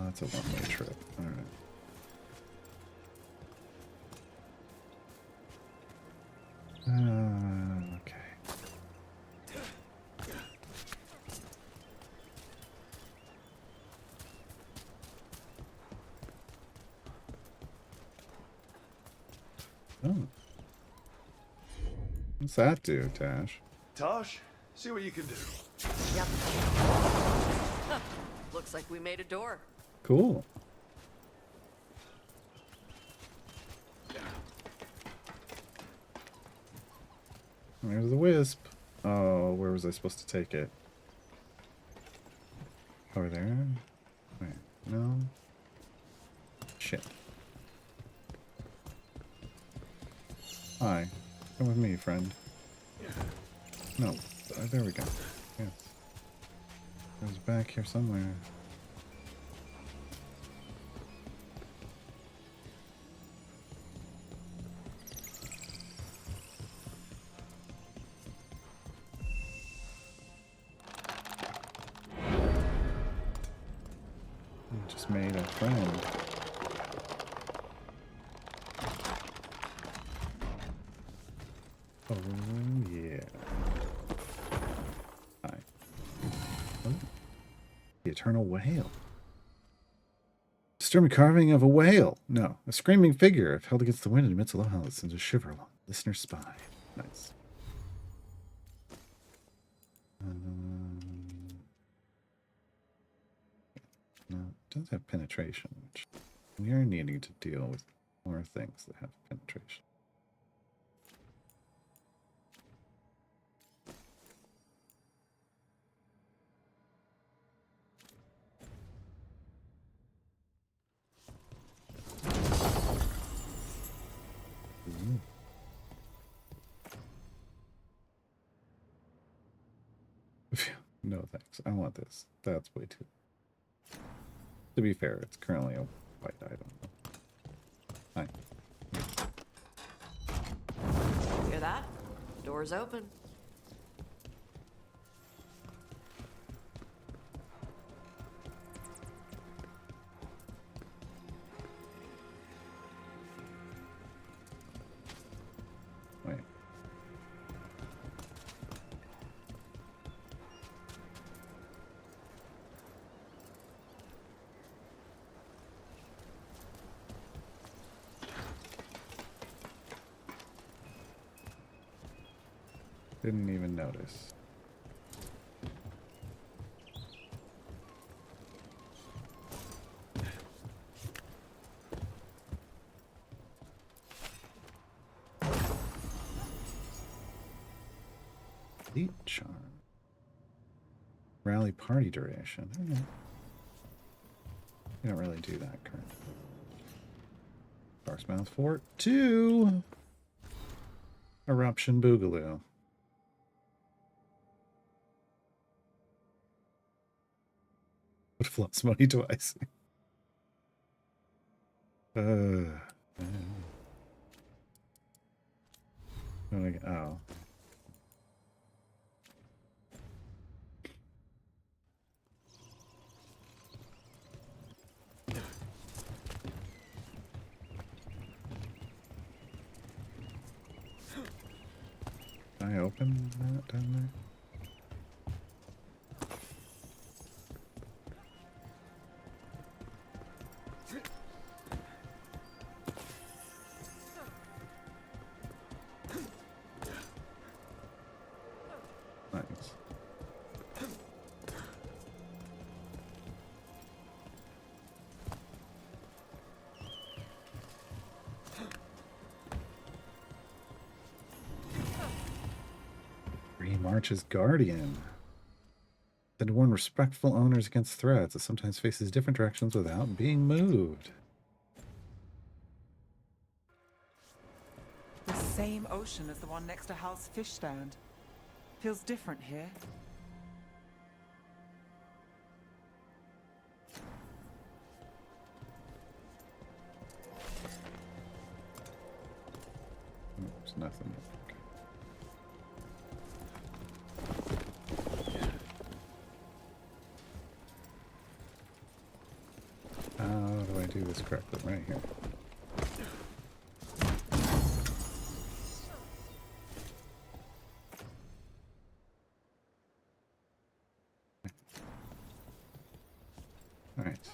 It's a one-way trip. All right. Okay. Oh. What's that do, Tash? Tosh, see what you can do. Yep. Looks like we made a door. Cool. There's the wisp. Oh, where was I supposed to take it? Over there? Wait, no. Shit. Hi. Come with me, friend. No. There we go. Yes. It was back here somewhere. Just made a friend. Oh yeah. Hi. Oh. eternal wail. Disturbing carving of a whale. No, a screaming figure held against the wind and emits a low howl that sends a shiver along listener's spine. Nice. No, it does have penetration, which we are needing to deal with more things that have penetration. No thanks. I want this. That's way too. To be fair, it's currently a white item. Hi. Hear that? Door's open. Wait. Didn't even notice. Elite charm. Rally party duration. Okay. We don't really do that currently. Darksmouth Fort 2. Eruption Boogaloo. Would floats money twice. Oh. Can I open that down there? Nice. March's Guardian. Said to warn respectful owners against threats. It sometimes faces different directions without being moved. The same ocean as the one next to Hal's fish stand. Feels different here. There's nothing. How do I do this correctly? Right here. All right.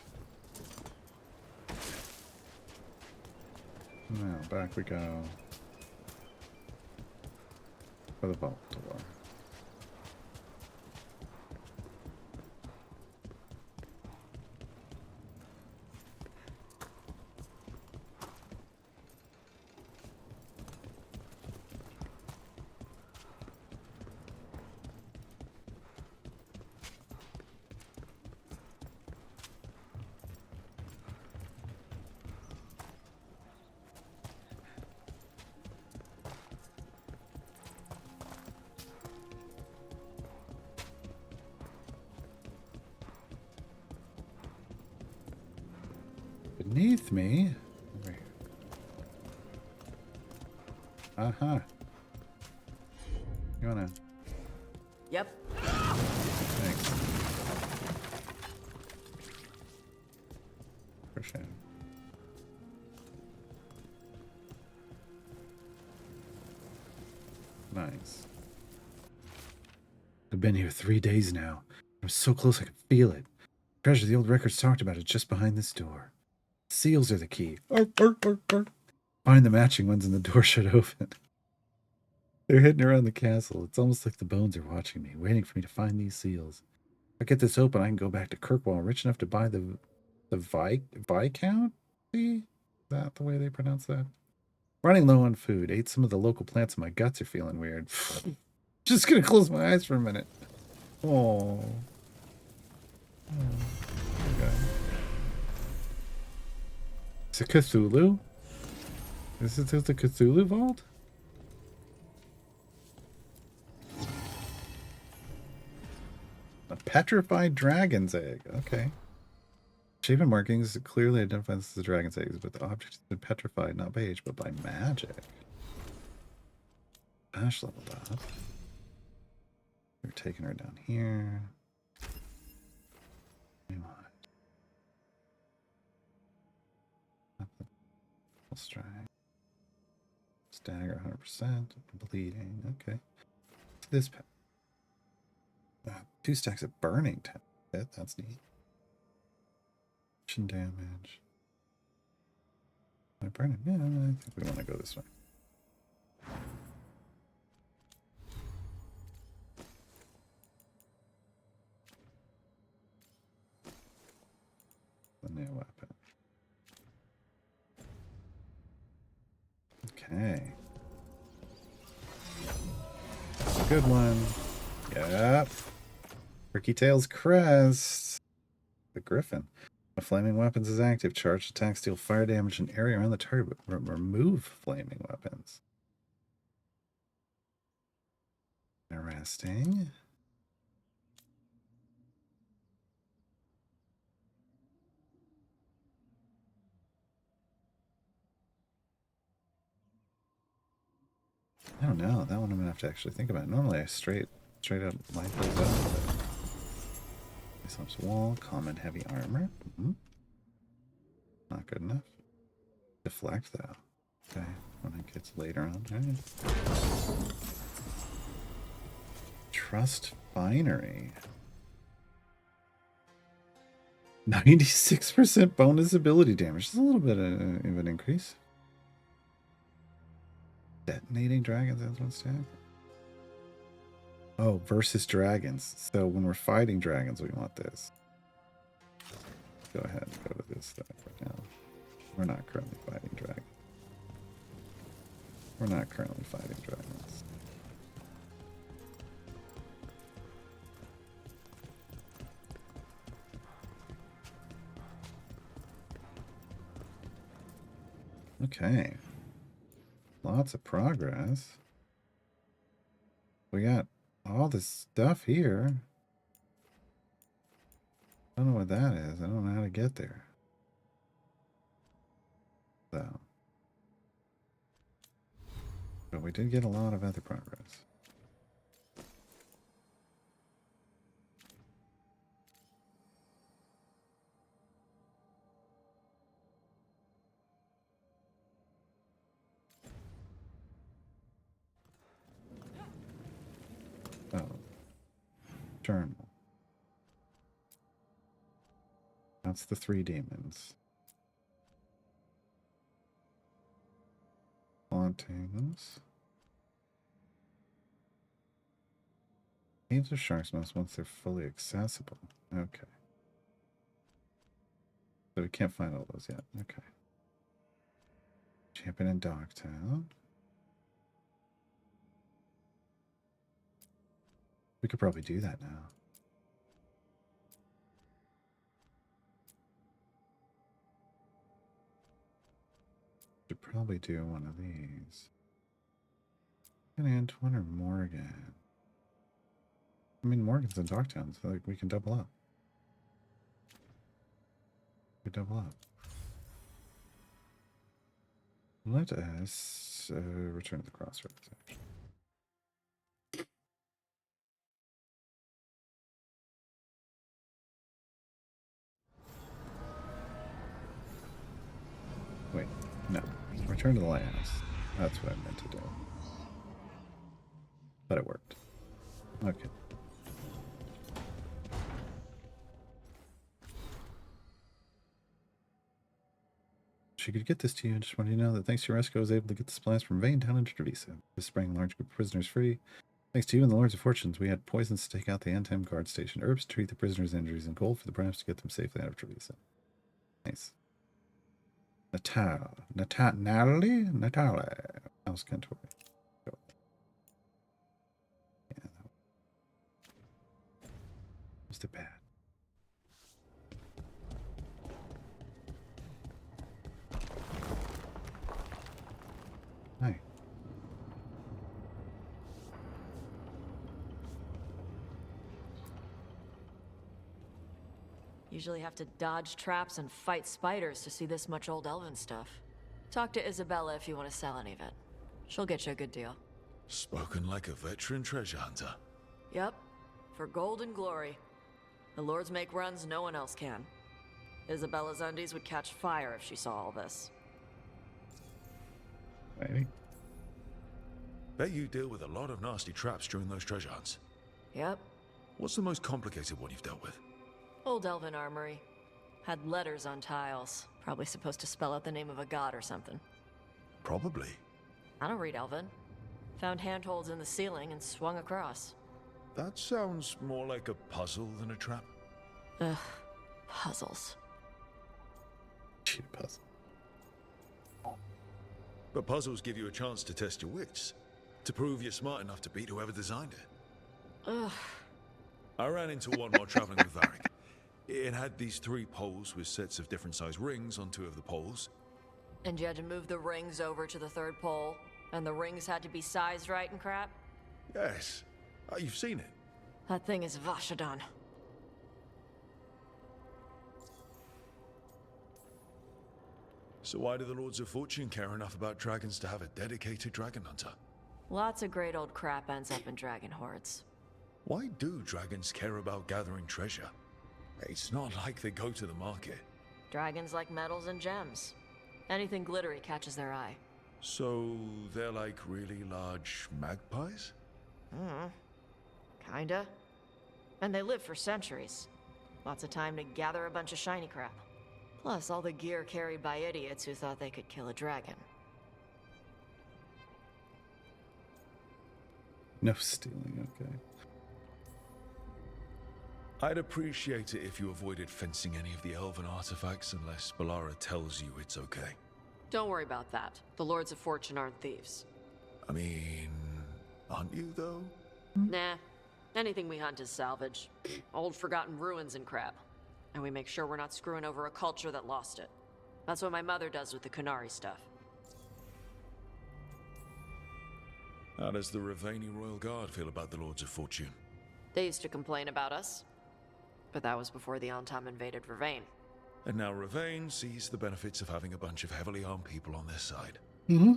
Now back we go for the vault door. Beneath me? Over here. Uh-huh. You wanna? Yep. Thanks. Appreciate it. Nice. I've been here 3 days now. I'm so close I can feel it. Treasure the old records talked about is just behind this door. Seals are the key. Find the matching ones and the door should open. They're hidden around the castle. It's almost like the bones are watching me, waiting for me to find these seals. If I get this open, I can go back to Kirkwall, rich enough to buy the Viscount? Is that the way they pronounce that? Running low on food. Ate some of the local plants and my guts are feeling weird. Just gonna close my eyes for a minute. Oh. Okay. Is it Cthulhu? Is it the Cthulhu vault? A petrified dragon's egg. Okay. Shaven markings clearly identify this as the dragon's eggs, but the object has been petrified not by age, but by magic. Ash leveled up. We're taking her down here. Strike. Stagger 100%. Bleeding. Okay. This pet. 2 stacks of burning hit. That's neat. Damage. Am I burning? Yeah, I think we want to go this way. The new weapon. Okay. That's a good one. Yep. Ricky Tail's Crest. The Griffin. When flaming weapons is active, charged attacks deal fire damage in area around the target, but remove flaming weapons. Interesting. I don't know. That one I'm gonna have to actually think about. Normally I straight up light those up. But... wall, common heavy armor. Not good enough. Deflect though. Okay, when it gets later on. Right. Trust finery. 96% bonus ability damage. It's a little bit of an increase. Detonating dragons as one stack. Oh, versus dragons. So when we're fighting dragons, we want this. Go ahead and go to this stuff right now. We're not currently fighting dragons. We're not currently fighting dragons. Okay. Lots of progress. We got all this stuff here. I don't know what that is. I don't know how to get there. So. But we did get a lot of other progress. Oh. Journal. That's the 3 demons. Hauntings. Caves of sharks must once they're fully accessible. Okay. So we can't find all those yet. Okay. Champion in Dogtown. We could probably do that now. Should probably do one of these. Antoine or Morgan? I mean, Morgan's in Dogtown, so like we can double up. We double up. Let us return to the crossroads. Actually. Wait, no. Return to the lighthouse. That's what I meant to do. But it worked. Okay. She could get this to you. I just wanted you to know that thanks to your rescue, I was able to get the supplies from Vein down into Trevisa. This sprang a large group of prisoners free. Thanks to you and the Lords of Fortunes, we had poisons to take out the Veil-Gaar'd station, herbs to treat the prisoners' injuries, and gold for the bribes to get them safely out of Trevisa. Nice. Natalie? Mouse Cantori. Yeah, that was the bad. Hi. Usually have to dodge traps and fight spiders to see this much old elven stuff. Talk to Isabella if you want to sell any of it. She'll get you a good deal. Spoken like a veteran treasure hunter. Yep. For gold and glory. The lords make runs no one else can. Isabella's undies would catch fire if she saw all this. Maybe. Bet you deal with a lot of nasty traps during those treasure hunts. Yep. What's the most complicated one you've dealt with? Old elven armory. Had letters on tiles. Probably supposed to spell out the name of a god or something. Probably. I don't read elven. Found handholds in the ceiling and swung across. That sounds more like a puzzle than a trap. Ugh. Puzzles. Cheat puzzle. But puzzles give you a chance to test your wits. To prove you're smart enough to beat whoever designed it. Ugh. I ran into one while traveling with Varric. It had these 3 poles with sets of different size rings on 2 of the poles. And you had to move the rings over to the 3rd pole, and the rings had to be sized right and crap? Yes. You've seen it. That thing is Vashadon. So why do the Lords of Fortune care enough about dragons to have a dedicated dragon hunter? Lots of great old crap ends up in dragon hordes. Why do dragons care about gathering treasure? It's not like they go to the market. Dragons like metals and gems. Anything glittery catches their eye. So they're like really large magpies? Kinda. And they live for centuries. Lots of time to gather a bunch of shiny crap. Plus all the gear carried by idiots who thought they could kill a dragon. No stealing, okay. I'd appreciate it if you avoided fencing any of the elven artifacts unless Balara tells you it's okay. Don't worry about that. The Lords of Fortune aren't thieves. I mean, aren't you though? Nah. Anything we hunt is salvage. Old forgotten ruins and crap. And we make sure we're not screwing over a culture that lost it. That's what my mother does with the Qunari stuff. How does the Ravani Royal Guard feel about the Lords of Fortune? They used to complain about us. But that was before the Antam invaded Ravane. And now Ravane sees the benefits of having a bunch of heavily armed people on their side.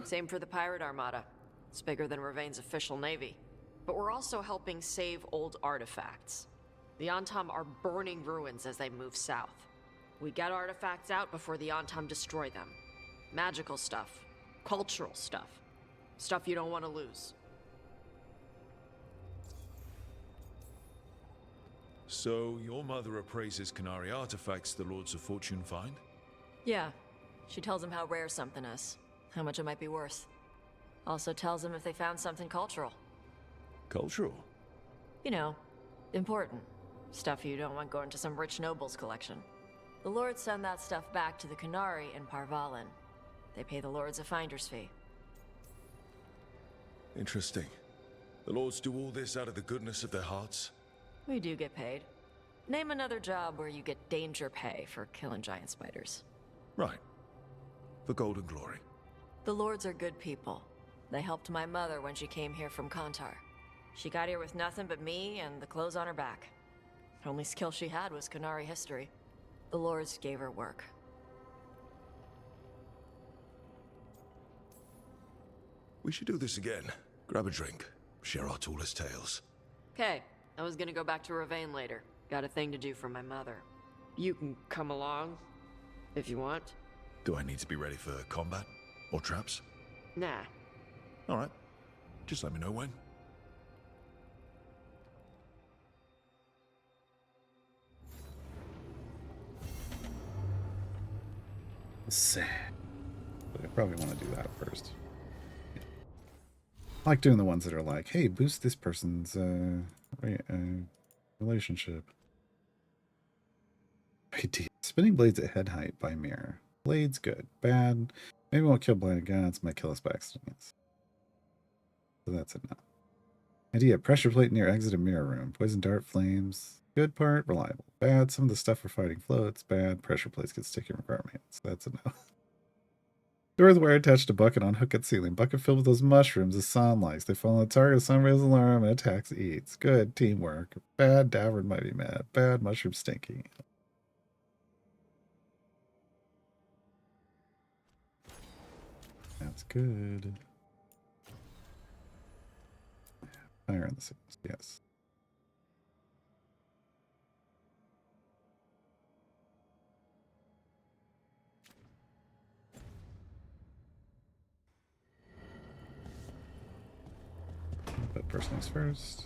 Same for the Pirate Armada. It's bigger than Ravane's official navy. But we're also helping save old artifacts. The Antam are burning ruins as they move south. We get artifacts out before the Antam destroy them. Magical stuff. Cultural stuff. Stuff you don't want to lose. So, your mother appraises Qunari artifacts the Lords of Fortune find? Yeah. She tells them how rare something is. How much it might be worth. Also tells them if they found something cultural. Cultural? You know, important. Stuff you don't want going to some rich noble's collection. The Lords send that stuff back to the Qunari in Parvalin. They pay the Lords a finder's fee. Interesting. The Lords do all this out of the goodness of their hearts? We do get paid. Name another job where you get danger pay for killing giant spiders. Right. For gold and glory. The Lords are good people. They helped my mother when she came here from Kontar. She got here with nothing but me and the clothes on her back. The only skill she had was Qunari history. The Lords gave her work. We should do this again. Grab a drink. Share our tallest tales. Okay, I was gonna go back to Ravane later. Got a thing to do for my mother. You can come along, if you want. Do I need to be ready for combat? Or traps? Nah. Alright. Just let me know when. Sad. But I probably want to do that first. Yeah. I like doing the ones that are like, hey, boost this person's relationship. Idea. Spinning blades at head height by mirror. Blades good. Bad. Maybe won't kill blind guns. Might kill us by accident. So that's it now. Idea. Pressure plate near exit of mirror room. Poison dart flames. Good part. Reliable. Bad. Some of the stuff we're fighting floats. Bad. Pressure plates get sticky and require maintenance. That's a no. Doors wire attached to bucket on hook at ceiling. Bucket filled with those mushrooms the sun likes. They fall on the target. Sun raises alarm and attacks eats. Good. Teamwork. Bad. Davern might be mad. Bad. Mushroom stinky. That's good. Fire in the signals, yes. But first things first.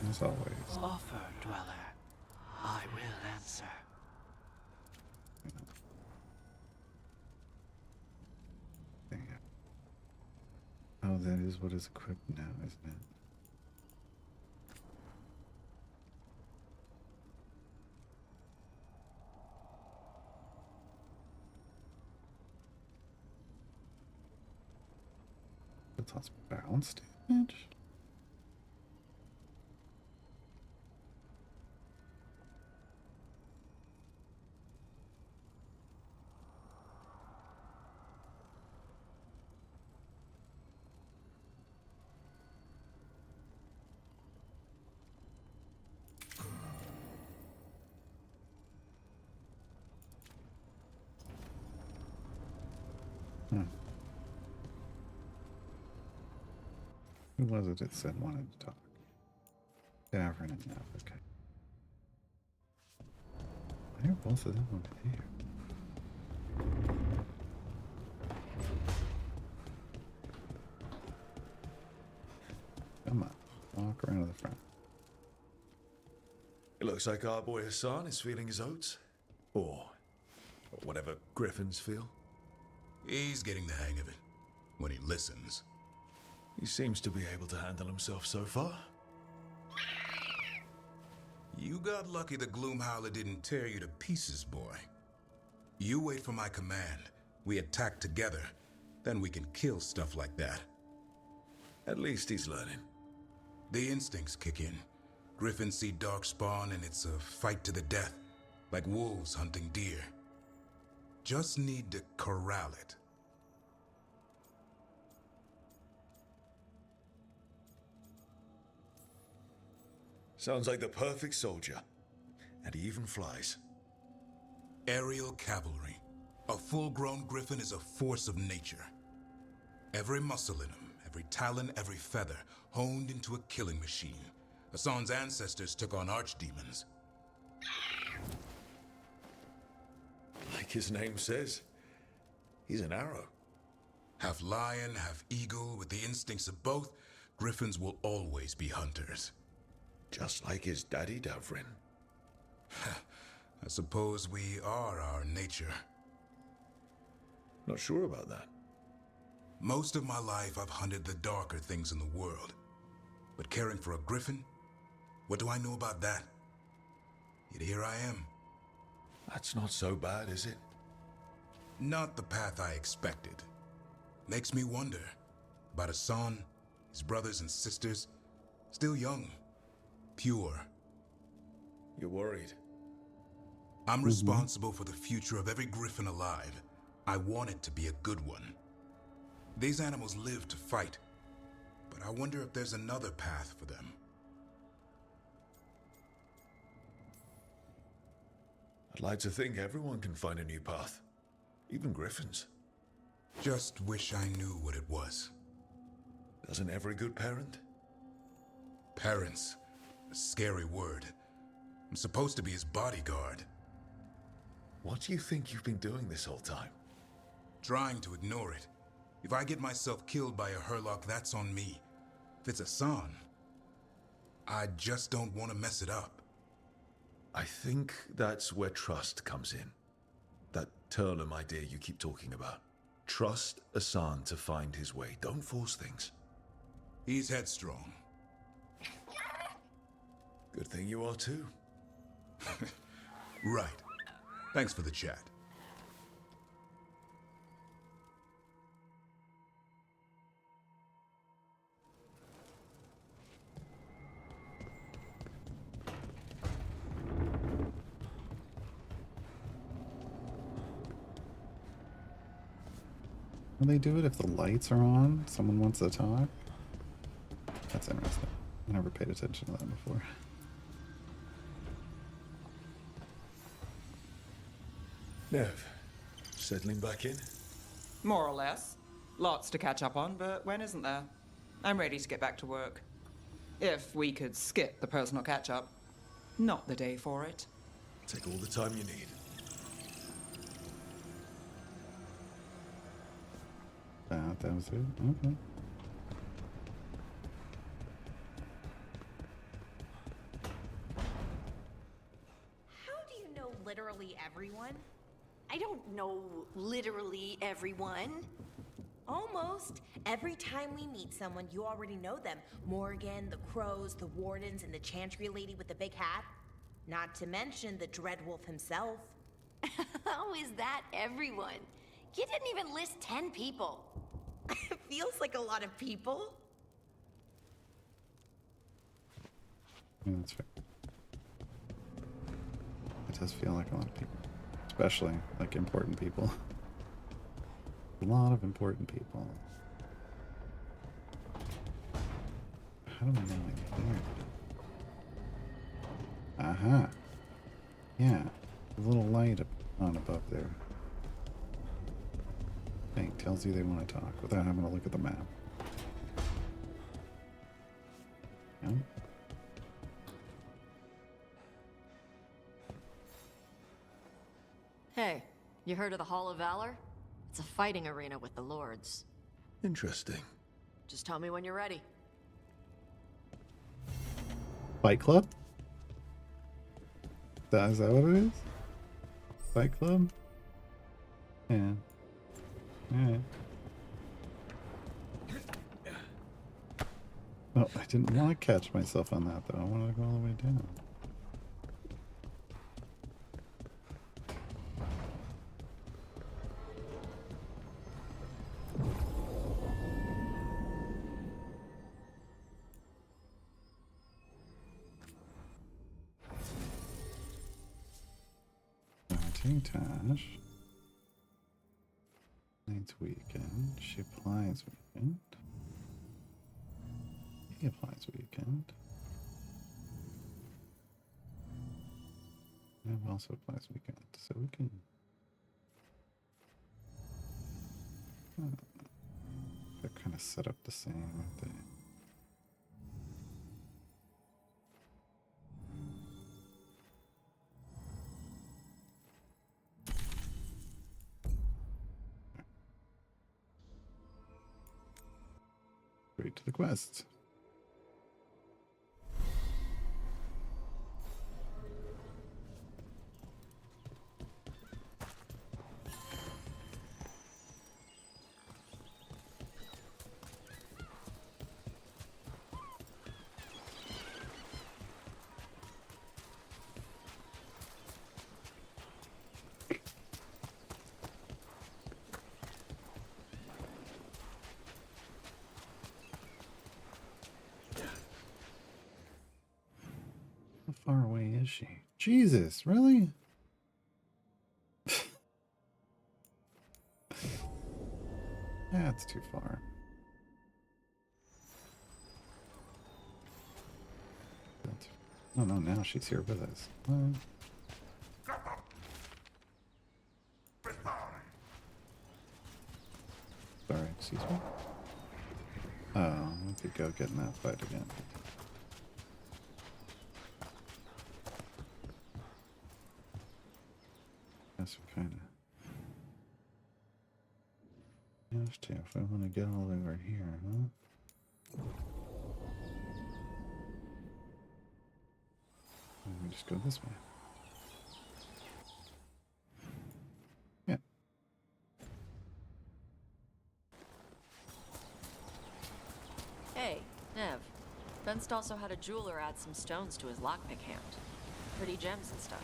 As always. Offer, dweller. I will answer. Oh, that is what is equipped now, isn't it? That's bounce damage. Who was it that said wanted to talk? Davern and Nap, okay. I hear both of them over here. Come on, walk around to the front. It looks like our boy Hassan is feeling his oats. Or whatever griffins feel. He's getting the hang of it. When he listens. He seems to be able to handle himself so far. You got lucky the Gloomhowler didn't tear you to pieces, boy. You wait for my command. We attack together. Then we can kill stuff like that. At least he's learning. The instincts kick in. Griffins see darkspawn and it's a fight to the death. Like wolves hunting deer. Just need to corral it. Sounds like the perfect soldier. And he even flies. Aerial cavalry. A full-grown griffin is a force of nature. Every muscle in him, every talon, every feather, honed into a killing machine. Hassan's ancestors took on archdemons. Like his name says, he's an arrow. Half lion, half eagle, with the instincts of both, griffins will always be hunters. Just like his daddy, Davrin. I suppose we are our nature. Not sure about that. Most of my life I've hunted the darker things in the world. But caring for a griffin? What do I know about that? Yet here I am. That's not so bad, is it? Not the path I expected. Makes me wonder about Hassan, his brothers and sisters, still young. Pure. You're worried? I'm responsible for the future of every griffin alive. I want it to be a good one. These animals live to fight, but I wonder if there's another path for them. I'd like to think everyone can find a new path. Even griffins. Just wish I knew what it was. Doesn't every good parent? Parents. A scary word. I'm supposed to be his bodyguard. What do you think you've been doing this whole time? Trying to ignore it. If I get myself killed by a Hurlock, that's on me. If it's Hassan, I just don't want to mess it up. I think that's where trust comes in. Turlum idea you keep talking about. Trust Asan to find his way. Don't force things. He's headstrong. Good thing you are too. Right. Thanks for the chat. Will they do it if the lights are on? Someone wants to talk? That's interesting. I never paid attention to that before. Nev, settling back in? More or less. Lots to catch up on, but when isn't there? I'm ready to get back to work. If we could skip the personal catch-up. Not the day for it. Take all the time you need. That was it? Okay. How do you know literally everyone? I don't know literally everyone. Almost. Every time we meet someone, you already know them. Morgan, the Crows, the Wardens, and the Chantry lady with the big hat. Not to mention the Dreadwolf himself. How is that everyone? You didn't even list 10 people. It feels like a lot of people. Yeah, that's fair. It does feel like a lot of people. Especially, like, important people. A lot of important people. How do I know I'm here? Aha. Yeah. A little light on above there. Thing tells you they want to talk without having to look at the map. Yep. Hey, you heard of the Hall of Valor? It's a fighting arena with the lords. Interesting. Just tell me when you're ready. Fight Club? Is that what it is? Fight Club? Yeah. Alright. Oh, I didn't want to catch myself on that though. I wanted to go all the way down. Tash. Night's weekend. She applies weekend. He applies weekend. And also applies weekend. So we can. They're kind of set up the same, aren't they? Straight to the quest. How far away is she? Jesus, really? That's too far. Oh no, now she's here with us. Sorry, excuse me. Oh, we could go get in that fight again. Guess we kind of have to if we want to get all over here, huh? Let me just go this way. Yeah, Gunst also had a jeweler add some stones to his lockpick hand. Pretty gems and stuff.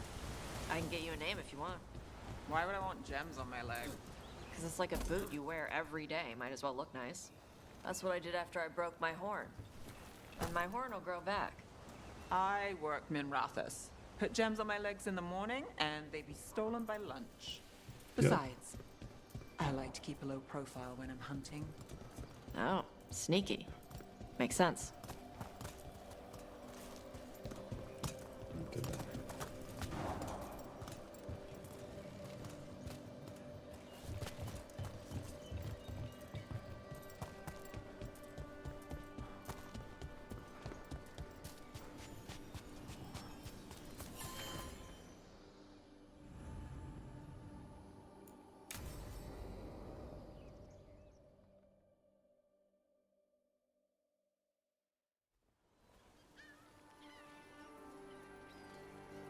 I can get you a name if you want. Why would I want gems on my leg? Because it's like a boot you wear every day. Might as well look nice. That's what I did after I broke my horn. And my horn will grow back. I work Minrathus. Put gems on my legs in the morning, and they be stolen by lunch. Besides, I like to keep a low profile when I'm hunting. Oh, sneaky. Makes sense.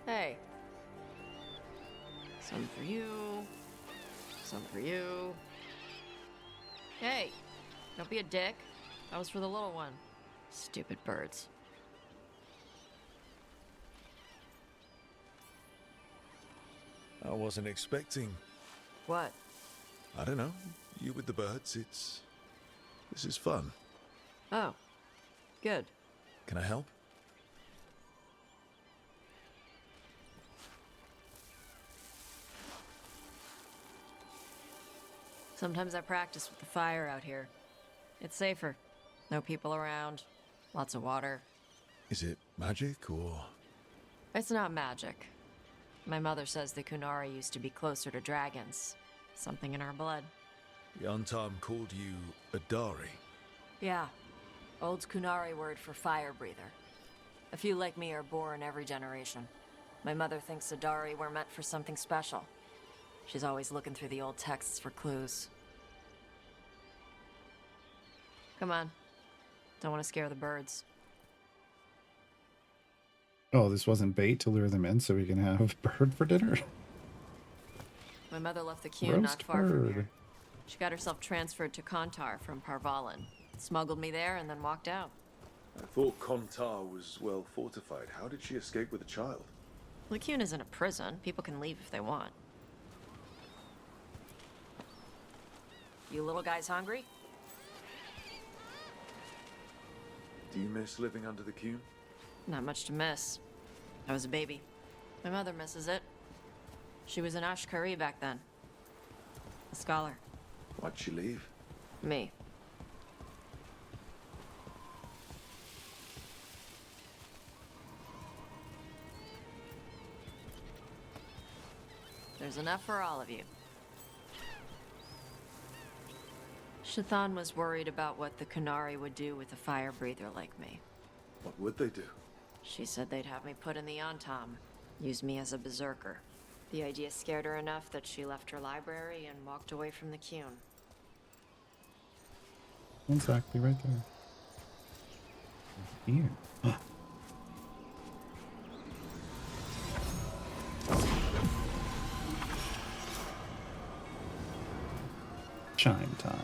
Hey. Some for you. Some for you. Hey, don't be a dick. That was for the little one. Stupid birds. I wasn't expecting. What? I don't know. You with the birds, this is fun. Oh, good. Can I help? Sometimes I practice with the fire out here. It's safer. No people around. Lots of water. Is it magic or? It's not magic. My mother says the Kunari used to be closer to dragons. Something in our blood. The Untarm called you a Dari. Yeah. Old Kunari word for fire breather. A few like me are born every generation. My mother thinks Adari were meant for something special. She's always looking through the old texts for clues. Come on. Don't want to scare the birds. Oh, this wasn't bait to lure them in so we can have bird for dinner? My mother left the Kuhn not Roast far from bird. here. She got herself transferred to Kontar from Parvalan. Smuggled me there and then walked out. I thought Kontar was well fortified. How did she escape with a child? The Kuhn isn't a prison. People can leave if they want. You little guys hungry? Do you miss living under the Kuhn? Not much to miss. I was a baby. My mother misses it. She was an Ashkari back then. A scholar. Why'd she leave? Me. There's enough for all of you. Shathan was worried about what the Kunari would do with a fire breather like me. What would they do? She said they'd have me put in the Antam, use me as a berserker. The idea scared her enough that she left her library and walked away from the Kuhn. Exactly right there. Here. Chime time.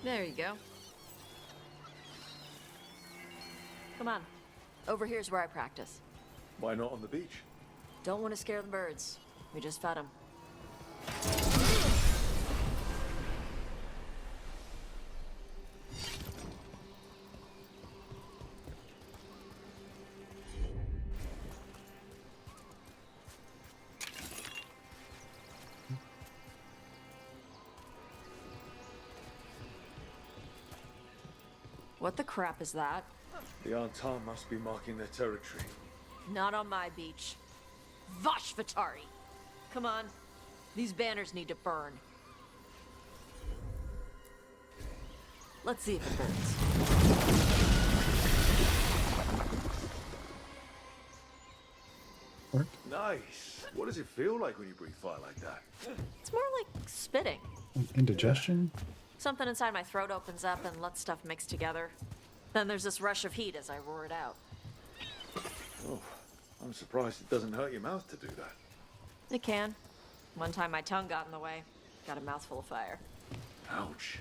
There you go. Come on. Over here's where I practice. Why not on the beach? Don't want to scare the birds. We just fed them. What the crap is that? The Antar must be marking their territory. Not on my beach. Vashvatari! Come on. These banners need to burn. Let's see if it burns. Nice. What does it feel like when you breathe fire like that? It's more like spitting. Indigestion? Something inside my throat opens up and lets stuff mix together. Then there's this rush of heat as I roar it out. Oh, I'm surprised it doesn't hurt your mouth to do that. It can. One time my tongue got in the way. Got a mouthful of fire. Ouch.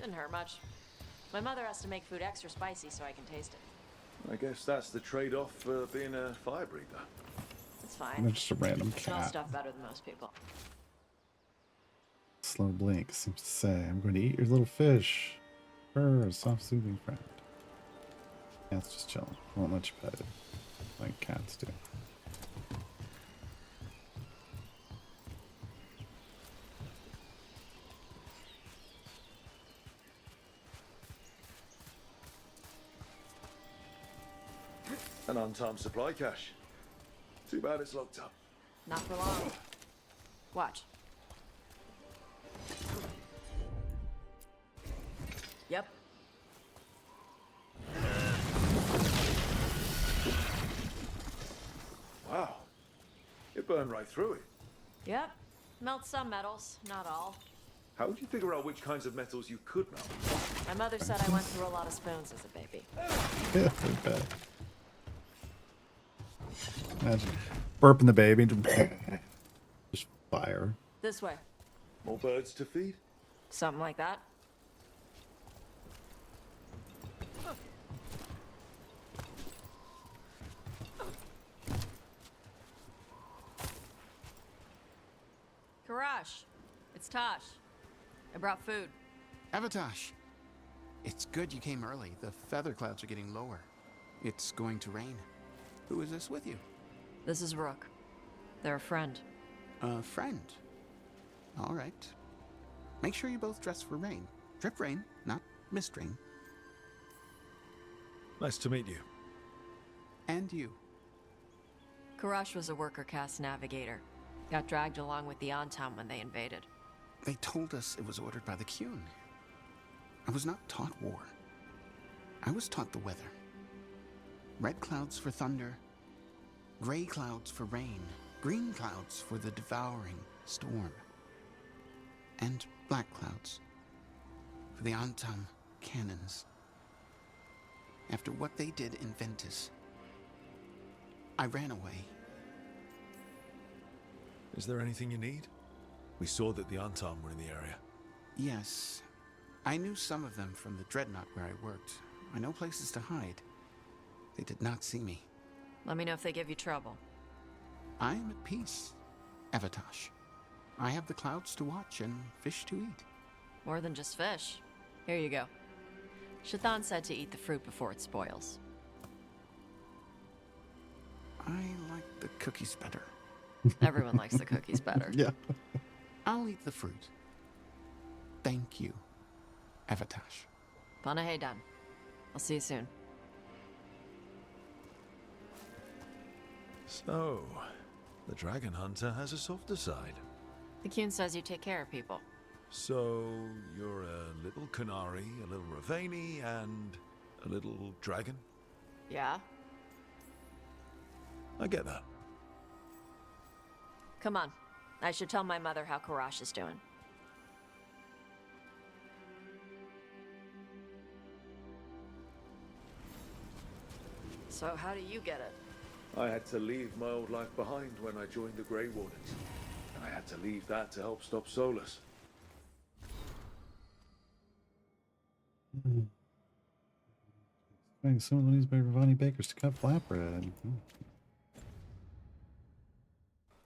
Didn't hurt much. My mother has to make food extra spicy so I can taste it. I guess that's the trade-off for being a fire breather. It's fine. I'm just a random Smell cat. stuff better than most people. Slow blink seems to say, I'm going to eat your little fish. Purr, a soft, soothing friend. Cat's just chilling. Won't let you pet it. Like cats do. An untimed supply cache. Too bad it's locked up. Not for long. Watch. Yep. Wow. It burned right through it. Yep. Melt some metals, not all. How would you figure out which kinds of metals you could melt? My mother said I went through a lot of spoons as a baby. Yeah, I bet. Imagine burping the baby. Just fire. This way. More birds to feed? Something like that. Karash, it's Tosh. I brought food. Avatosh, it's good you came early. The feather clouds are getting lower. It's going to rain. Who is this with you? This is Rook. They're a friend. A friend? All right. Make sure you both dress for rain. Drip rain, not mist rain. Nice to meet you. And you. Karash was a worker caste navigator. Got dragged along with the Antam when they invaded. They told us it was ordered by the Qun. I was not taught war. I was taught the weather. Red clouds for thunder, gray clouds for rain, green clouds for the devouring storm, and black clouds for the Antam cannons. After what they did in Ventus, I ran away. Is there anything you need? We saw that the Antam were in the area. Yes. I knew some of them from the Dreadnought where I worked. I know places to hide. They did not see me. Let me know if they give you trouble. I am at peace, Avatosh. I have the clouds to watch and fish to eat. More than just fish. Here you go. Shathan said to eat the fruit before it spoils. I like the cookies better. Everyone likes the cookies better. Yeah. I'll eat the fruit. Thank you, Avatosh. Panaheydan. I'll see you soon. So, the Dragon Hunter has a softer side. The Qun says you take care of people. So, you're a little Qunari, a little Ravani, and a little dragon? Yeah? I get that. Come on. I should tell my mother how Karash is doing. So how do you get it? I had to leave my old life behind when I joined the Grey Wardens. And I had to leave that to help stop Solus. Finding someone used by Ravani bakers to cut flatbread.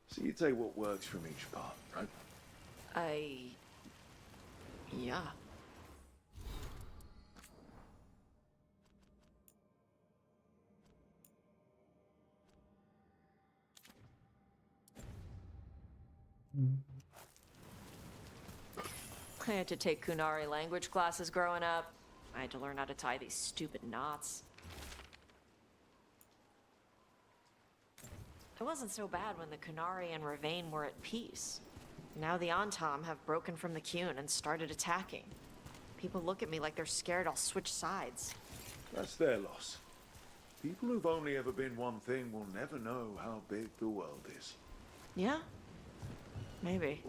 So you take what works from each part, right? Yeah. I had to take Qunari language classes growing up. I had to learn how to tie these stupid knots. It wasn't so bad when the Kunari and Ravain were at peace. Now the Antam have broken from the Qun and started attacking. People look at me like they're scared I'll switch sides. That's their loss. People who've only ever been one thing will never know how big the world is. Yeah? Maybe.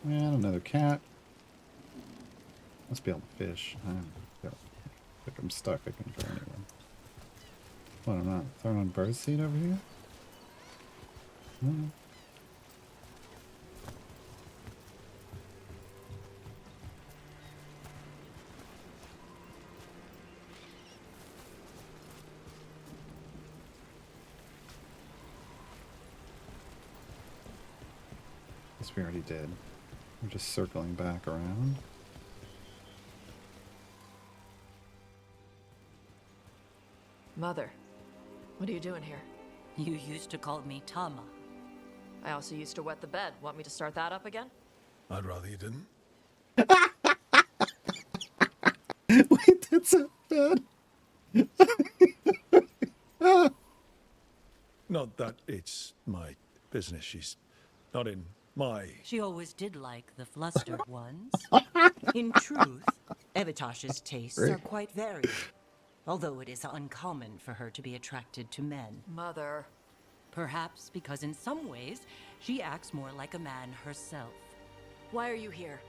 And another cat. Must be able to fish. Like I'm stuck. I can go anywhere. What, I'm not throwing on birdseed over here? No. Guess we already did. We're just circling back around. Mother, what are you doing here? You used to call me Tama. I also used to wet the bed. Want me to start that up again? I'd rather you didn't. Wait, that's so bad. Not that it's my business. She's not in my... She always did like the flustered ones. In truth, Evitash's tastes are quite varied. Although it is uncommon for her to be attracted to men. Mother. Perhaps because in some ways, she acts more like a man herself. Why are you here?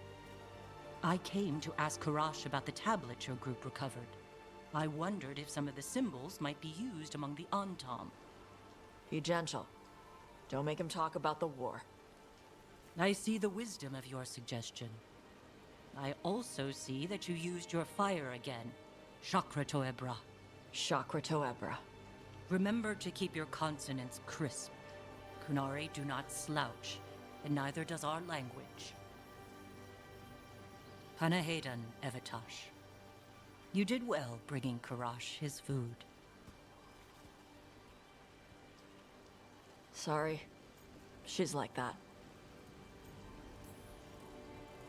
I came to ask Karash about the tablet your group recovered. I wondered if some of the symbols might be used among the Antam. Be gentle. Don't make him talk about the war. I see the wisdom of your suggestion. I also see that you used your fire again. Chakra Toebra. Chakra Toebra. Remember to keep your consonants crisp. Kunari do not slouch, and neither does our language. Panahedan, Evitash. You did well bringing Karash his food. Sorry. She's like that.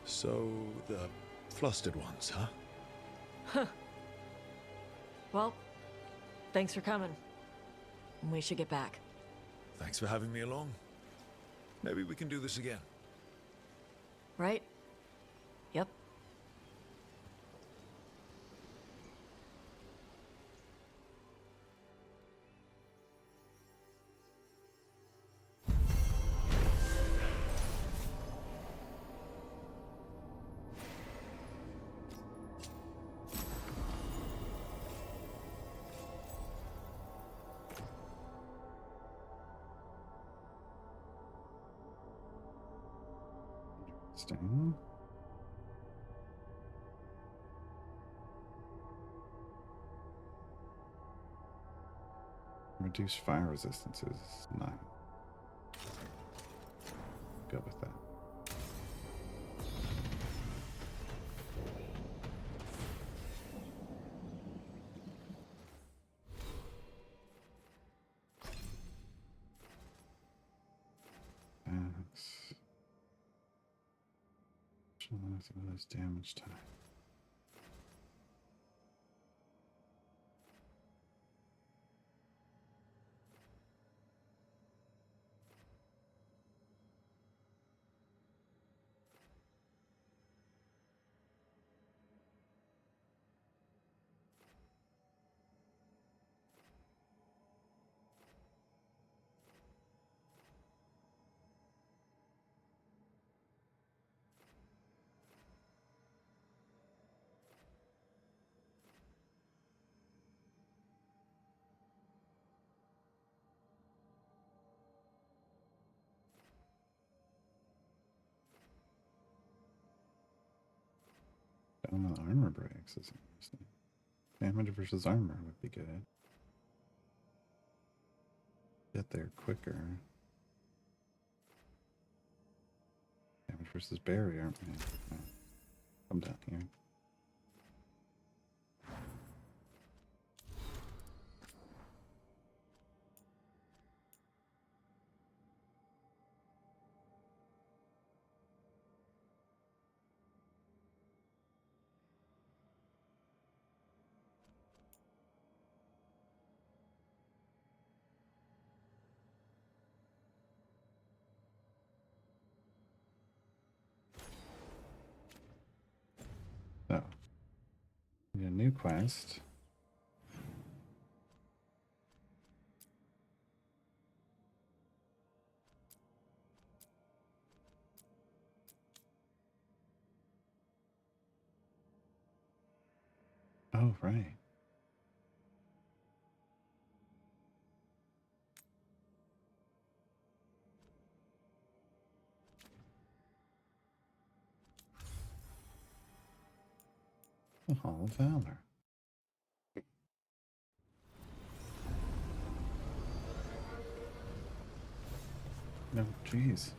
So, the flustered ones, huh? Huh. Well, thanks for coming. We should get back. Thanks for having me along. Maybe we can do this again. Right? Yep. Interesting. Reduce fire resistance is 9. Go with that. That's damage time. On the armor breaks is interesting. Damage versus armor would be good. Get there quicker. Damage versus barrier. Yeah. Come down here. new quest. Oh, right. The Hall of Valor. No, jeez.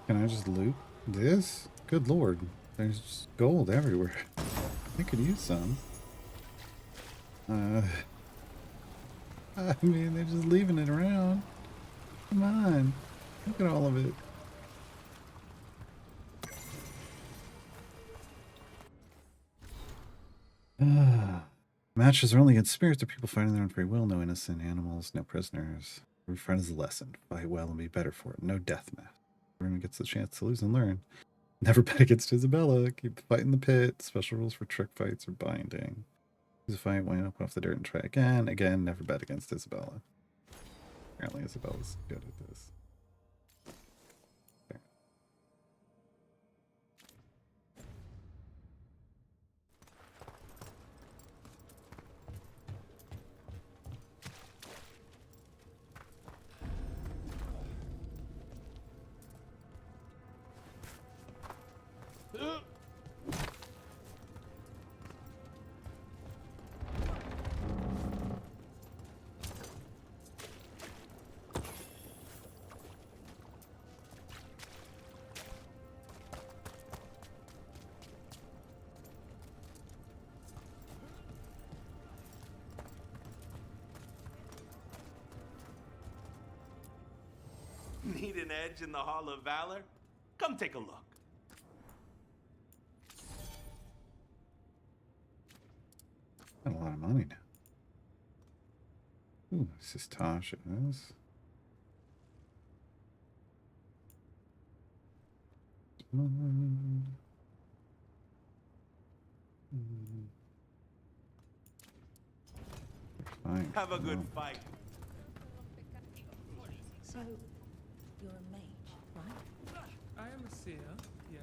Can I just loot this? Good lord. There's just gold everywhere. I could use some. I mean, they're just leaving it around. Come on. Look at all of it. Matches are only against spirits or people fighting their own free will. No innocent animals, no prisoners. Every fight is a lesson. Fight well and be better for it. No death match. Everyone gets the chance to lose and learn. Never bet against Isabella. Keep the fight in the pit. Special rules for trick fights are binding. Lose a fight, wind up off the dirt and try again. Again, never bet against Isabella. Apparently Isabella's good at this. Need an edge in the Hall of Valor? Come take a look. Got a lot of money now. Ooh, this is Tasha's. Fine. Have a good fight. So, you're a mage, right? I am a seer, yes.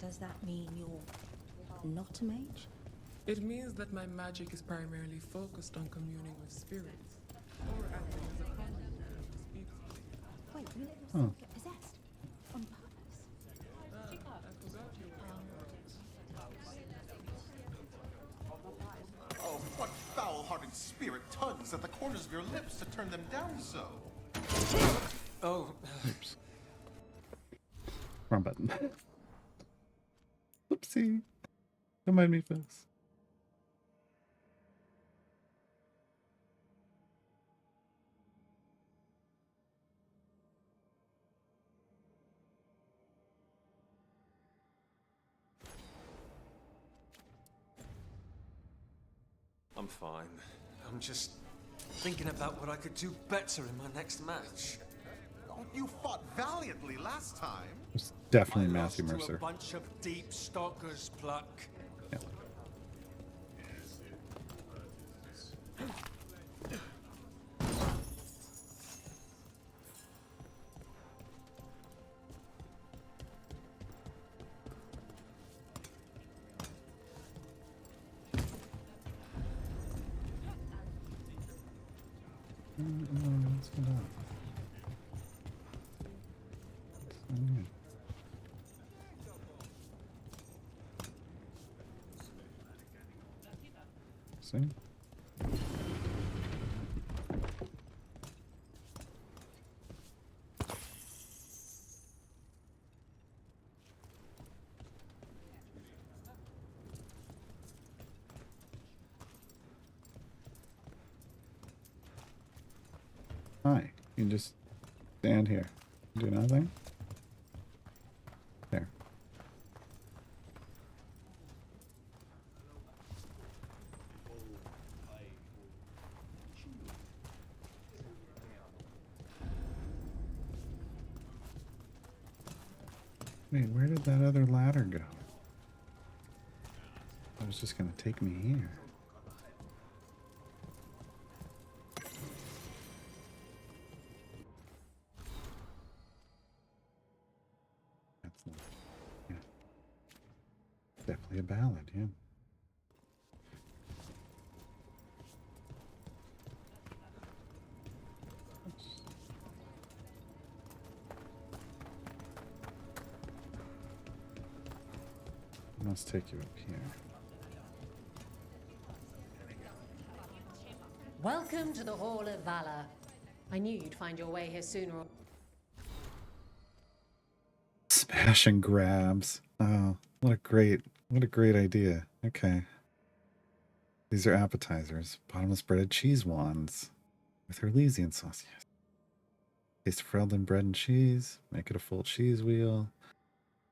Does that mean you're not a mage? It means that my magic is primarily focused on communing with spirits, or acting as a conduit to speak. Wait, you let yourself get possessed? On purpose? I forgot you were. Oh, what foul-hearted spirit tugs at the corners of your lips to turn them down so? Oh. Oops. Wrong button. Oopsie. Don't mind me, folks. I'm fine. I'm just thinking about what I could do better in my next match. Oh, you fought valiantly last time. It's definitely I Matthew lost to Mercer. a bunch of deep stalkers, Pluck. Yeah. What's going on? See? Hi. You can just stand here. Do nothing? There. Wait, where did that other ladder go? There's was just gonna take me here. That's not, yeah. Definitely a ballad, yeah. Let's take you up here. Welcome to the Hall of Valor. I knew you'd find your way here sooner or... Smash and grabs. Oh, what a great idea. Okay. These are appetizers. Bottomless breaded cheese wands with Herlesian sauce. Yes. Taste Freldon bread and cheese. Make it a full cheese wheel.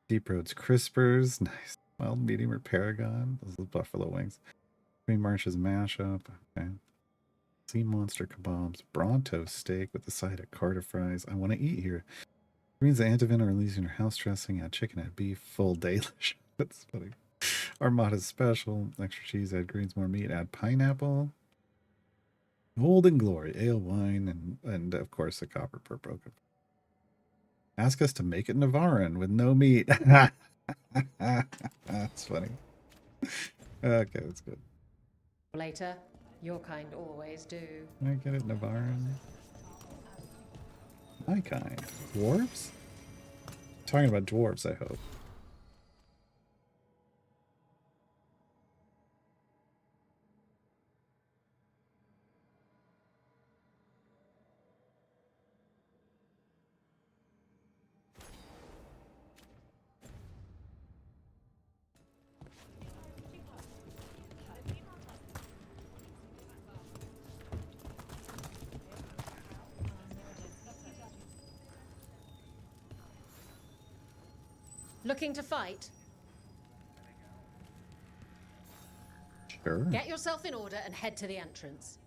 Deep Roads crispers. Nice. Wild medium or Paragon. Those are the buffalo wings. Green Marshes mashup. Okay. Sea monster kebabs. Bronto steak with a side of Carter fries. I want to eat here. Greens at Antivin or Elysian or house dressing. Add chicken, add beef. Full daylish. That's funny. Armada's special. Extra cheese, add greens, more meat. Add pineapple. Gold and glory. Ale, wine, and of course a copper per broken. Ask us to make it Navaran with no meat. That's funny. Okay, that's good. Later. Your kind always do. I get it, Navaran. My kind. Dwarves? Talking about dwarves, I hope. Looking to fight? Sure. Get yourself in order and head to the entrance.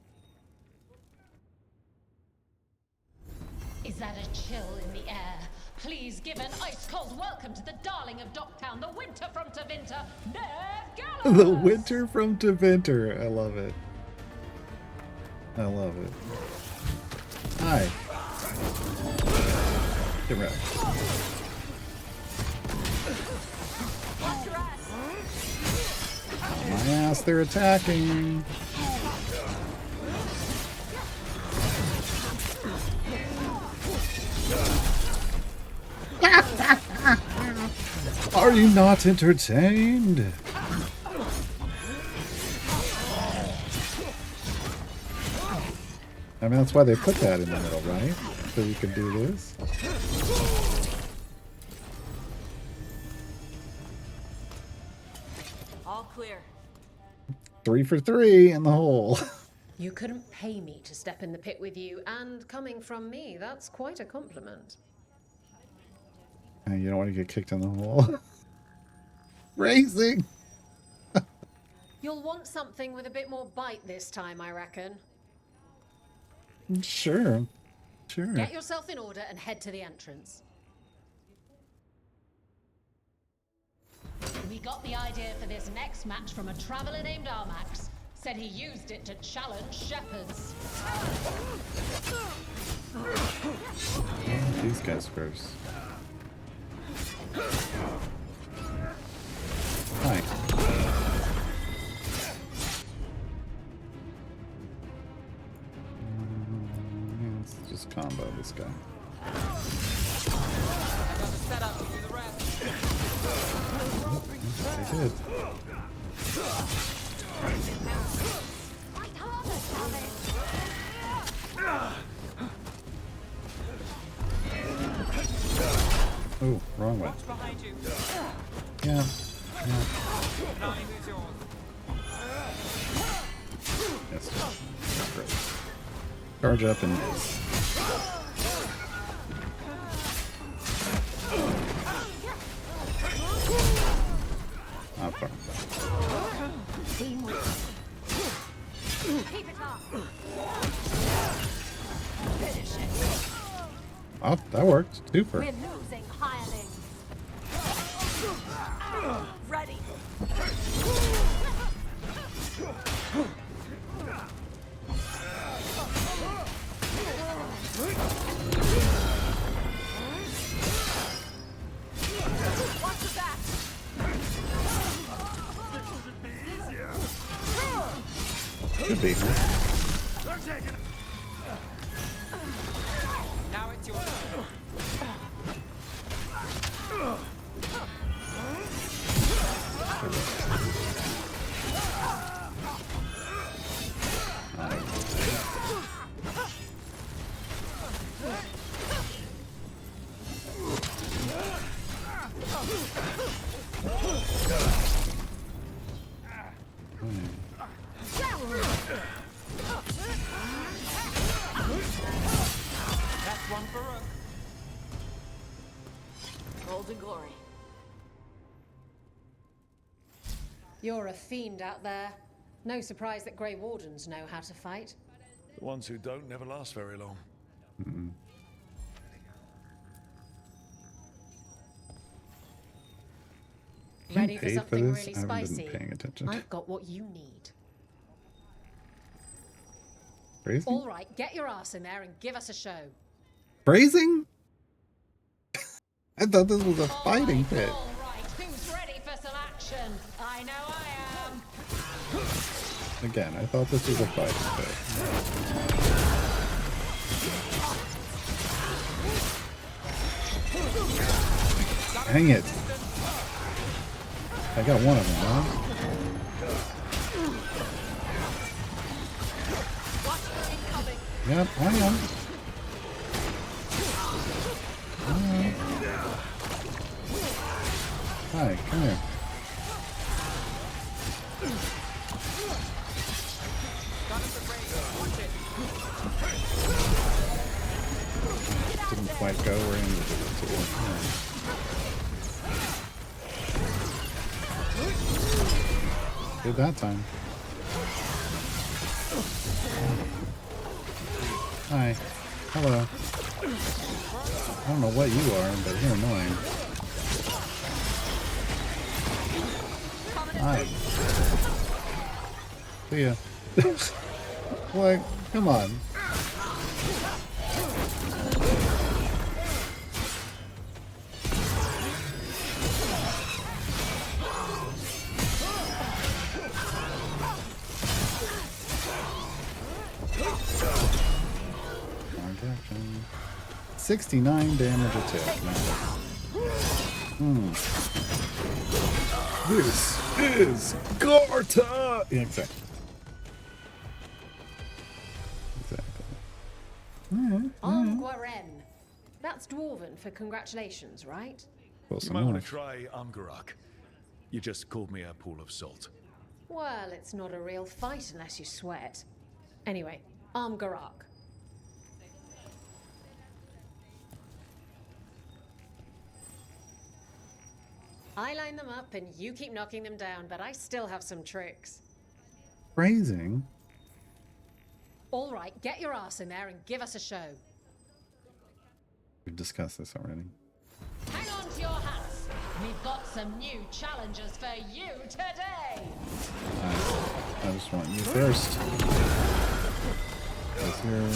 Is that a chill in the air? Please give an ice-cold welcome to the darling of Docktown, the winter from Tevinter, Veil-Gaar'd! The winter from Tevinter. I love it. I love it. Hi. Get ready. My ass, they're attacking. Are you not entertained? I mean, that's why they put that in the middle, right? So you can do this. All clear. 3 for 3 in the hole. You couldn't pay me to step in the pit with you, and coming from me, that's quite a compliment. You don't want to get kicked in the hole. Racing! You'll want something with a bit more bite this time, I reckon. Sure. Sure. Get yourself in order and head to the entrance. We got the idea for this next match from a traveler named Armax. Said he used it to challenge shepherds. These guys first. Hi. Let's just combo this guy. I did. Oh, wrong way. Yeah. Yes. Great. Charge up and miss. Not far. Oh, that worked. Super. We're losing hirelings. Ready. Watch the back. Could be. Now it's your turn. That's one for Rook. Golden glory. You're a fiend out there. No surprise that Grey Wardens know how to fight. The ones who don't never last very long. Mm-mm. Ready You for paid something this? really I haven't spicy? been paying attention. I've got what you need. Crazy? All right, get your ass in there and give us a show. Phrasing? I thought this was a fighting pit. All right, who's ready for some action? I know I am. Again, I thought this was a fighting pit. Dang it. I got one of them, huh? Yep, I am. Alright. Hi, come here. Didn't quite go where I needed it to. Did that time. Hi. Hello. I don't know what you are, but you're annoying. Hi. See ya. What? Come on. Projection. 69 damage attack. Hmm. This is Garta! Yeah, exactly. Amguaren. That's Dwarven for congratulations, right? Well, You might want to try Amgarak. You just called me a pool of salt. Well, it's not a real fight unless you sweat. Anyway, Amgarak. I line them up and you keep knocking them down, but I still have some tricks. Phrasing? All right, get your ass in there and give us a show. We've discussed this already. Hang on to your hats. We've got some new challengers for you today. I just want you first. Because you're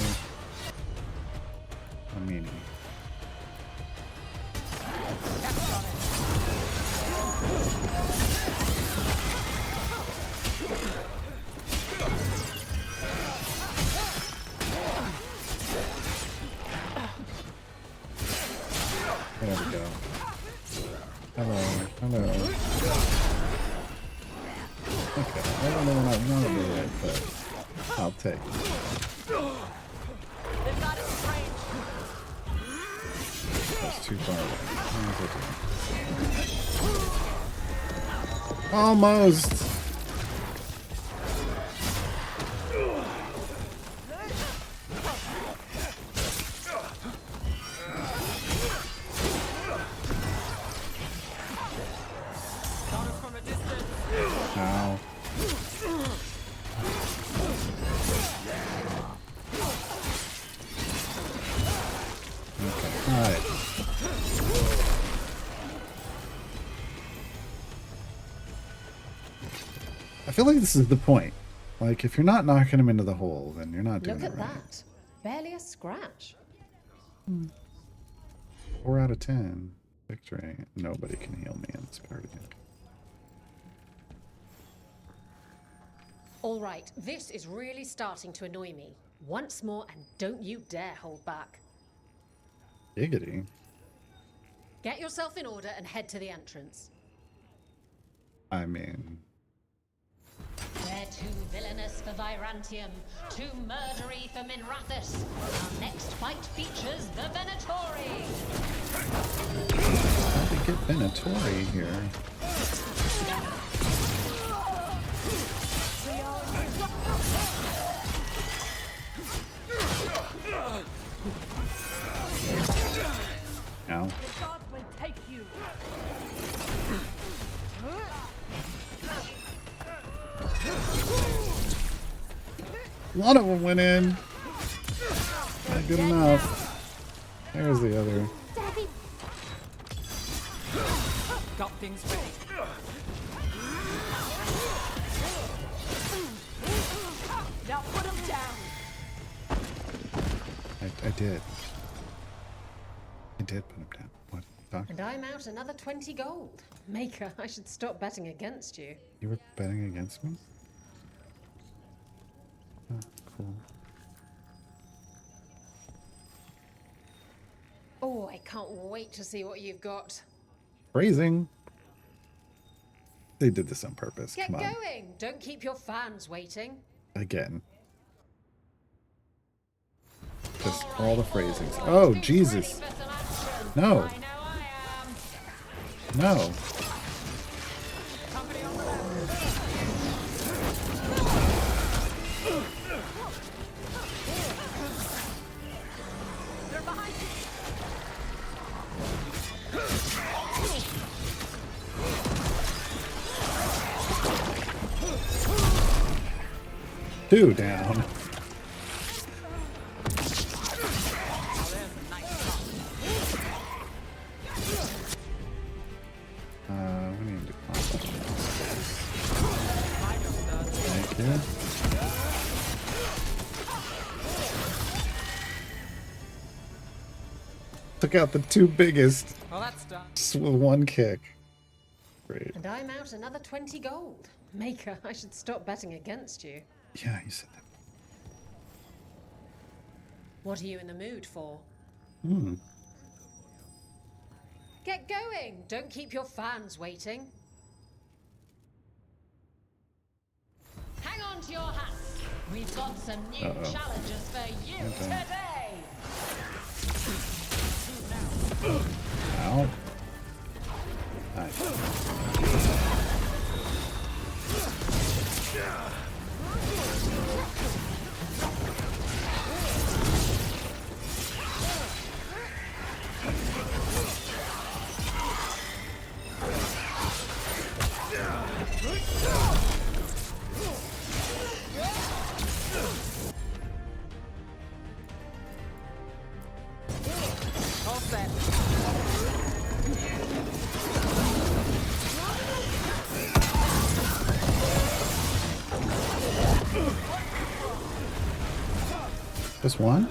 a meanie. There we go. Hello, hello. Okay, I don't know what I want to do it, but I'll take it. They've got us in range. That's too far away. Almost! Ow. Okay, alright. feel like this is the point. Like, if you're not knocking him into the hole, then you're not doing Look it at right. that. Barely a scratch. 4 out of 10. Victory. Nobody can heal me in this party. All right, this is really starting to annoy me. Once more, and don't you dare hold back. Giggity. Get yourself in order and head to the entrance. I mean, They're too villainous for Virantium, too murdery for Minrathus. Our next fight features the Venatori. how did we get Venatori here? Ow. will take you. A lot of them went in. Not good enough. There's the other. Got things ready. Now put him down. I did. I did put him down. What? Doc? And I'm out another 20 gold. Maker, I should stop betting against you. You were betting against me? Oh, cool. Oh, I can't wait to see what you've got. Phrasing. They did this on purpose. Get Come on. going. Don't keep your fans waiting. Again. Just all the phrasings. Oh, Jesus. No. No. Two down. We need to combat. Thank you. Took out the two biggest. Well, that's done. Just with one kick. Great. And I'm out another 20 gold. Maker, I should stop betting against you. Yeah, you said that. What are you in the mood for? Hmm. Get going. Don't keep your fans waiting. Hang on to your hats. We've got some new challenges for you today. Ow. Nice. All set. Just one?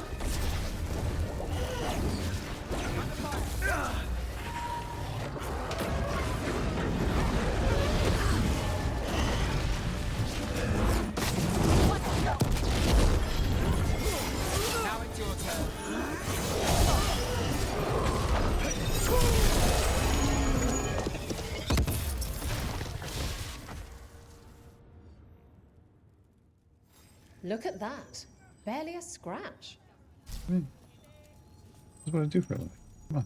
Now it's your turn. Look at that. Barely a scratch. That's what I do for a living. Come on.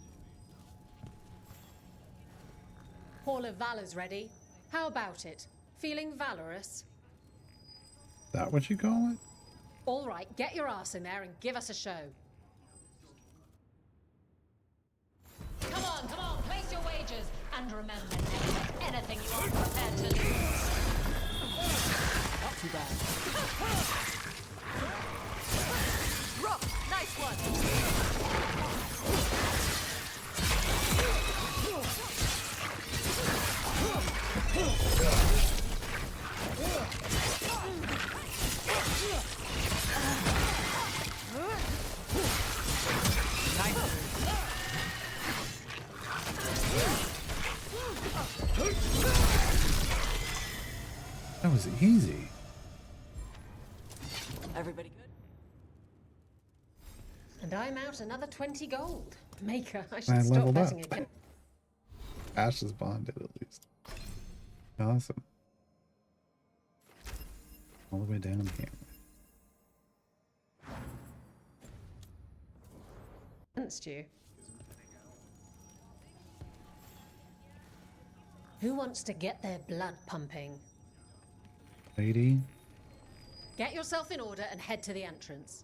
Hall of Valor's ready. How about it? Feeling valorous? Is that what you call it? All right, get your ass in there and give us a show. Come on, place your wagers. And remember, never bet anything you aren't prepared to lose. Not too bad. Rook, nice one. Everybody good? And I'm out another 20 gold. Maker, I I should stop leveled up. betting again. Ash is bonded at least. Awesome. All the way down here. Against you. Who wants to get their blood pumping? Lady. Get yourself in order and head to the entrance.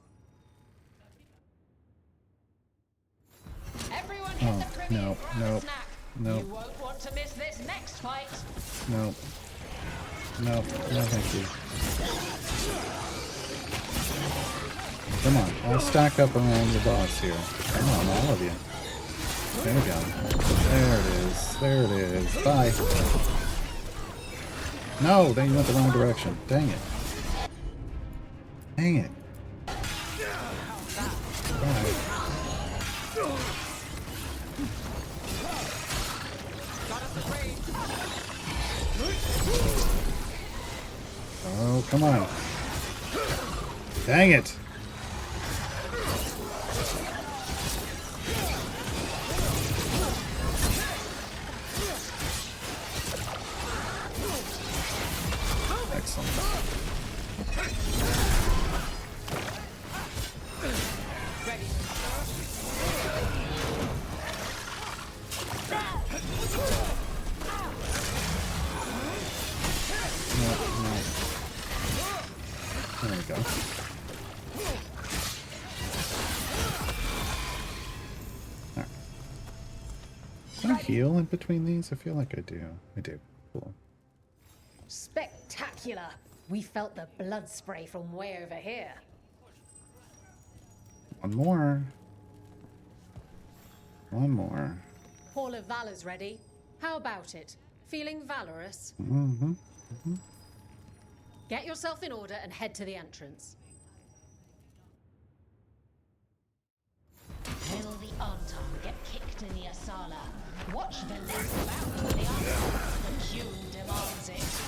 Everyone hit the privy no, and grab no, a snack. no. You won't want to miss this next fight. No. No. No, thank you. Come on. I'll stack up around the boss here. Come on, all of you. There we go. There it is. There it is. Bye. No, then you went the wrong direction. Dang it. Dang it. Bye. Oh, come on. Dang it. Excellent. There we go. Alright. Can I heal in between these? I feel like I do. I do. Cool. Spectacular. We felt the blood spray from way over here. One more. One more. Hall of Valor's ready. How about it? Feeling valorous? Mm-hmm. Mm-hmm. Get yourself in order and head to the entrance. Will the Anton get kicked in the Asala? Watch the left bout for the Anton. The Qun demands it.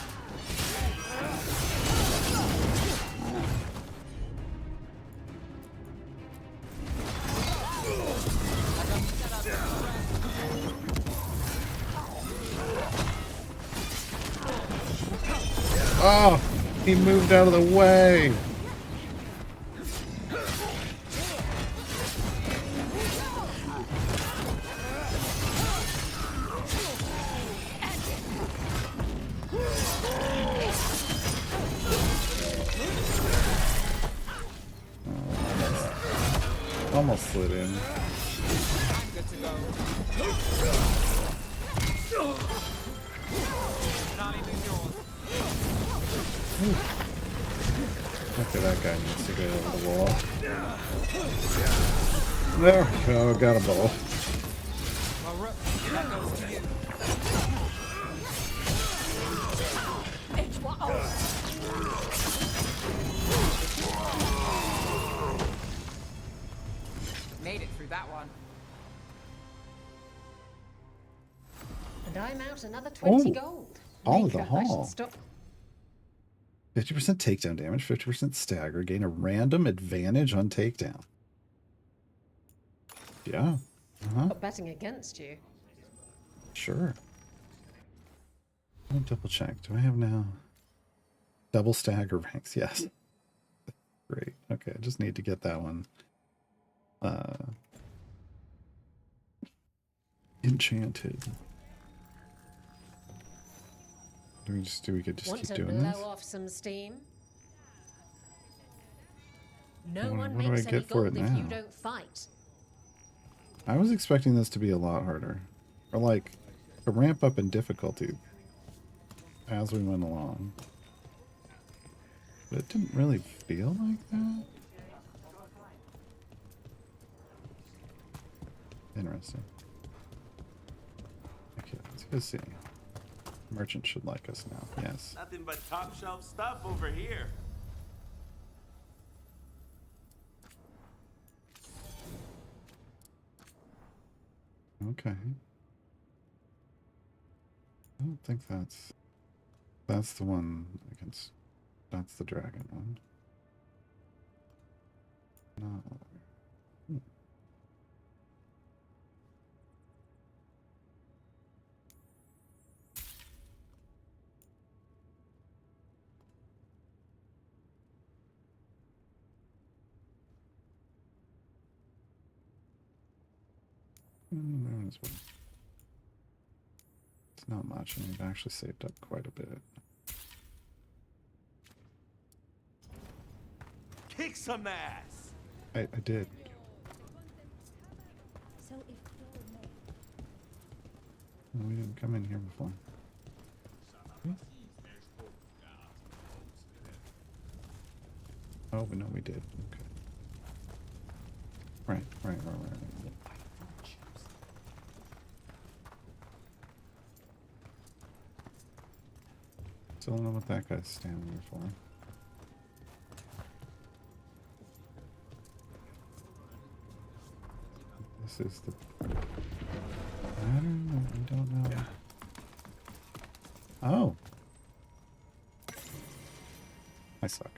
Oh, he moved out of the way. Almost slid in. Okay, that guy needs to go over the wall. There we go, got a ball. Made it through that one. And I'm out another 20 Oh, gold. all of the Maker, I should haul. stop. 50% takedown damage, 50% stagger, gain a random advantage on takedown. Yeah. Stop betting against you. Sure. I'll double check. Do I have now double stagger ranks? Yes. Great. Okay, I just need to get that one enchanted. We could just Want keep to doing blow this? off some steam? No What- one what do I makes any get for gold it if you now? don't fight. I was expecting this to be a lot harder. Or like a ramp up in difficulty as we went along. But it didn't really feel like that. Interesting. Okay, let's go see. Merchant should like us now. Yes. Nothing but top shelf stuff over here. Okay. I don't think that's the one against. That's the dragon one. No. It's not much, and we've actually saved up quite a bit. Kick some ass! I did. So if No, we didn't come in here before. Hmm? Oh, but no, we did. Okay. Right. Still don't know what that guy's standing there for. This is the... I don't know. Yeah. Oh. I suck.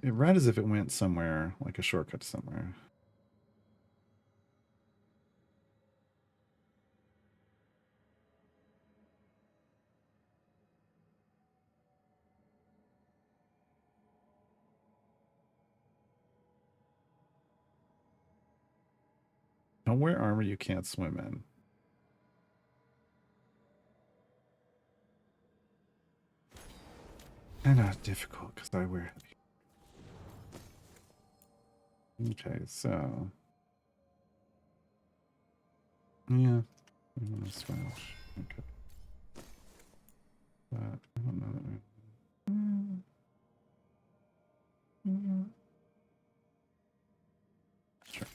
It read as if it went somewhere, like a shortcut somewhere. Don't wear armor you can't swim in. And not difficult because I wear heavy. Okay, so yeah, I'm gonna switch. Okay, but I don't know that sure.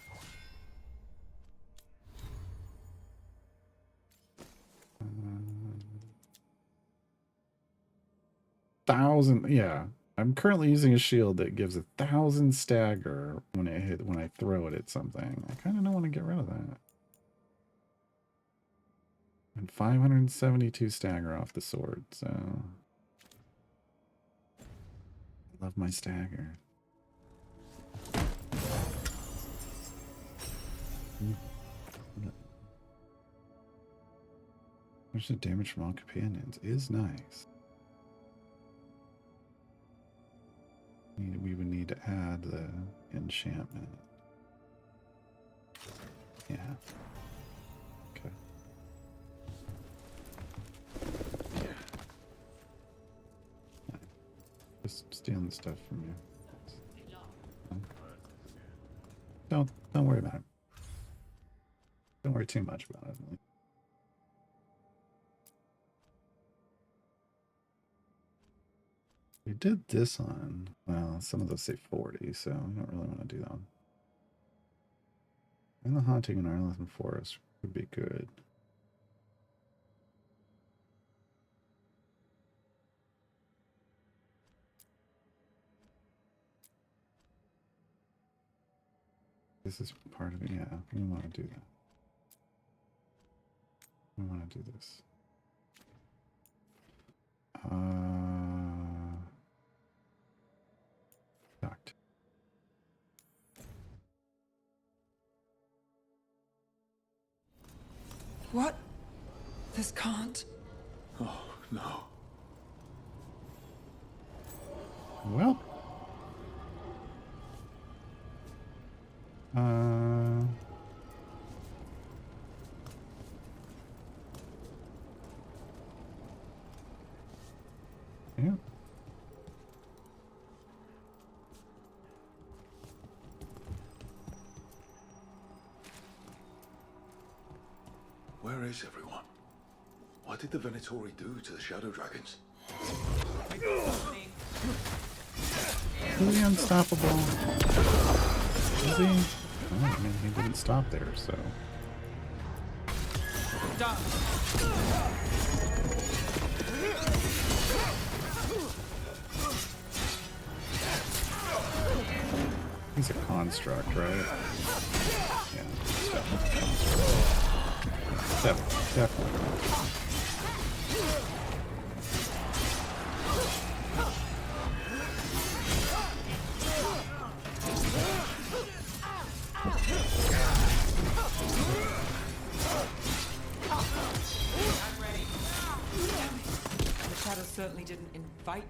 1,000, yeah. I'm currently using a shield that gives 1,000 stagger when I throw it at something. I kind of don't want to get rid of that. And 572 stagger off the sword, so I love my stagger. There's the damage from all companions is nice. We would need to add the enchantment. Yeah. Okay. Just stealing the stuff from you. Don't worry about it. Don't worry too much about it. We did this on, well, some of those say 40, so I don't really want to do that one. And the Haunting in Arlington Forest would be good. This is part of it, yeah, we want to do that. We want to do this. Docked. What? This can't. Oh, no. Well. Yeah. Where is everyone? What did the Venatori do to the Shadow Dragons? Is he unstoppable? Is he? Oh, I mean, he didn't stop there, so. He's a construct, right? Yeah, definitely construct. Definitely.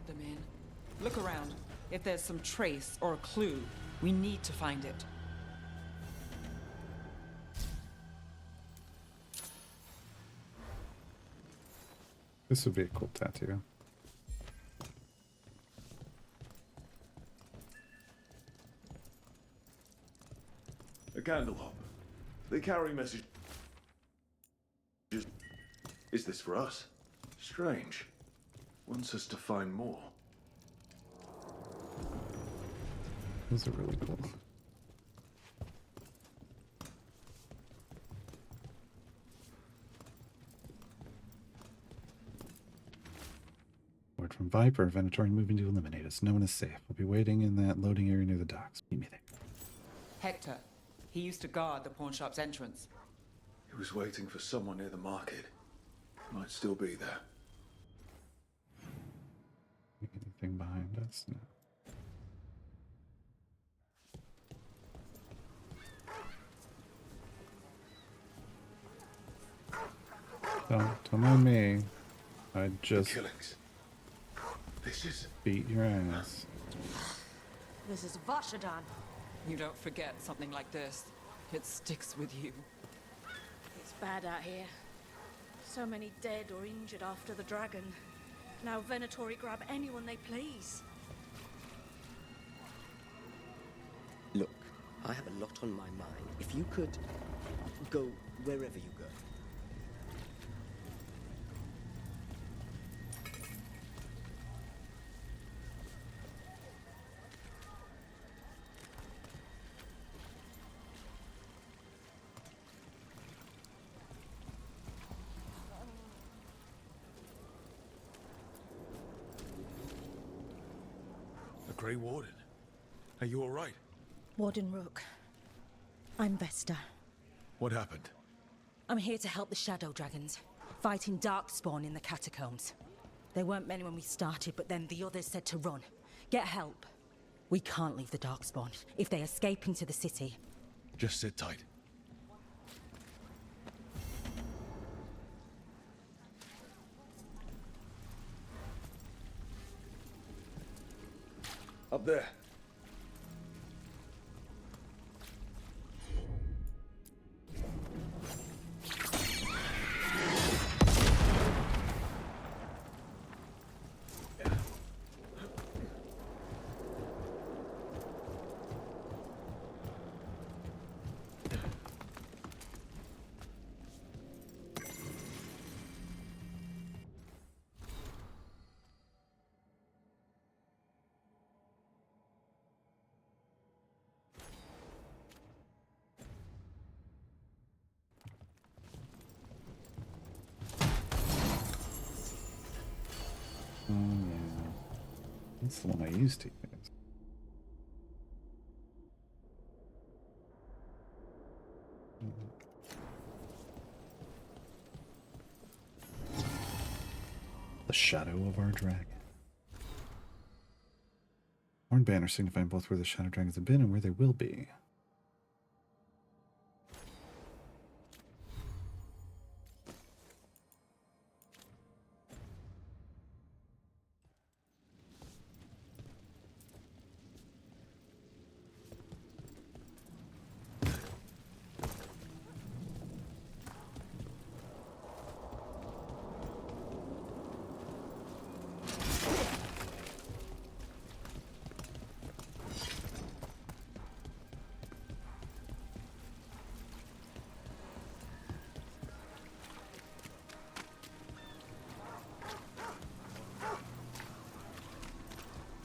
put them in. Look around. If there's some trace or a clue, we need to find it. This would be a cool tattoo. A candle. They carry messages. Is this for us? Strange. Wants us to find more. Those are really cool. Word from Viper, Venatori moving to eliminate us. No one is safe. We'll be waiting in that loading area near the docks. Meet me there. Hector. He used to guard the pawn shop's entrance. He was waiting for someone near the market. Might still be there. Anything behind us? No. Don't mind me. I just beat your ass. This is Vashadan. You don't forget something like this. It sticks with you. It's bad out here. So many dead or injured after the dragon. Now Venatori grab anyone they please. Look, I have a lot on my mind. If you could go wherever you go. Grey Warden. Are you all right? Warden Rook. I'm Vesta. What happened? I'm here to help the Shadow Dragons, fighting Darkspawn in the catacombs. There weren't many when we started, but then the others said to run. Get help. We can't leave the Darkspawn. If they escape into the city... Just sit tight. Up there. Oh, yeah. That's the one I used to use. The shadow of our dragon. Horn banner signifying both where the shadow dragons have been and where they will be.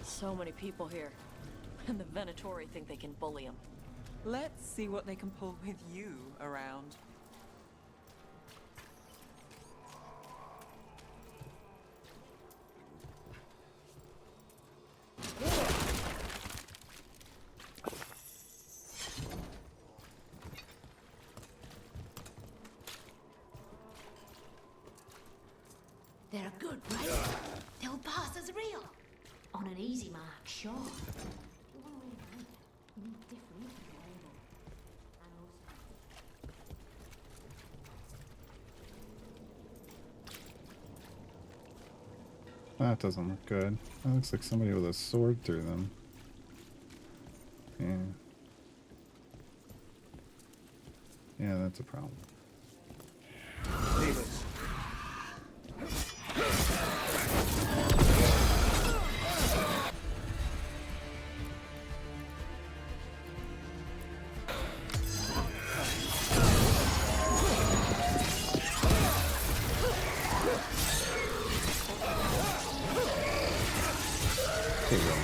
So many people here. And the Venatori think they can bully them. Let's see what they can pull with you around. They're good, right? They'll pass as real. On an easy mark, sure. That doesn't look good. That looks like somebody with a sword through them. Yeah. Yeah, that's a problem. Demons.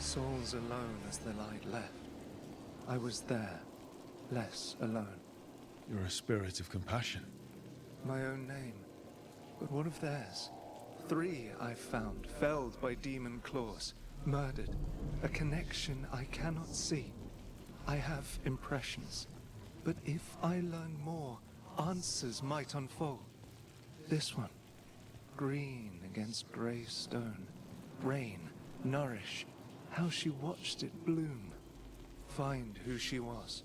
Souls alone as the light left. I was there, less alone. You're a spirit of compassion. My own name, but one of theirs. 3 I've found, felled by demon claws, murdered. A connection I cannot see. I have impressions, but if I learn more, answers might unfold. This one, green against grey stone. Rain, nourish, how she watched it bloom. Find who she was.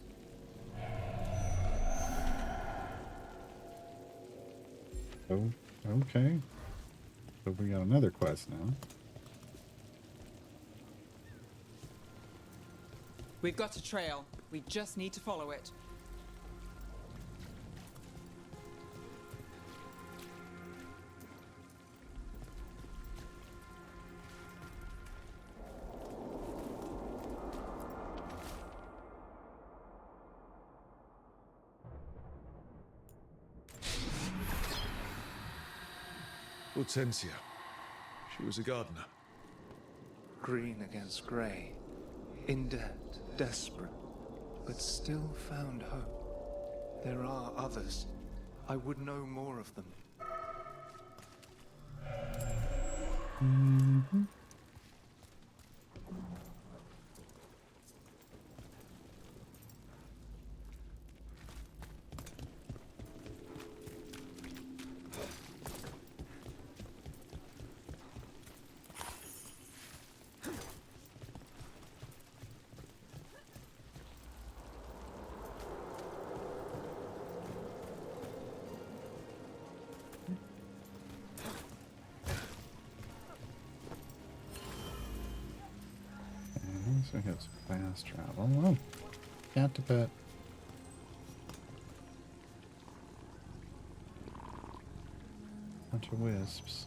Oh, okay. So we got another quest now. We've got a trail. We just need to follow it. Hortensia. She was a gardener. Green against grey. In debt, desperate, but still found hope. There are others. I would know more of them. Mm-hmm. So he has fast travel. Oh, cat to pet. Bunch of wisps.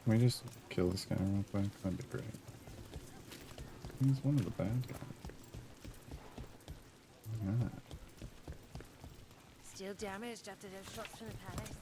Can we just kill this guy real quick? That'd be great. He's one of the bad guys. Alright. Still damaged after those shots from the palace.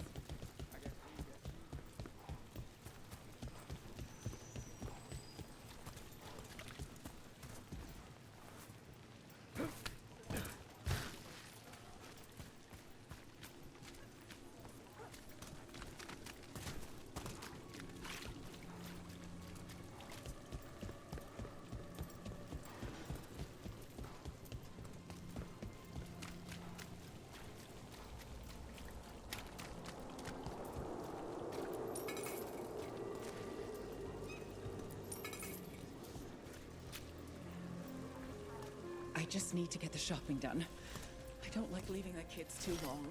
I just need to get the shopping done. I don't like leaving the kids too long.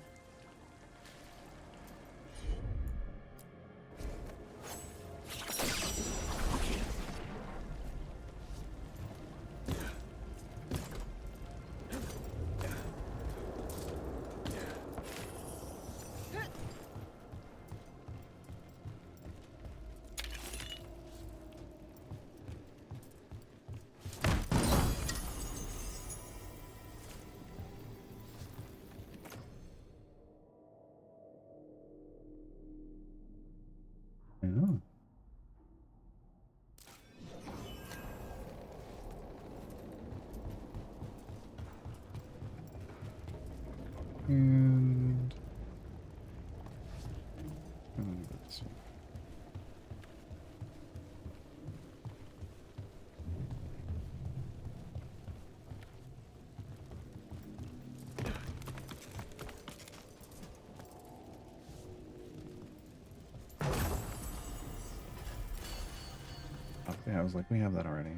Yeah, I was like, we have that already.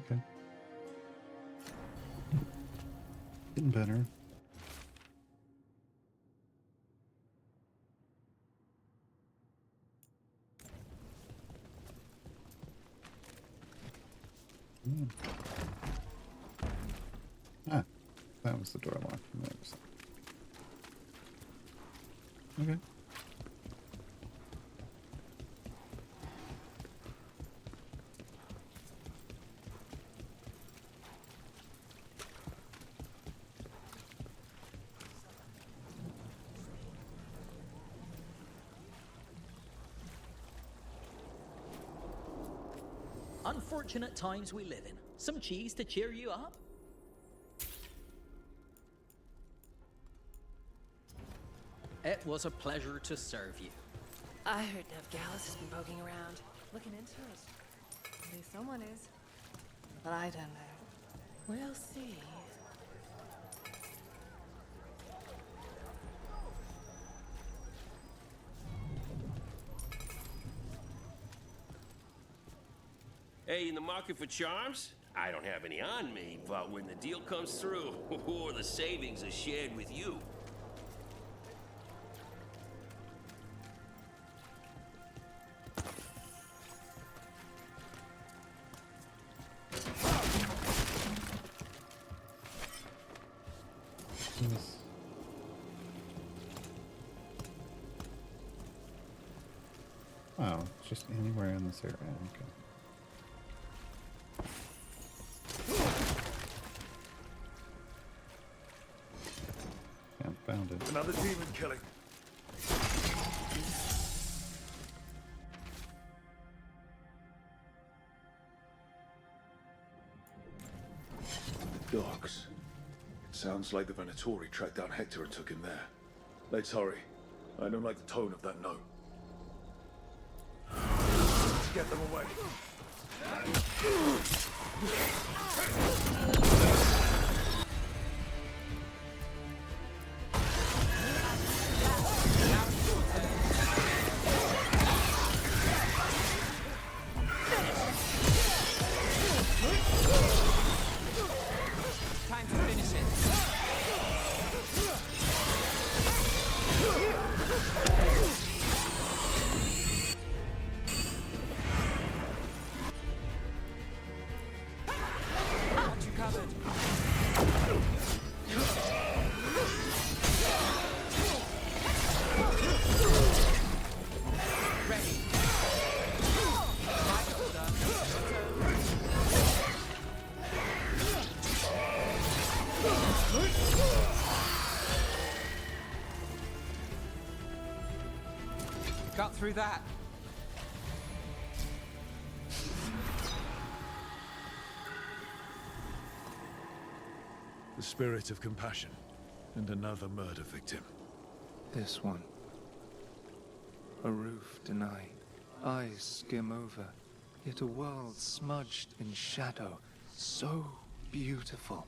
Okay. Getting better. Ah, that was the door lock from the other side. Okay. Unfortunate times we live in. Some cheese to cheer you up? It was a pleasure to serve you. I heard Gallus has been poking around, looking into it. At least someone is. But I don't know. We'll see. Hey, in the market for charms? I don't have any on me, but when the deal comes through, the savings are shared with you. Oh, just anywhere in this area. Okay. Yeah, found it. Another demon killing. Docks. It sounds like the Venatori tracked down Hector and took him there. Let's hurry. I don't like the tone of that note. Let's get them away. Time to finish it. Got you covered. Ready. My job's done. Got through that. The spirit of compassion. And another murder victim. This one. A roof denied. Eyes skim over. Yet a world smudged in shadow. So beautiful.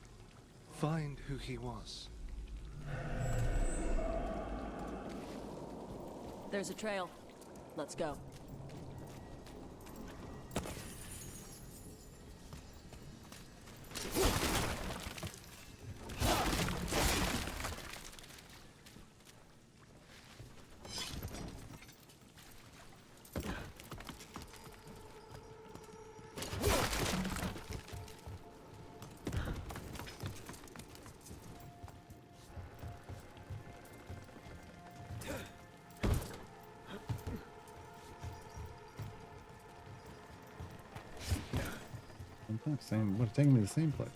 Find who he was. There's a trail. Let's go. Same, would have taken me to the same place.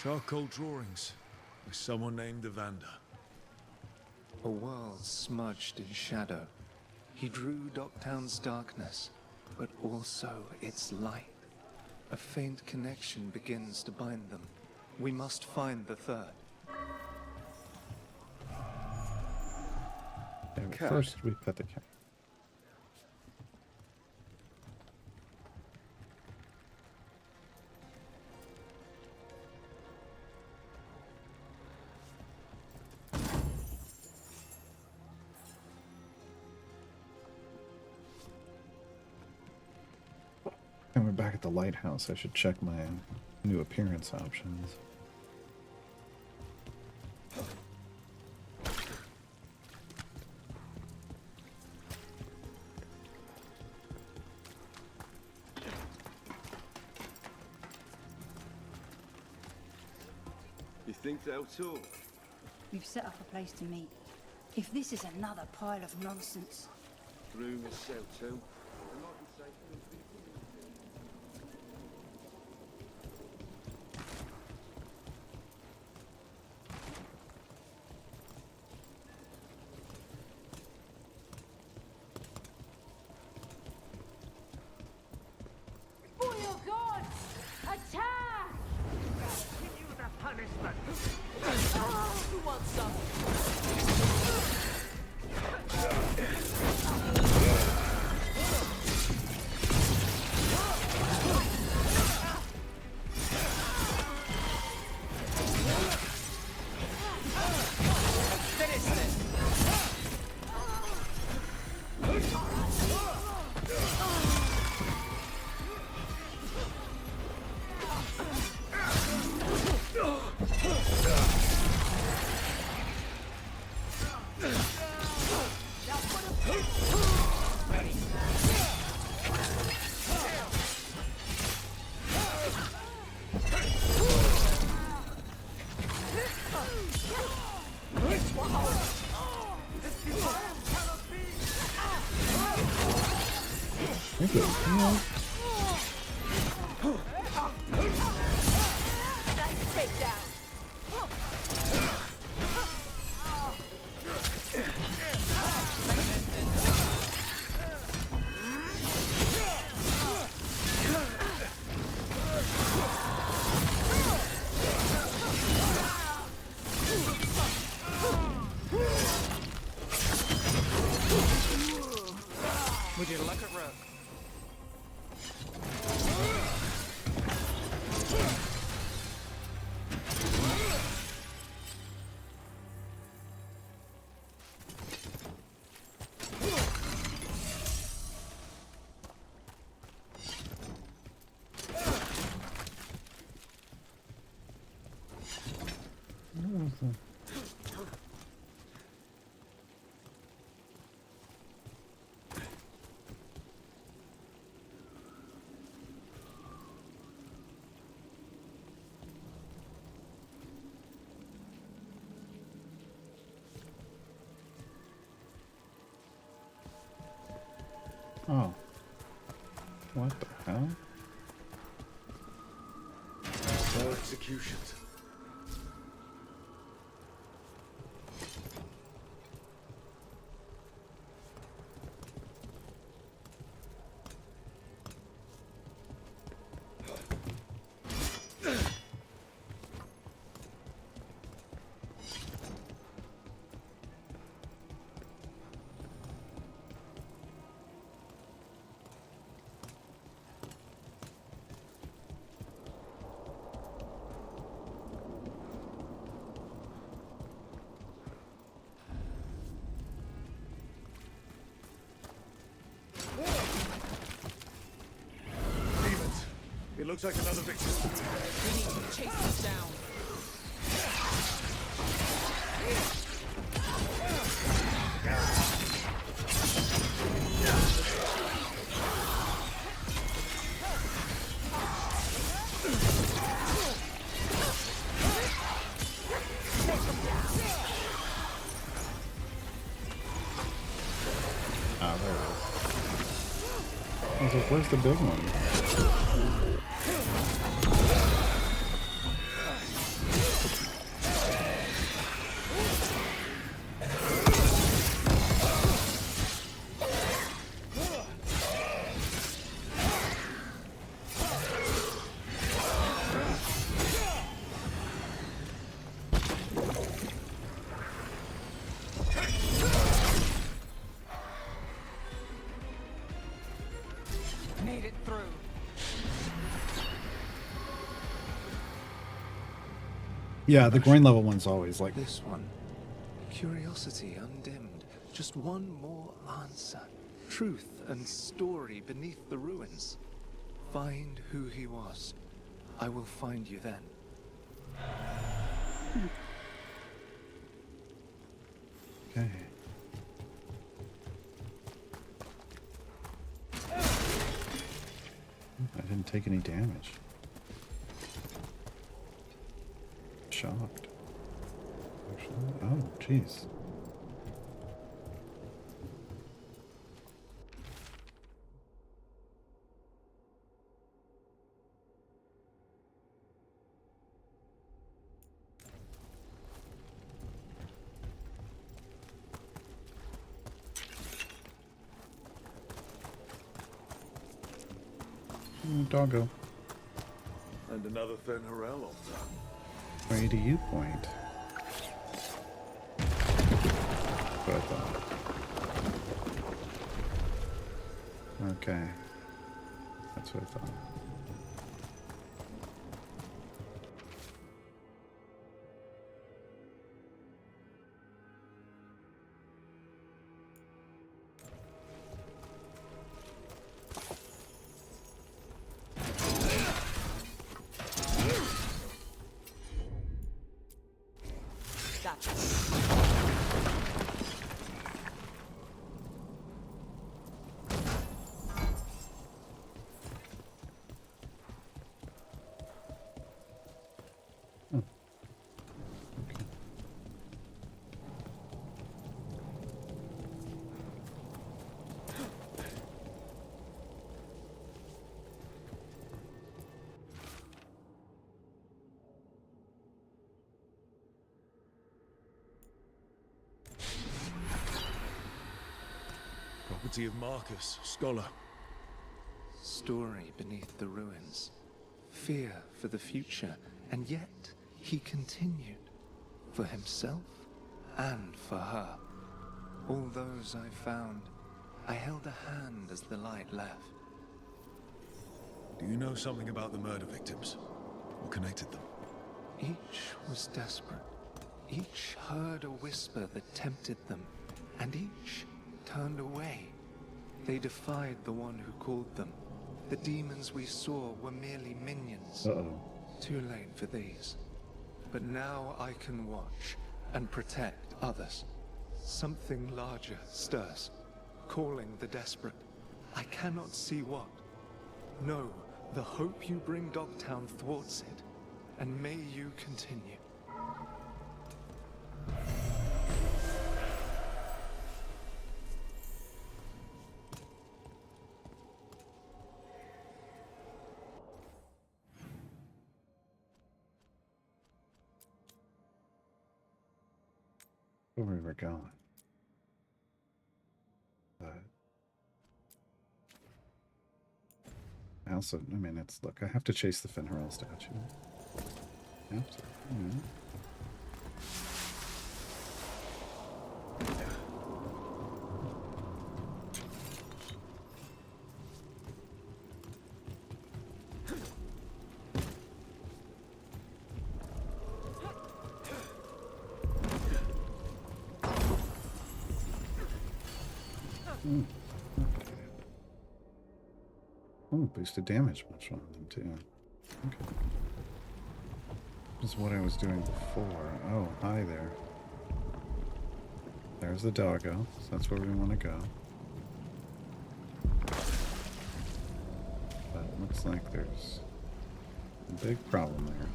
Charcoal drawings by someone named Evander. A world smudged in shadow. He drew Docktown's darkness, but also its light. A faint connection begins to bind them. We must find the third. Okay, but first we pet the cat. And we're back at the lighthouse. I should check my new appearance options. You think they'll talk? We've set up a place to meet. If this is another pile of nonsense... Rumours sell too. Veil-Gaar'd! Attack! Continue the punishment! Who wants some? Would you look at Rook? Oh. What the hell? More executions. It looks like another victim. We need to chase them down. Ah, there it is. I was like, where's the big one? Yeah, the groin level one's always like this one. Curiosity undimmed. Just one more answer. Truth and story beneath the ruins. Find who he was. I will find you then. Okay. I didn't take any damage. Shocked. Actually, oh, jeez. Doggo. And another Fen'Harel off that. Where do you point? That's what I thought. Okay. That's what I thought. Property of Marcus, scholar. Story beneath the ruins. Fear for the future, and yet he continued. For himself and for her. All those I found, I held a hand as the light left. Do you know something about the murder victims? What connected them? Each was desperate. Each heard a whisper that tempted them, and each turned away. They defied the one who called them. The demons we saw were merely minions. Uh-oh. Too late for these. But now I can watch and protect others. Something larger stirs, calling the desperate. I cannot see what. No, the hope you bring Dogtown thwarts it, and may you continue. Where we were going. But I also, I mean, it's, look, I have to chase the Fen'Harel statue. Absolutely. Oh, boosted damage much on them too. Okay. This is what I was doing before. Oh, hi there. There's the doggo, so that's where we want to go. But it looks like there's a big problem there.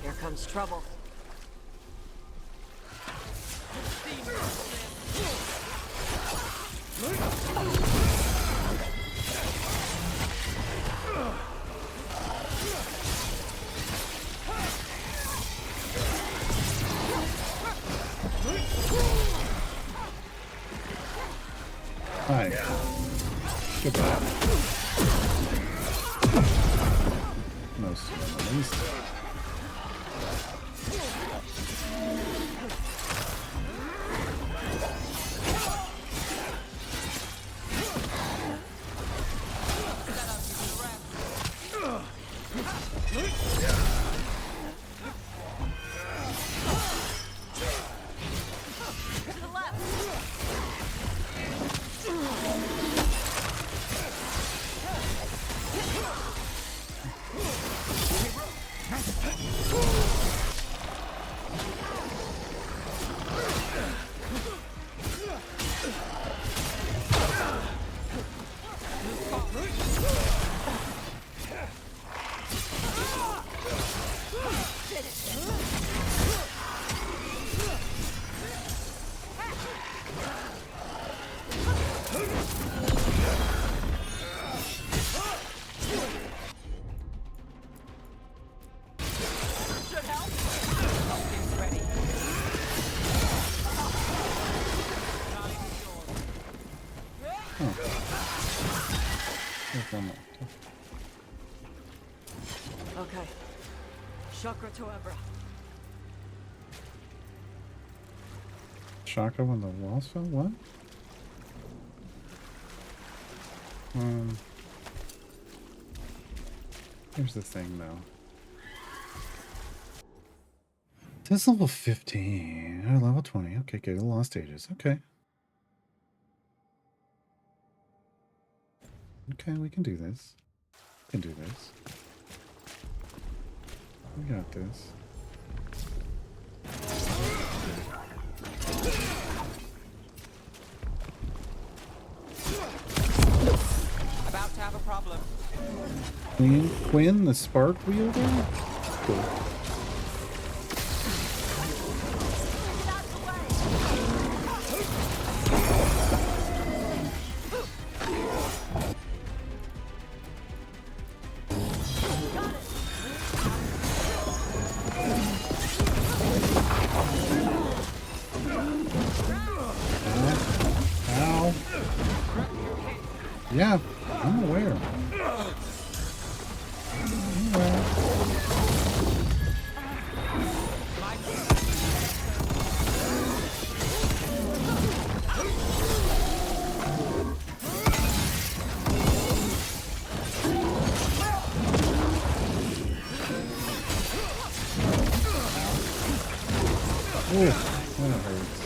Here comes trouble. Hi. Goodbye. Most of them, at least. Oh. There's one more. Okay. Chakra to Ebra. Chakra when the walls fell? What? Here's the thing, though. This level 15. Or level 20. Okay, get the lost stages. Okay. Okay, we can do this. We can do this. We got this. About to have a problem. Quinn, the spark wielder? Cool. Ow. Yeah, I'm aware. Ooh, that hurts.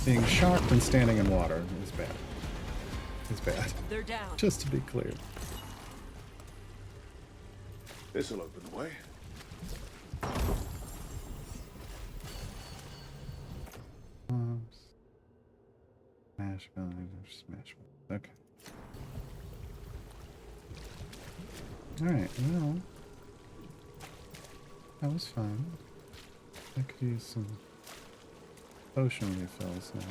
Being shocked and standing in water is bad. It's bad. They're down. Just to be clear. This'll open the way. Smash value or smash. Okay. Alright, well. That was fun. I could use some potion refills now.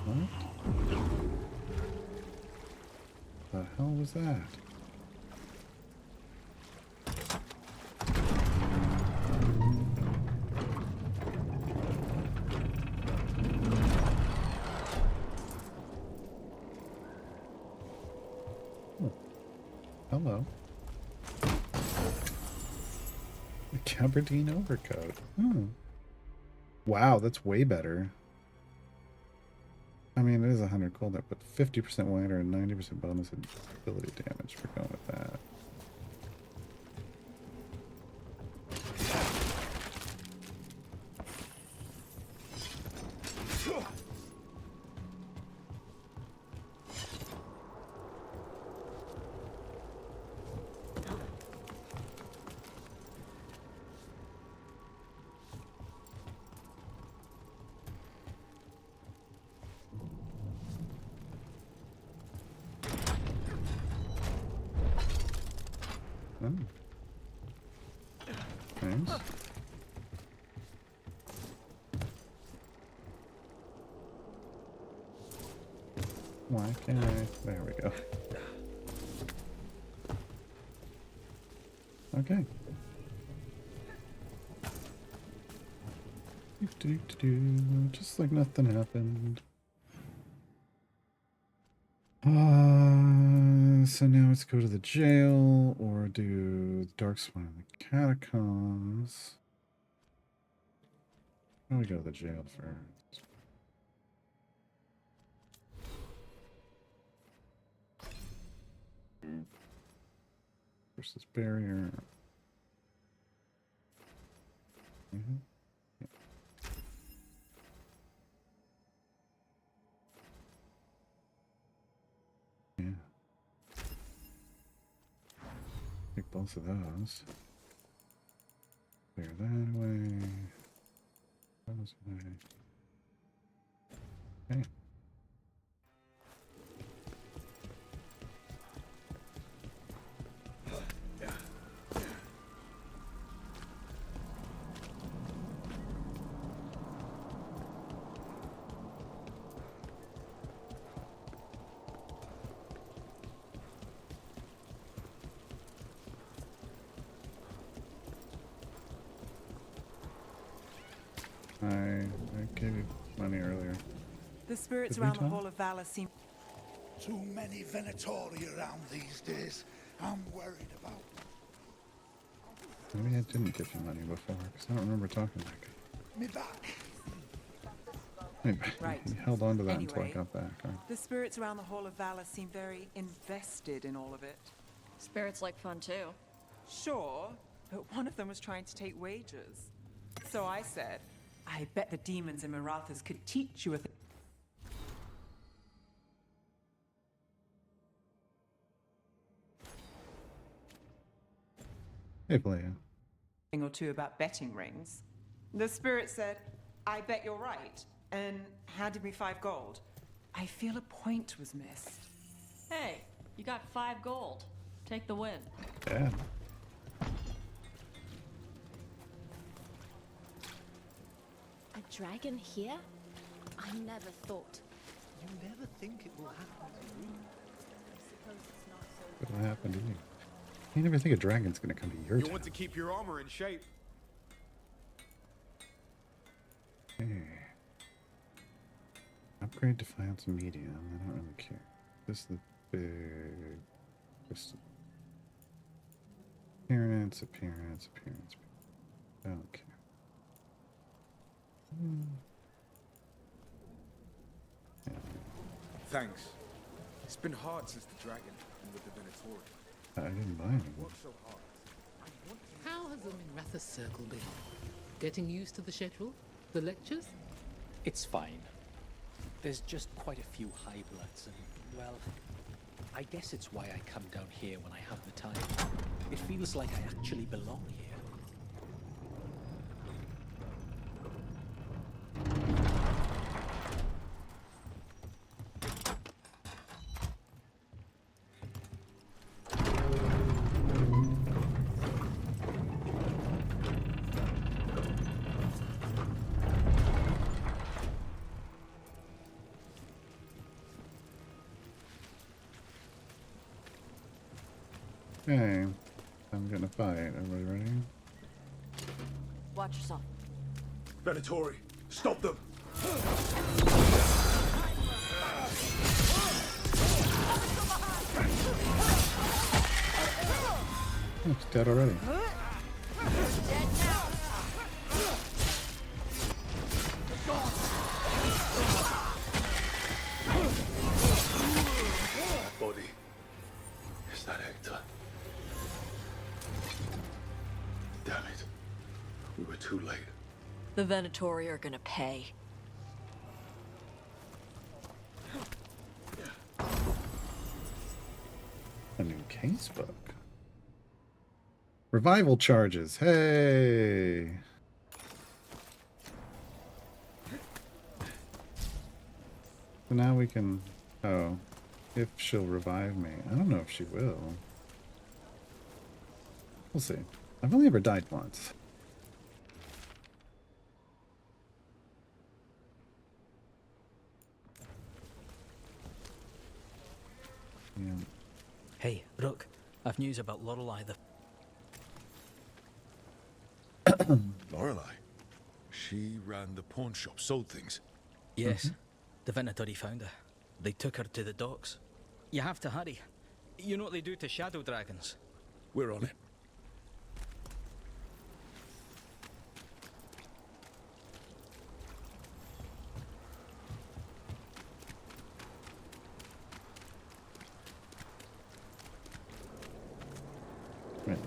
What? The hell was that? Hello. A gabardine overcoat. Hmm. Wow, that's way better. I mean, it is 100 gold, but 50% wider and 90% bonus ability damage for going with that. Nice. Why can't I? There we go. Okay. Just like nothing happened. So now let's go to the jail or do the Dark Spawn in the Catacombs. Why don't we go to the jail first? Versus barrier. Yeah. Take both of those. Clear that away. Those away. Okay. I gave you money earlier. The spirits Did we around the talk? Hall of Valor seem... Too many Venatori around these days. I'm worried about. Maybe I didn't give you money before, because I don't remember talking back. Me back. Maybe Right. you held on to that until I Anyway, got back. Huh? The spirits around the Hall of Valor seem very invested in all of it. Spirits like fun too. Sure, but one of them was trying to take wages. So I said, I bet the demons and Marathas could teach you a thing Hey, Playa. or two about betting rings. The spirit said, I bet you're right, and handed me 5 gold. I feel a point was missed. Hey, you got 5 gold. Take the win. Yeah. A dragon here? I never thought. You never think it will happen to you. I suppose it's not so. What'll happen to you? You never think a dragon's gonna come to your You town. want to keep your armor in shape. Hey. Upgrade Defiance Medium. I don't really care. This is the big crystal. Appearance. I don't care. Yeah. Thanks. It's been hard since the dragon and with the Venatori. I didn't buy anything. Worked so hard. How has the Ratha Circle been? Getting used to the schedule? The lectures? It's fine. There's just quite a few high bloods, and, well, I guess it's why I come down here when I have the time. It feels like I actually belong here. Okay. I'm gonna fight. Everybody ready? Watch yourself. Venatori, stop them! Oh, it's dead already. That body. Is that Hector? Damn it. We were too late. The Venatori are gonna pay. A new casebook. Revival charges. Hey. So now we can. Oh, if she'll revive me. I don't know if she will. We'll see. I've only ever died once. Yeah. Hey, Rook, I've news about Lorelei the... Lorelei? She ran the pawn shop, sold things. Yes, the Venatori found her. They took her to the docks. You have to hurry. You know what they do to shadow dragons? We're on it. Right.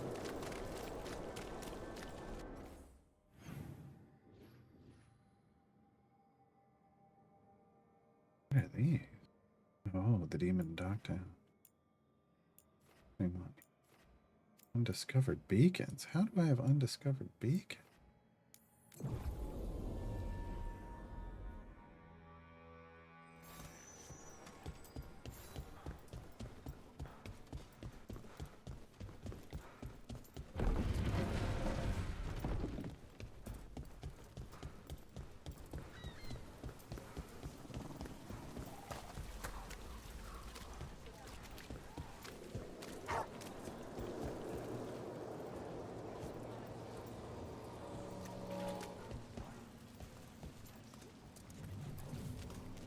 What are these? Oh, the demon Dogtown. Hang on. Undiscovered beacons. How do I have undiscovered beacons?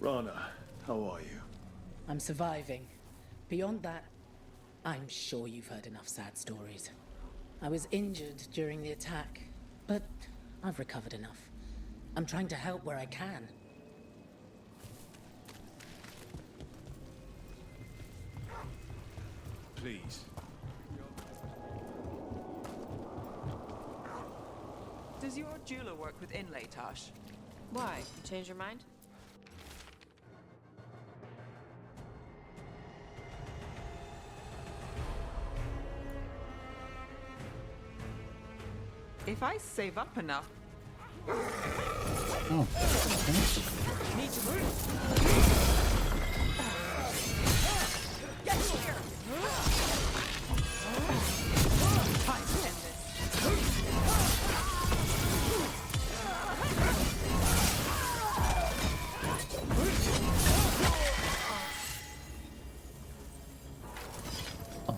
Rana, how are you? I'm surviving. Beyond that, I'm sure you've heard enough sad stories. I was injured during the attack, but I've recovered enough. I'm trying to help where I can. Please. Does your jeweler work with inlay, Tosh? Why? You change your mind? If I save up enough... Oh. Need to move. Get here! Time to end this.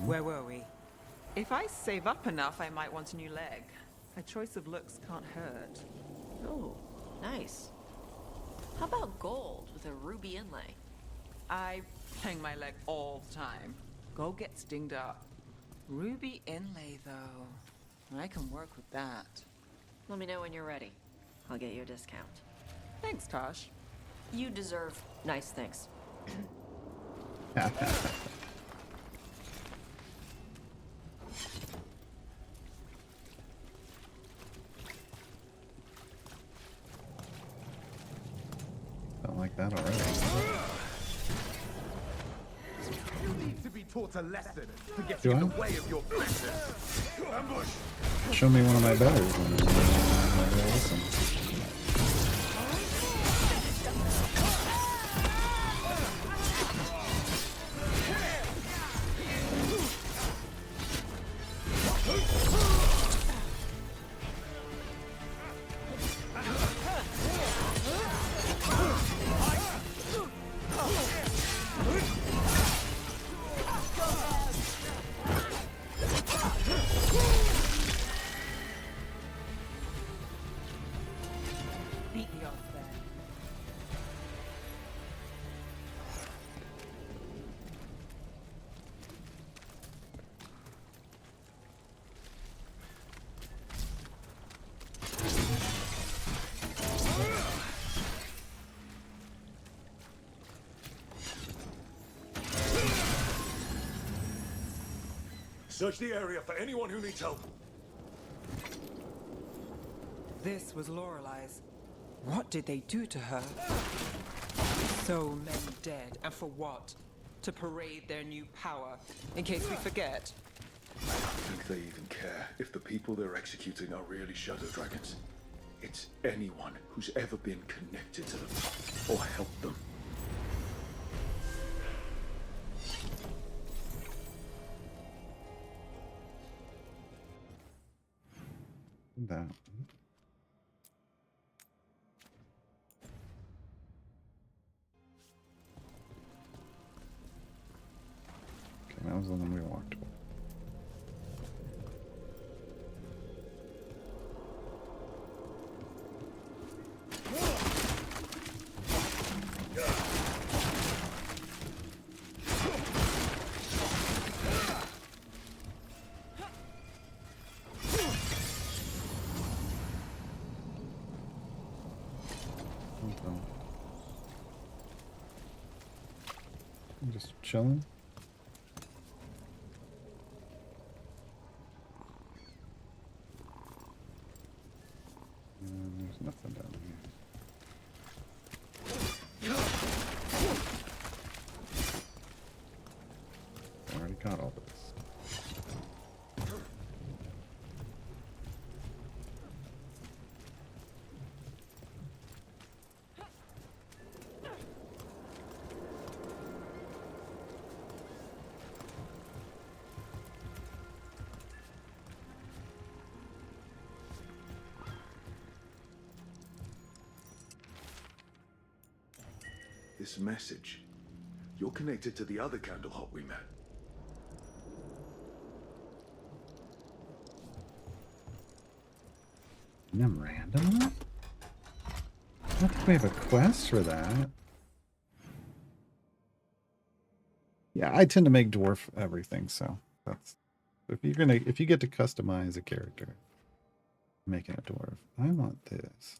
Where were we? If I save up enough, I might want a new leg. A choice of looks can't hurt. Oh, nice. How about gold with a ruby inlay? I hang my leg all the time. Gold gets dinged up. Ruby inlay, though. I can work with that. Let me know when you're ready. I'll get you a discount. Thanks, Tosh. You deserve nice things. Don't like that already. You need to be taught a lesson to get Do in I? the way of your princess. Ambush! Show me one of my betters and I'll listen. Beat the odds there. Search the area for anyone who needs help. This was Lorelei's. What did they do to her? So many dead, and for what? To parade their new power, in case we forget. I don't think they even care if the people they're executing are really shadow dragons. It's anyone who's ever been connected to them or helped them. That. Okay, that was the one we walked toward. I'm just chilling. There's nothing down here. I already got all this. This message. You're connected to the other Candlehot we met. Memorandum? I don't think we have a quest for that. Yeah, I tend to make dwarf everything, so that's if you get to customize a character, making a dwarf. I want this.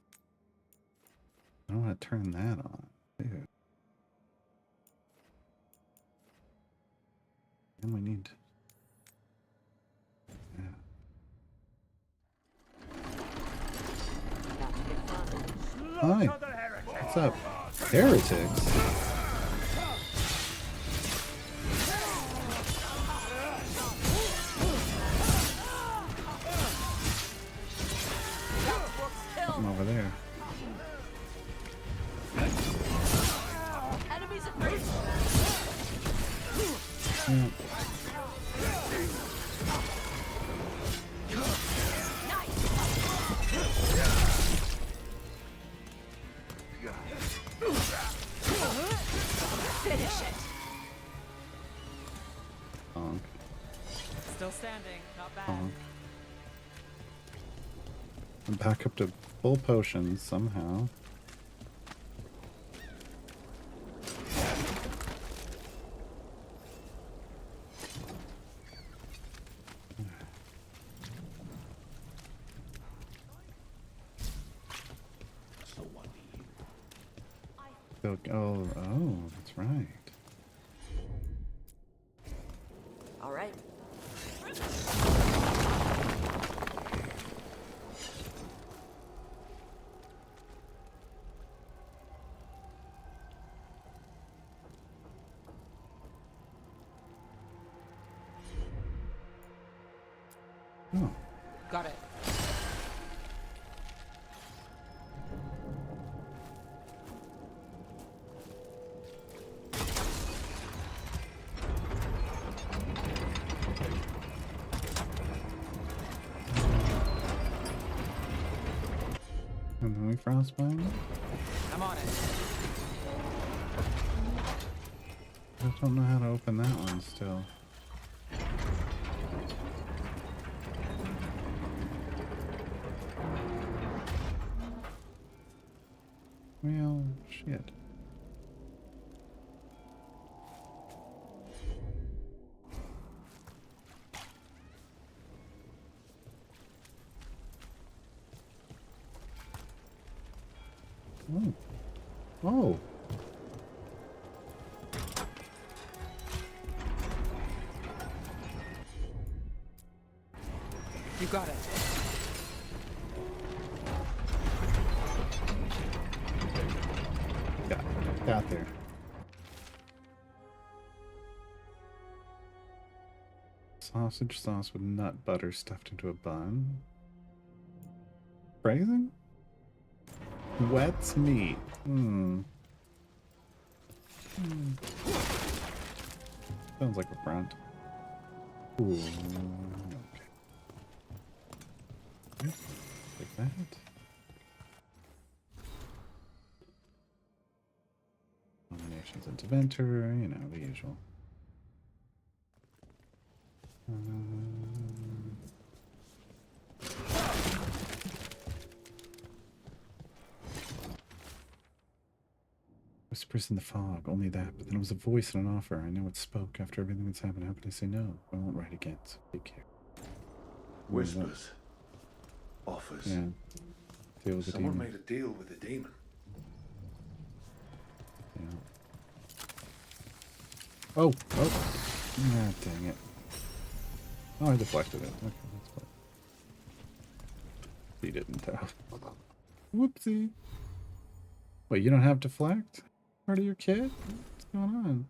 I don't want to turn that on. Dude. And we need. Yeah. Hi. What's up? Heretics? Something over there. Enemies afraid. Yeah. Finish it. Bonk. Still standing, not bad. Bonk. I'm back up to full potions somehow. Oh, that's right. All right. Oh. Got it. And then we frostbite. I'm on it. I don't know how to open that one still. Well, shit. Oh. Oh. You got it. Got there. Sausage sauce with nut butter stuffed into a bun. Phrasing? Wet's meat. Sounds like a front. Ooh. Okay. Like that. Nominations into Venture, you know, the usual. Whispers in the fog, only that, but then it was a voice and an offer. I know it spoke after everything that's happened. How can I say no? I won't write again, so take care. Whispers. Offers. Yeah. Deal with the demon. Someone made a deal with the demon. Yeah. Oh! Oh! Ah, dang it. Oh, I deflected it. Okay, that's fine. He didn't, though. Whoopsie. Wait, you don't have deflect? Part of your kit? What's going on?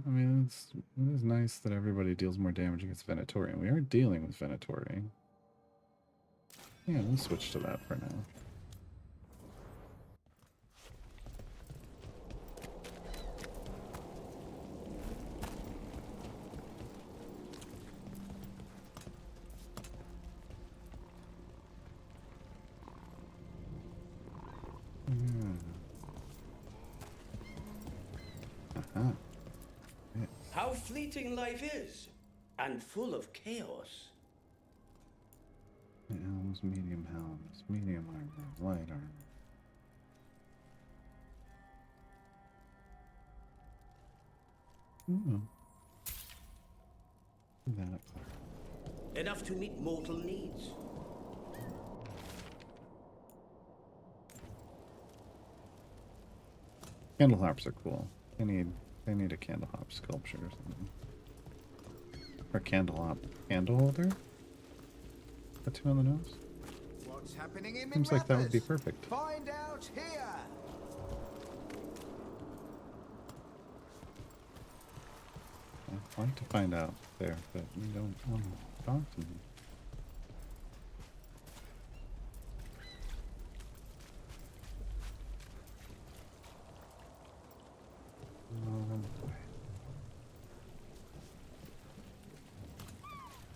I mean, it is nice that everybody deals more damage against Venatorian. We are dealing with Venatori. Yeah, we'll switch to that for now. How fleeting life is, and full of chaos. helms, medium armor, light armor. Enough to meet mortal needs. Candle harps are cool. They need a candle harp sculpture or something. Or candle holder? Got two on the nose? What's happening in Seems like that would be perfect. Find out here. I'd like to find out there, but we don't want to talk to me.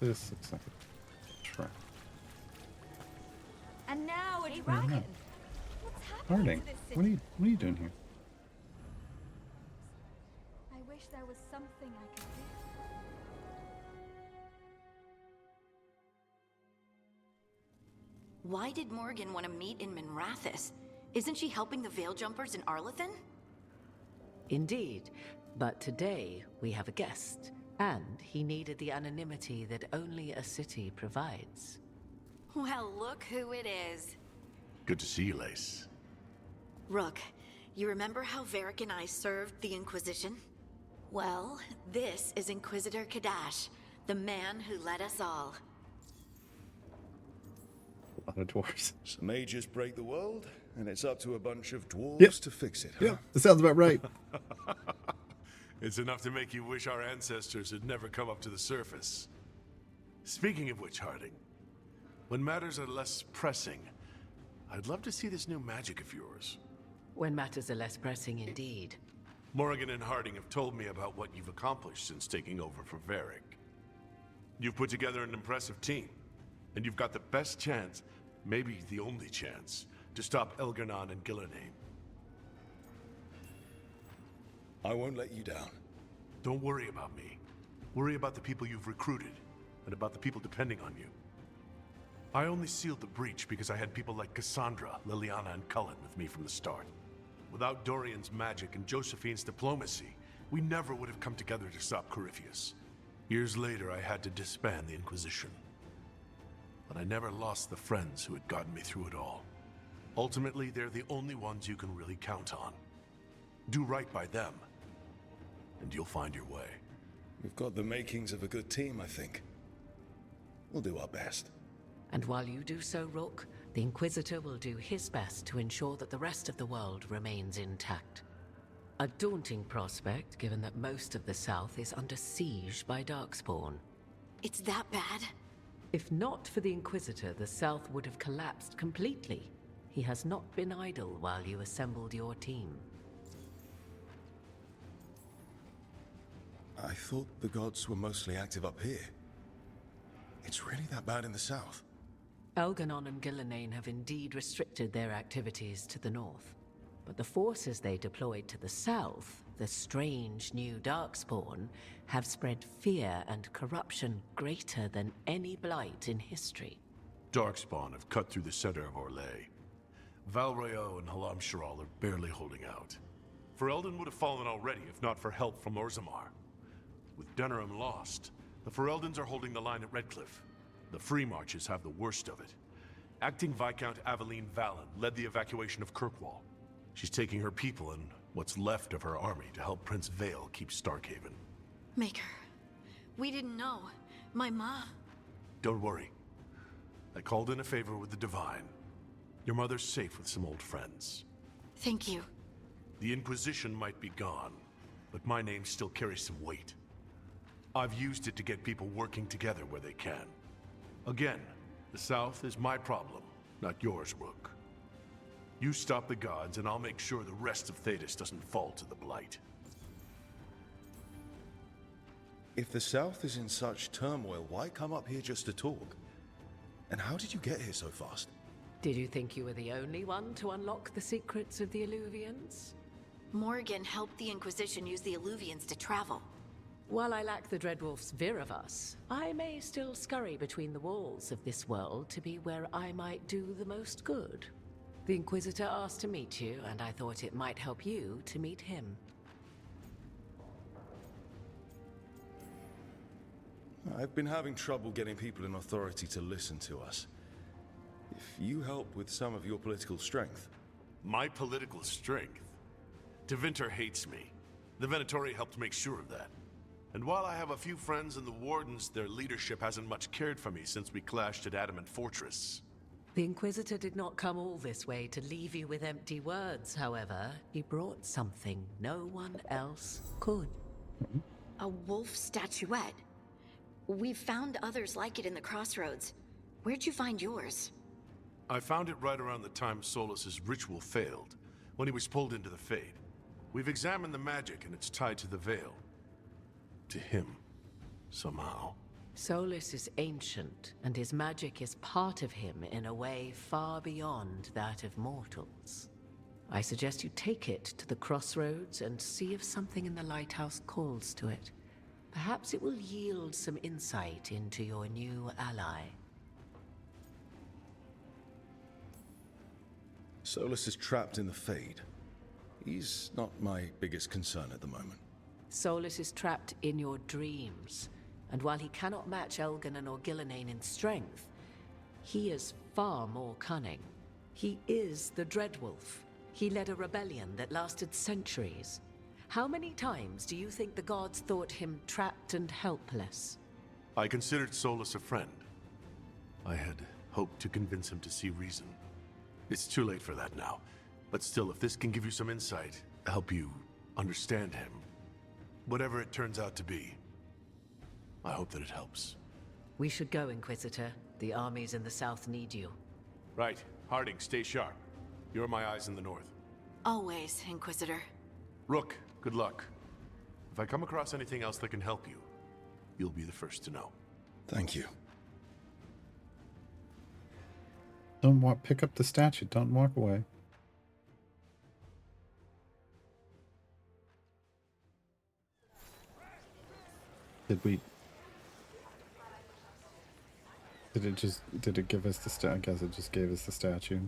This looks like a trap. And now a Hey, dragon. no. What's happening Harding, to this city? what are you doing here? I wish there was something I could do. Why did Morgan want to meet in Minrathous? Isn't she helping the Veil Jumpers in Arlathan? Indeed, but today we have a guest, and he needed the anonymity that only a city provides. Well, look who it is. Good to see you, Lace. Rook, you remember how Varric and I served the Inquisition? Well, this is Inquisitor Kadash, the man who led us all. A lot of dwarves. Some mages break the world, and it's up to a bunch of dwarves Yep. to fix it, huh? Yep, that sounds about right. It's enough to make you wish our ancestors had never come up to the surface. Speaking of which, Harding, when matters are less pressing, I'd love to see this new magic of yours. When matters are less pressing indeed. Morgan and Harding have told me about what you've accomplished since taking over for Varric. You've put together an impressive team, and you've got the best chance, maybe the only chance, to stop Elgar'd and Gillenane. I won't let you down. Don't worry about me. Worry about the people you've recruited, and about the people depending on you. I only sealed the breach because I had people like Cassandra, Liliana, and Cullen with me from the start. Without Dorian's magic and Josephine's diplomacy, we never would have come together to stop Corypheus. Years later, I had to disband the Inquisition. But I never lost the friends who had gotten me through it all. Ultimately, they're the only ones you can really count on. Do right by them, and you'll find your way. We've got the makings of a good team, I think. We'll do our best. And while you do so, Rook, the Inquisitor will do his best to ensure that the rest of the world remains intact. A daunting prospect, given that most of the South is under siege by Darkspawn. It's that bad? If not for the Inquisitor, the South would have collapsed completely. He has not been idle while you assembled your team. I thought the gods were mostly active up here. It's really that bad in the south? Elgar'd and Gillenane have indeed restricted their activities to the north. But the forces they deployed to the south, the strange new Darkspawn, have spread fear and corruption greater than any blight in history. Darkspawn have cut through the center of Orlais. Valrayo and Halam Sharal are barely holding out. Ferelden would have fallen already if not for help from Orzammar. With Denerim lost, the Fereldans are holding the line at Redcliffe. The Free Marches have the worst of it. Acting Viscount Aveline Valen led the evacuation of Kirkwall. She's taking her people and what's left of her army to help Prince Veil keep Starkhaven. Maker, we didn't know. My ma... Don't worry. I called in a favor with the Divine. Your mother's safe with some old friends. Thank you. The Inquisition might be gone, but my name still carries some weight. I've used it to get people working together where they can. Again, the South is my problem, not yours, Rook. You stop the gods, and I'll make sure the rest of Thedas doesn't fall to the Blight. If the south is in such turmoil, why come up here just to talk? And how did you get here so fast? Did you think you were the only one to unlock the secrets of the Illuvians? Morgan helped the Inquisition use the Illuvians to travel. While I lack the Dreadwolf's Viravus, I may still scurry between the walls of this world to be where I might do the most good. The Inquisitor asked to meet you, and I thought it might help you to meet him. I've been having trouble getting people in authority to listen to us. If you help with some of your political strength... My political strength? Tevinter hates me. The Venatori helped make sure of that. And while I have a few friends in the Wardens, their leadership hasn't much cared for me since we clashed at Adamant Fortress. The Inquisitor did not come all this way to leave you with empty words, however. He brought something no one else could. A wolf statuette? We've found others like it in the crossroads. Where'd you find yours? I found it right around the time Solus's ritual failed, when he was pulled into the Fade. We've examined the magic, and it's tied to the Veil. To him, somehow. Solus is ancient, and his magic is part of him in a way far beyond that of mortals. I suggest you take it to the crossroads and see if something in the lighthouse calls to it. Perhaps it will yield some insight into your new ally. Solus is trapped in the Fade. He's not my biggest concern at the moment. Solus is trapped in your dreams, and while he cannot match Elganon or Gillenane in strength, he is far more cunning. He is the Dreadwolf. He led a rebellion that lasted centuries. How many times do you think the gods thought him trapped and helpless? I considered Solus a friend. I had hoped to convince him to see reason. It's too late for that now. But still, if this can give you some insight, help you understand him, whatever it turns out to be, I hope that it helps. We should go, Inquisitor. The armies in the south need you. Right. Harding, stay sharp. You're my eyes in the north. Always, Inquisitor. Rook, good luck. If I come across anything else that can help you, you'll be the first to know. Thank you. Don't pick up the statue. Don't walk away. Did it give us the I guess it just gave us the statue.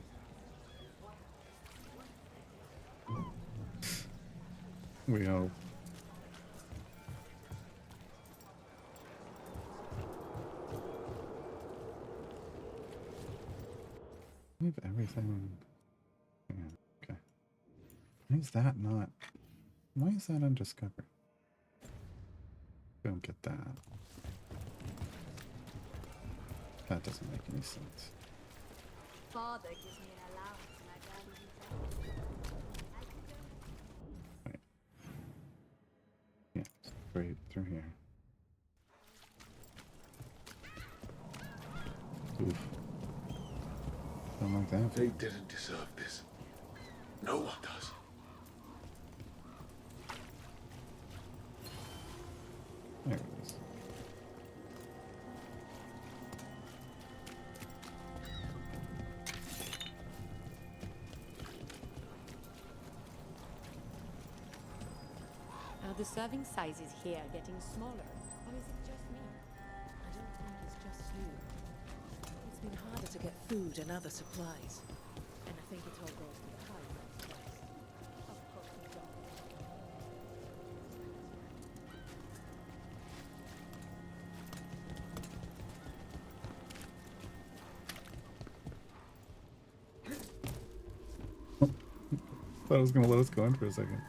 We hope. We have everything. Yeah, okay. Why is that not? Why is that undiscovered? Don't get that. That doesn't make any sense. Father gives me an allowance and I barely use it. Right. Yeah, straight through here. Oof. Don't like that. They didn't deserve this. No one does. There it is. Are the serving sizes here getting smaller? Or is it just me? I don't think it's just you. It's been harder to get food and other supplies. And I think it all goes to the high price. Of course we don't. Thought it was gonna let us go in for a second.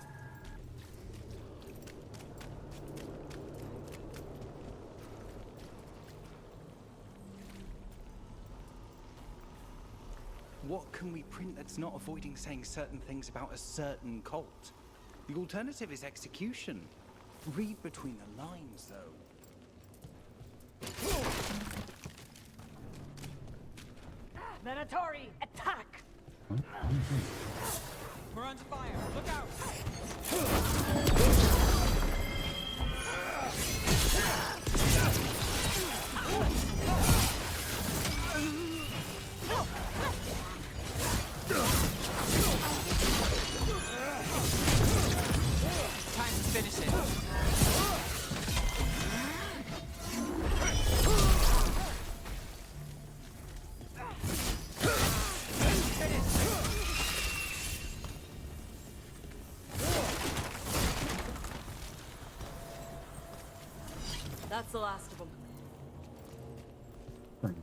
What can we print that's not avoiding saying certain things about a certain cult? The alternative is execution. Read between the lines, though. Venatori, attack! We're under fire. Look out! Time to finish it. That's the last of them. For now.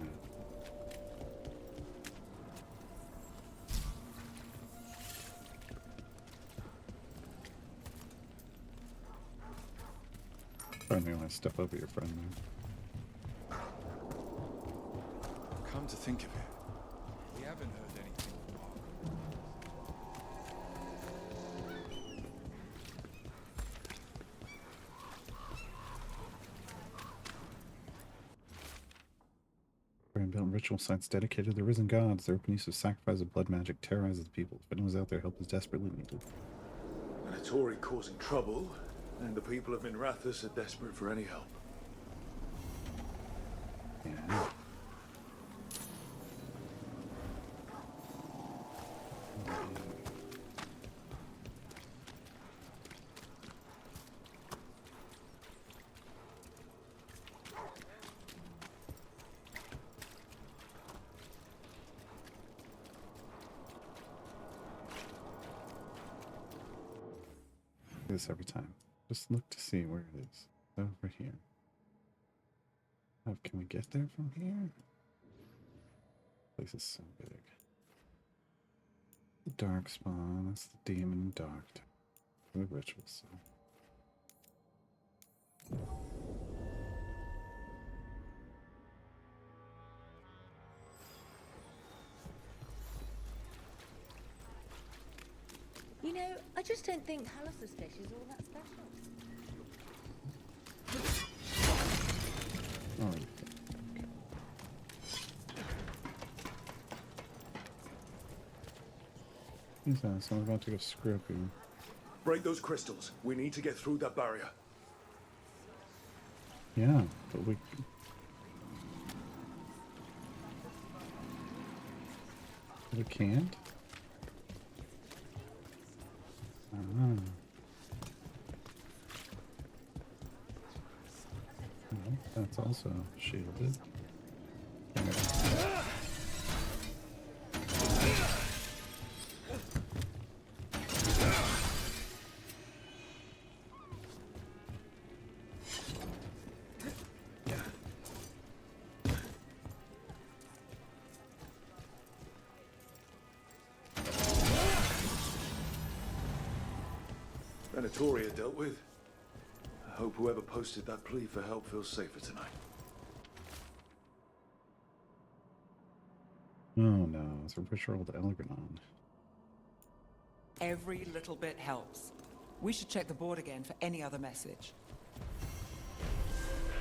Finally want to step over your friend now. Come to think of it, we haven't heard anything from Mark. Built ritual sites dedicated to the risen gods. Their open use of sacrifice of blood magic terrorizes the people. If anyone's out there, help is desperately needed. Venatori causing trouble, and the people of Minrathous are desperate for any help. Yeah. This every time. Just look to see where it is. Over here. Oh, can we get there from here? This place is so big. The dark spawn. That's the demon dark. The ritual site. You know, I just don't think Halos' fish is all that special. Oh, okay. So I'm about to go scrappy. Break those crystals. We need to get through that barrier. Yeah, but we can't. No, that's also shielded. Venatori are dealt with. I hope whoever posted that plea for help feels safer tonight. Oh no, it's a rich old Elgranon. Every little bit helps. We should check the board again for any other message.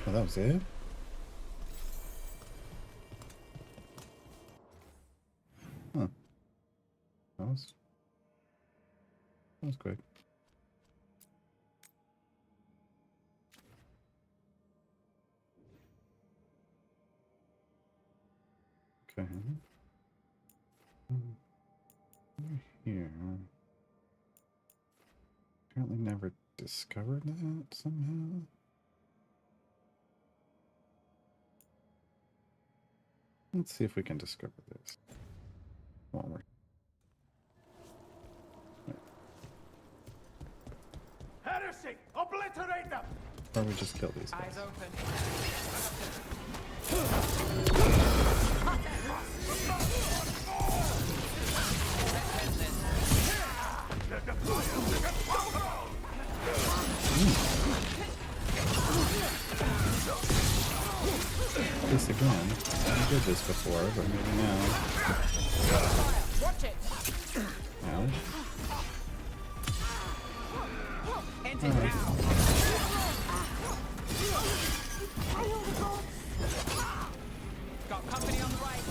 Oh, that was it? Huh. That was quick. Okay. Over here. Apparently never discovered that somehow. Let's see if we can discover this while we're... Heresy! Obliterate them! Or we just kill these guys. Eyes open. This again. I did this before, but maybe now. Watch it. Now. Enter now. Got company on the right.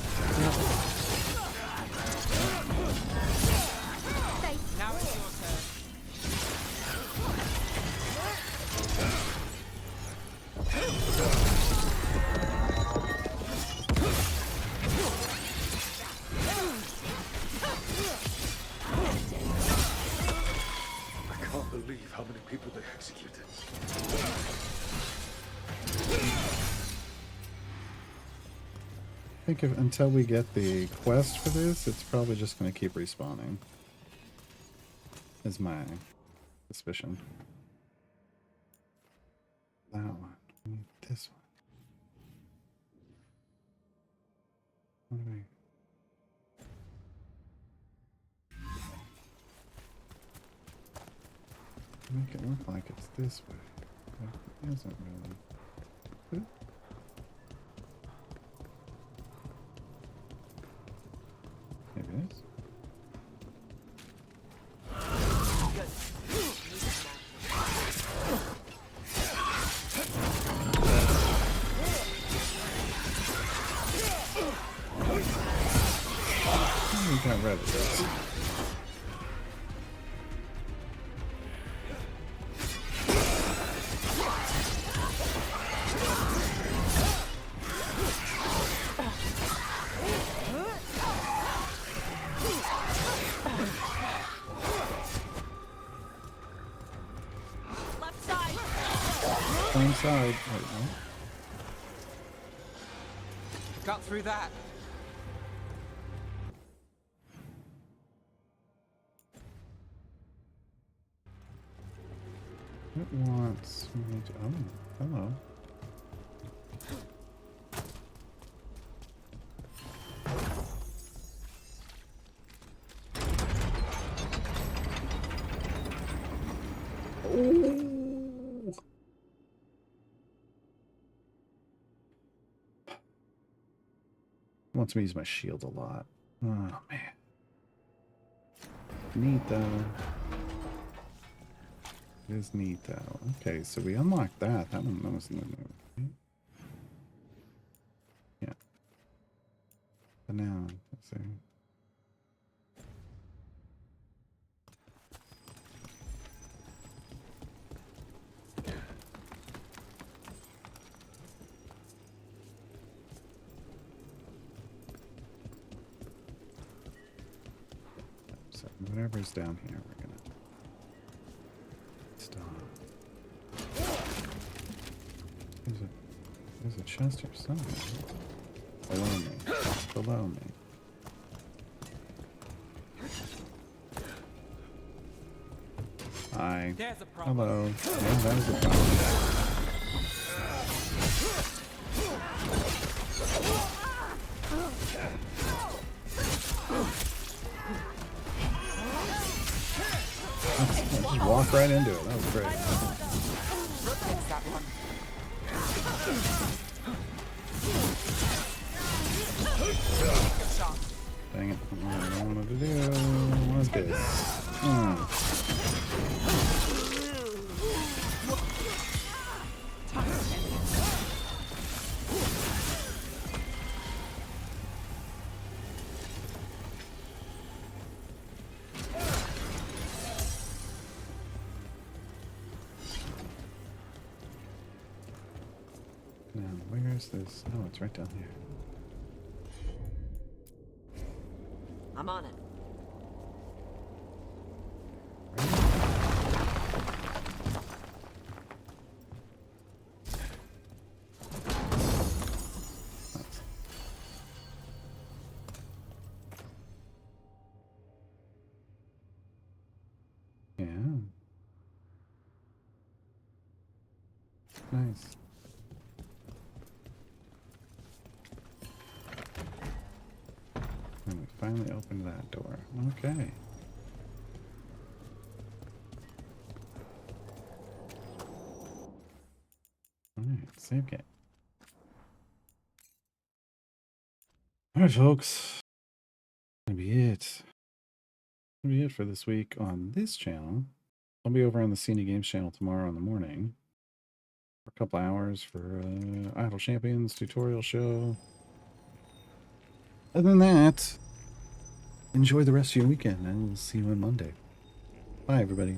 Now it's your turn. I can't believe how many people they executed. I think until we get the quest for this, it's probably just going to keep respawning. Is my suspicion. That one. We need this one? What do I... Make it look like it's this way. But it isn't really. Oop. Maybe it is. We got rid of this. Same side. Wait, no. Got through that. It wants me to... Oh, hello. Oh. Wants me to use my shield a lot. Oh, man. Neat, though. It is neat, though. Okay, so we unlocked that. That one was new. Right? Yeah. But now, let's see. So whatever's down here, we're gonna stop. There's a chest here somewhere. Below me. Below me. Hi. There's a problem. Hello. Yeah, that is a problem. Just walk right into it. That was great. That one. Dang it. What I wanted to do was this. Now, where's this? Oh, it's right down here. I'm on it. Yeah. Nice. And we finally opened that door. Okay. Alright, save game. Alright, folks. That'll be it. That'll be it for this week on this channel. I'll be over on the Cena Games channel tomorrow in the morning for a couple hours for Idle Champions tutorial show. Other than that, enjoy the rest of your weekend, and we'll see you on Monday. Bye, everybody.